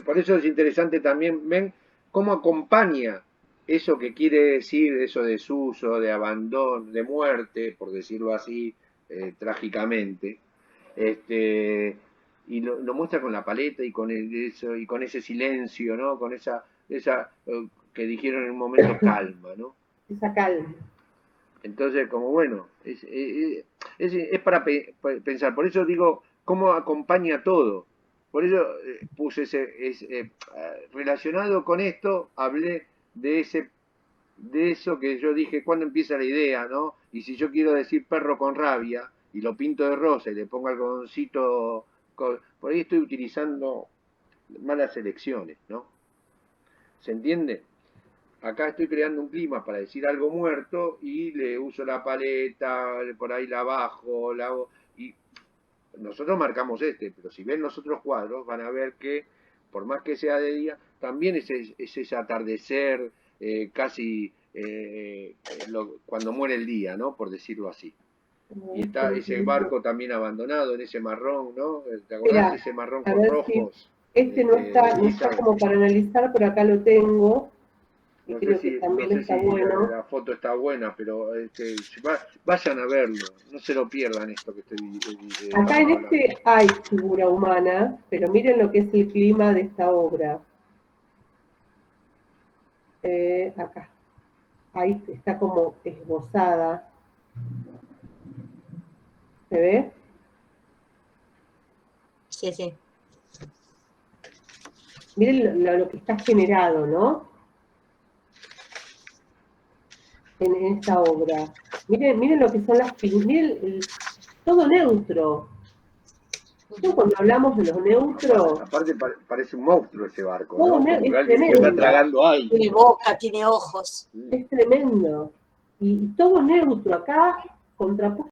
Por eso es interesante también, ven cómo acompaña eso que quiere decir, eso de desuso, de abandono, de muerte, por decirlo así, trágicamente, y lo muestra con la paleta y con eso, y con ese silencio, ¿no? Con esa que dijeron en un momento calma, ¿no? Esa calma. Entonces, como bueno, es para pensar. Por eso digo, cómo acompaña todo. Por eso puse relacionado con esto, hablé de eso que yo dije, ¿cuándo empieza la idea, no? Y si yo quiero decir perro con rabia, y lo pinto de rosa y le pongo algodoncito, por ahí estoy utilizando malas elecciones, ¿no? ¿Se entiende? Acá estoy creando un clima para decir algo muerto y le uso la paleta, por ahí la bajo, la hago, y nosotros marcamos pero si ven los otros cuadros van a ver que, por más que sea de día, también es ese atardecer casi cuando muere el día, ¿no? Por decirlo así. Y está ese barco también abandonado en ese marrón, ¿no? ¿Te acordás de ese marrón con rojos? Si no está como para analizar, pero acá lo tengo. No sé si bueno. la foto está buena, pero vayan a verlo, no se lo pierdan esto que estoy acá en hay figura humana, pero miren lo que es el clima de esta obra. Acá. Ahí está como esbozada. ¿Se ve? Sí, sí. Miren lo que está generado, ¿no? En esta obra. Miren lo que son las figuras, miren todo neutro. ¿No? Cuando hablamos de los neutros, Aparte parece un monstruo ese barco, todo ¿no? Como es que alguien que está tremendo. tragando aire. Tiene boca, tiene ojos. Es tremendo. Y todo neutro acá, contrapuesto